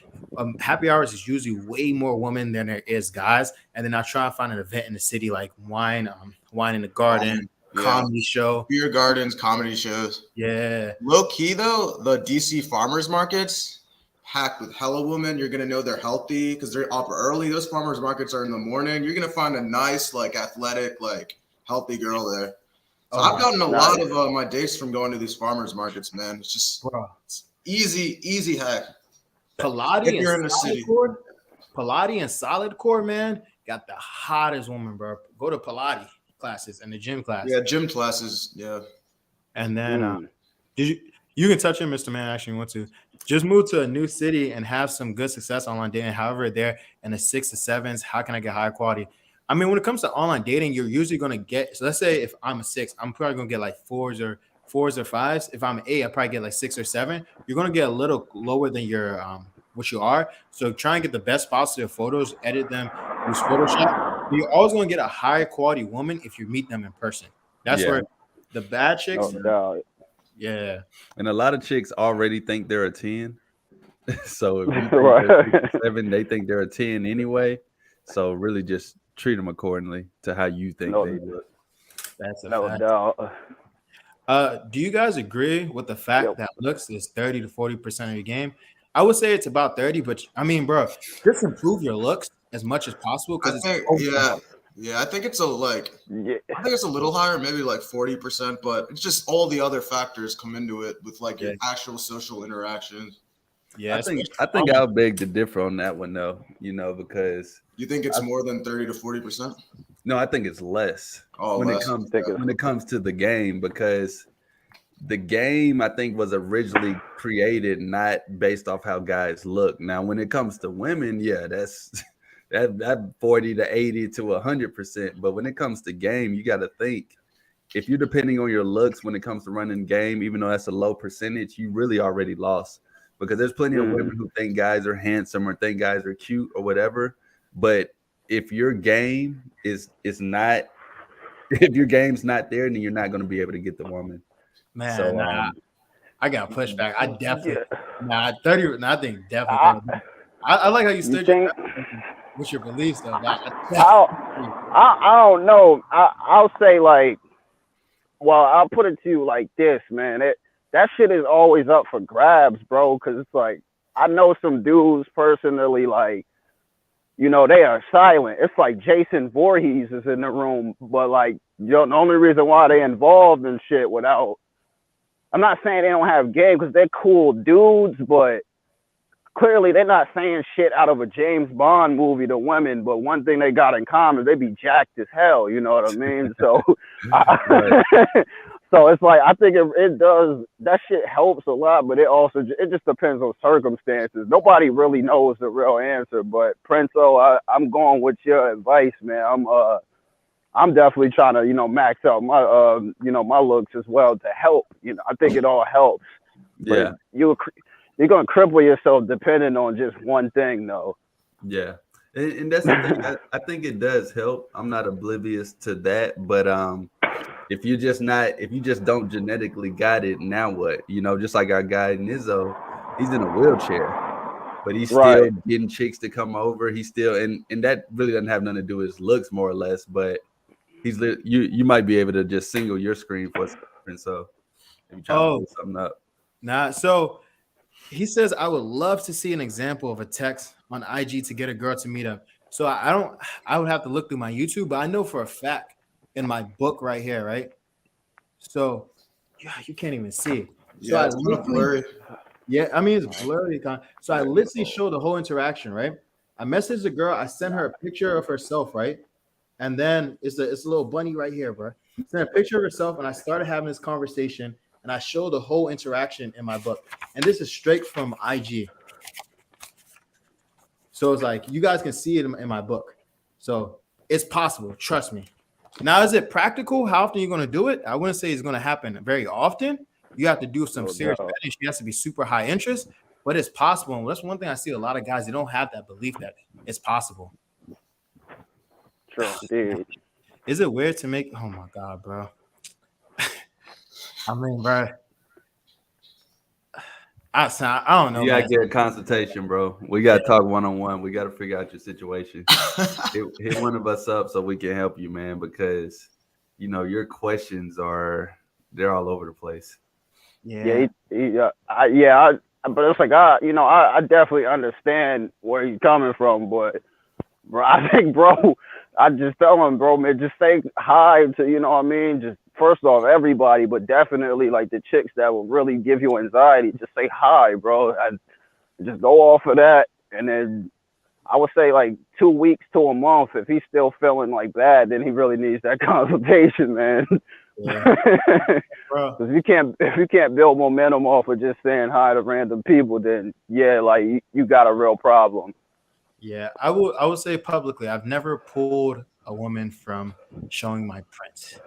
Happy hours is usually way more women than there is guys. And then I try to find an event in the city like wine in the garden, comedy show. Beer gardens, comedy shows. Yeah. Low key though, the DC farmers markets packed with hella women. You're gonna know they're healthy because they're up early. Those farmers markets are in the morning. You're gonna find a nice, like athletic, like healthy girl there. So I've gotten a lot of my dates from going to these farmers markets, man. It's just it's easy hack. Pilates If you're in the city. Pilates and solid core, man, got the hottest woman, bro. Go to Pilates classes and the gym class. Yeah, gym classes. Yeah. And then you can touch it, Mr. Man. Actually, you want to just move to a new city and have some good success online dating. However, there in the 6 to 7s, how can I get high quality? I mean, when it comes to online dating, you're usually going to get. So let's say if I'm a 6, I'm probably going to get like 4s or 5s. If I'm an 8, I probably get like 6 or 7. You're going to get a little lower than your what you are. So try and get the best positive photos, edit them, use Photoshop. But you're always going to get a higher quality woman if you meet them in person. That's where the bad chicks. Yeah. And a lot of chicks already think they're a 10. So if you think they're 7, they think they're a 10 anyway. So really just treat them accordingly to how you think they look. That's a fact. Do you guys agree with the fact that looks is 30 to 40% of your game? I would say it's about 30, but I mean, bro, just improve your looks as much as possible because I think it's a little higher, maybe like 40%, but it's just all the other factors come into it with like your actual social interactions. Yeah, I think I'll beg to differ on that one though, because you think it's more than 30 to 40%? No, I think it's less when it comes to the game, because the game, I think, was originally created not based off how guys look. Now, when it comes to women, yeah, that's that 40 to 80 to 100%. But when it comes to game, you got to think, if you're depending on your looks when it comes to running game, even though that's a low percentage, you really already lost, because there's plenty of women who think guys are handsome or think guys are cute or whatever. But if your game is not, if your game's not there, then you're not going to be able to get the woman. Man, So, I got pushback. I definitely, 30. I think definitely. I like how you stood with your beliefs, though. I don't know. I'll say, like, well, I'll put it to you like this, man. That shit is always up for grabs, bro. Because it's like, I know some dudes personally, like, you know, they are silent. It's like Jason Voorhees is in the room, but like, you know, the only reason why they involved in shit without, I'm not saying they don't have game, because they're cool dudes, but clearly they're not saying shit out of a James Bond movie to women. But one thing they got in common, they be jacked as hell. You know what I mean? So, so it's like, I think it does, that shit helps a lot, but it just depends on circumstances. Nobody really knows the real answer, but Prinzo, I'm going with your advice, man. I'm definitely trying to, you know, max out my, you know, my looks as well to help. You know, I think it all helps. Yeah. But you're going to cripple yourself depending on just one thing, though. Yeah. And that's the thing. I think it does help. I'm not oblivious to that, but if you just don't genetically got it, now what? You know, just like our guy Nizzo, he's in a wheelchair, but he's still getting chicks to come over. He's still, and that really doesn't have nothing to do with his looks, more or less. But you might be able to just single your screen for something. So if you're trying to pull something up. Nah. So he says, I would love to see an example of a text on IG to get a girl to meet up. So I would have to look through my YouTube, but I know for a fact in my book right here, right? So you can't even see it. So yeah, it's kind of blurry. Yeah, I mean, it's blurry. So I literally showed the whole interaction, right? I messaged the girl. I sent her a picture of herself, right? And then it's a little bunny right here, bro. Sent a picture of herself, and I started having this conversation, and I showed the whole interaction in my book. And this is straight from IG. So it's like, you guys can see it in my book. So it's possible. Trust me. Now, is it practical? How often are you going to do it? I wouldn't say it's going to happen very often. You have to do some serious betting. She has to be super high interest, but it's possible. And that's one thing I see a lot of guys, they don't have that belief that it's possible. True, dude. Is it weird to make? Oh my God, bro. I mean, bro. I don't know. You gotta get a consultation, bro. We gotta talk one-on-one. We gotta figure out your situation. hit one of us up so we can help you, man, because you know your questions they're all over the place. Yeah. But it's like, I definitely understand where he's coming from, but bro, I think, bro, I just tell him, bro, man, just say hi to, you know what I mean? Just first off, everybody, but definitely like the chicks that will really give you anxiety, just say hi, bro. And just go off of that. And then I would say like 2 weeks to a month. If he's still feeling like bad, then he really needs that consultation, man. Yeah. Bro. Because if you can't build momentum off of just saying hi to random people, then yeah, like you got a real problem. Yeah, I would say publicly, I've never pulled a woman from showing my prints.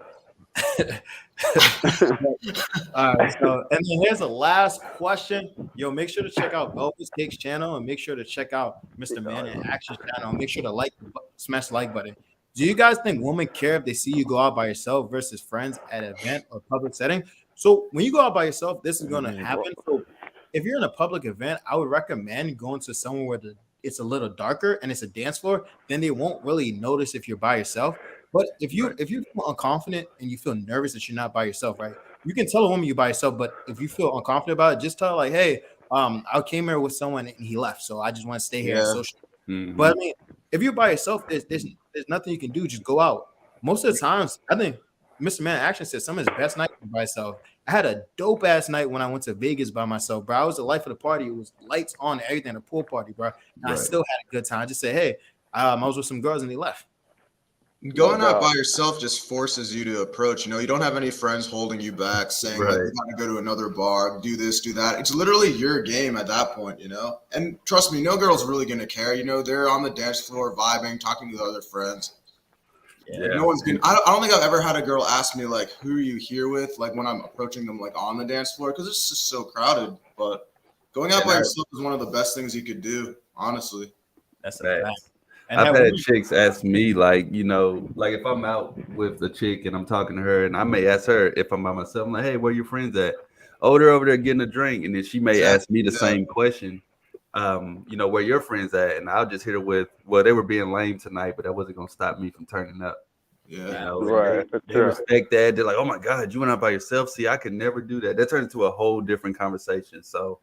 All right, so and then here's the last question. Yo, make sure to check out Velvet's Takes channel and make sure to check out Mr. Man in Action channel. And make sure to smash the like button. Do you guys think women care if they see you go out by yourself versus friends at an event or public setting? So when you go out by yourself, this is going to happen. So if you're in a public event, I would recommend going to somewhere where it's a little darker and it's a dance floor. Then they won't really notice if you're by yourself. But if you feel unconfident and you feel nervous that you're not by yourself, right? You can tell a woman you're by yourself, but if you feel unconfident about it, just tell her like, hey, I came here with someone and he left, so I just want to stay here and social. But I mean, if you're by yourself, there's nothing you can do. Just go out. Most of the times, I think Mr. Man Action said some of his best nights by himself. I had a dope ass night when I went to Vegas by myself, bro. I was the life of the party. It was lights on, everything, a pool party, bro. And I still had a good time. I just said, hey, I was with some girls and they left. Going out by yourself just forces you to approach. You know, you don't have any friends holding you back, saying like, you got to go to another bar, do this, do that. It's literally your game at that point, you know. And trust me, no girl's really gonna care. You know, they're on the dance floor vibing, talking to other friends. Yeah. No one's gonna. I don't think I've ever had a girl ask me like, "Who are you here with?" Like when I'm approaching them like on the dance floor, because it's just so crowded. But going out by yourself is one of the best things you could do, honestly. That's a fact. And I've had chicks ask me, like, you know, like if I'm out with a chick and I'm talking to her, and I may ask her if I'm by myself, I'm like, hey, where your friends at? Oh, they're over there getting a drink. And then she may ask me the same question, you know, where your friends at? And I'll just hit her with, well, they were being lame tonight, but that wasn't going to stop me from turning up. Yeah. You know, they respect that. They're like, oh my God, you went out by yourself? See, I could never do that. That turns into a whole different conversation. So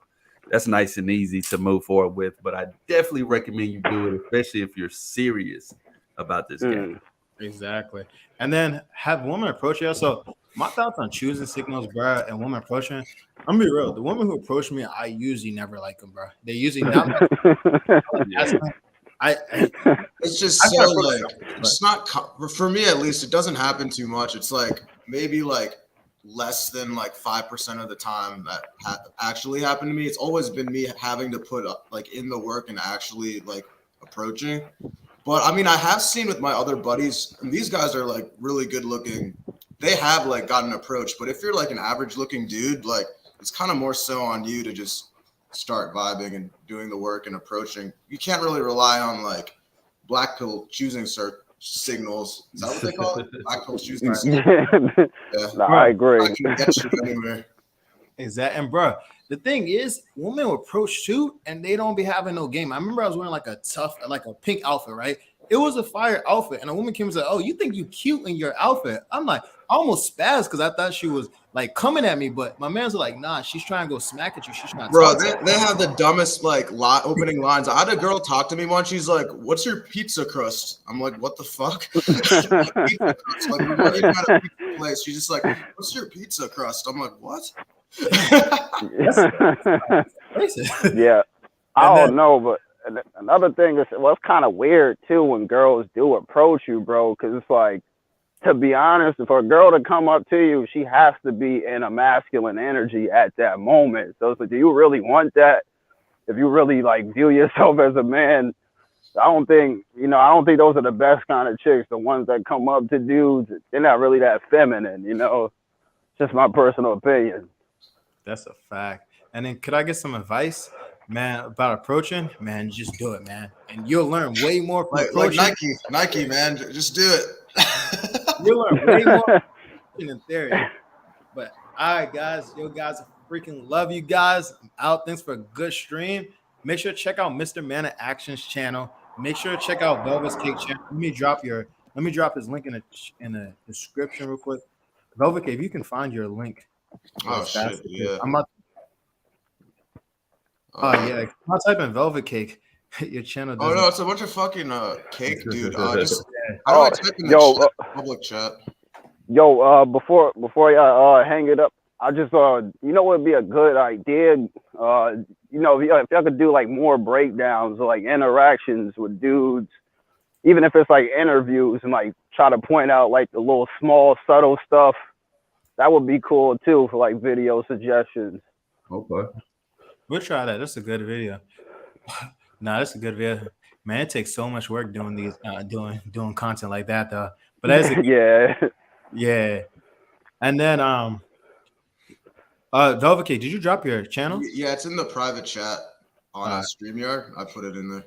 that's nice and easy to move forward with, but I definitely recommend you do it, especially if you're serious about this game. Exactly. And then have women approach you. So my thoughts on choosing signals, bro, and women approaching. I'm gonna be real. The women who approach me, I usually never like them, bro. They usually not. It's just so like it's not for me at least. It doesn't happen too much. It's like maybe like less than like 5% of the time that actually happened to me. It's always been me having to put up like in the work and actually like approaching. But I mean, I have seen with my other buddies, and these guys are like really good looking. They have like gotten approached, but if you're like an average looking dude, like it's kind of more so on you to just start vibing and doing the work and approaching. You can't really rely on like black pill choosing signals. Is that what they call it? Black pill choosing signals. Yeah. No, I agree. I can get you anywhere. Exactly. And bro, the thing is, women will approach too, and they don't be having no game. I remember I was wearing like a pink outfit, right? It was a fire outfit, and a woman came and said, "Oh, you think you cute in your outfit?" I'm like, I almost spazzed because I thought she was like coming at me, but my man's like, "Nah, she's trying to go smack at you. She's trying to." Bro, they have the dumbest like opening lines. I had a girl talk to me once. She's like, "What's your pizza crust?" I'm like, "What the fuck?" Pizza crust. Like, we're not even at a pizza place. She's just like, "What's your pizza crust?" I'm like, "What?" Yeah, I don't know, but another thing is, well, it's kind of weird too when girls do approach you, bro, because it's like, to be honest, for a girl to come up to you, she has to be in a masculine energy at that moment. So it's like, do you really want that? If you really like view yourself as a man, I don't think those are the best kind of chicks. The ones that come up to dudes, they're not really that feminine, you know. Just my personal opinion. That's a fact. And then could I get some advice, man, about approaching? Man, just do it, man. And you'll learn way more from like Nike, man. Just do it. You'll learn way more in theory. But all right, guys, you guys freaking love you guys. I'm out. Thanks for a good stream. Make sure to check out Mr. Man of Action's channel. Make sure to check out Velvet's Cake channel. Let me drop his link in the description real quick. Velvet Cake, if you can find your link. Oh shit, yeah. Yeah. I'll type in Velvet Cake. Your channel. Oh no, it's a bunch of fucking cake, dude. How do I type in the public chat? Yo, before y'all hang it up, I just you know what would be a good idea? You know, if y'all could do like more breakdowns or like interactions with dudes, even if it's like interviews, and like try to point out like the little small subtle stuff. That would be cool too for like video suggestions. Okay. We'll try that. That's a good video. That's a good video. Man, it takes so much work doing these doing content like that though. But that's yeah. And then Velvet Cake, did you drop your channel? Yeah, it's in the private chat on StreamYard. I put it in there.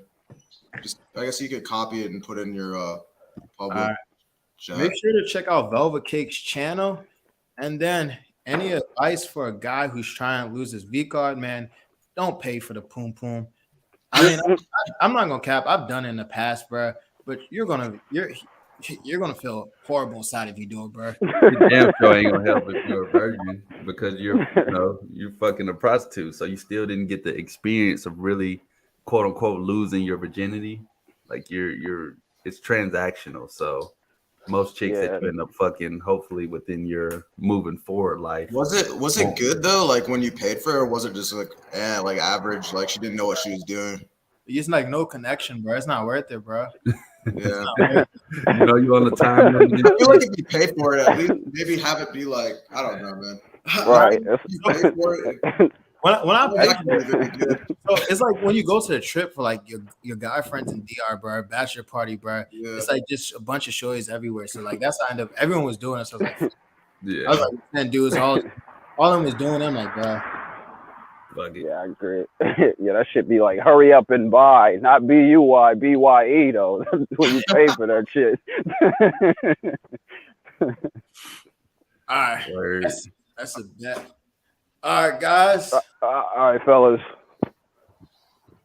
Just I guess you could copy it and put it in your public chat. Make sure to check out Velvet Cake's channel. And then any advice for a guy who's trying to lose his V card, man, don't pay for the poom poom. I mean, I'm not gonna cap. I've done it in the past, bro. But you're gonna feel horrible inside if you do it, bro. Your damn sure ain't gonna help if you're a virgin because you're fucking a prostitute. So you still didn't get the experience of really quote unquote losing your virginity. Like it's transactional. So most chicks that you end up fucking hopefully within your moving forward life. Was it good though? Like when you paid for her, or was it just like average? Like she didn't know what she was doing? It's like no connection, bro. It's not worth it, bro. Yeah. You know you on the time limit. I feel like if you pay for it, at least maybe have it be like, I don't know, man. Right. You pay for it. When I pay That could be really good. so it's like when you go to the trip for like your guy friends in DR, bro, bachelor party, bro. Yeah. It's like just a bunch of shows everywhere. So like that's how I end up. Everyone was doing it. So I was like, Yeah. I was like 10 dudes, all of them was doing it. I'm like, bro. Fuck it. Yeah, I agree. Yeah, that should be like hurry up and buy, not BUY, BYE though. That's when you pay for that shit. All right. Word. That's a bet. All right, guys. All right, fellas.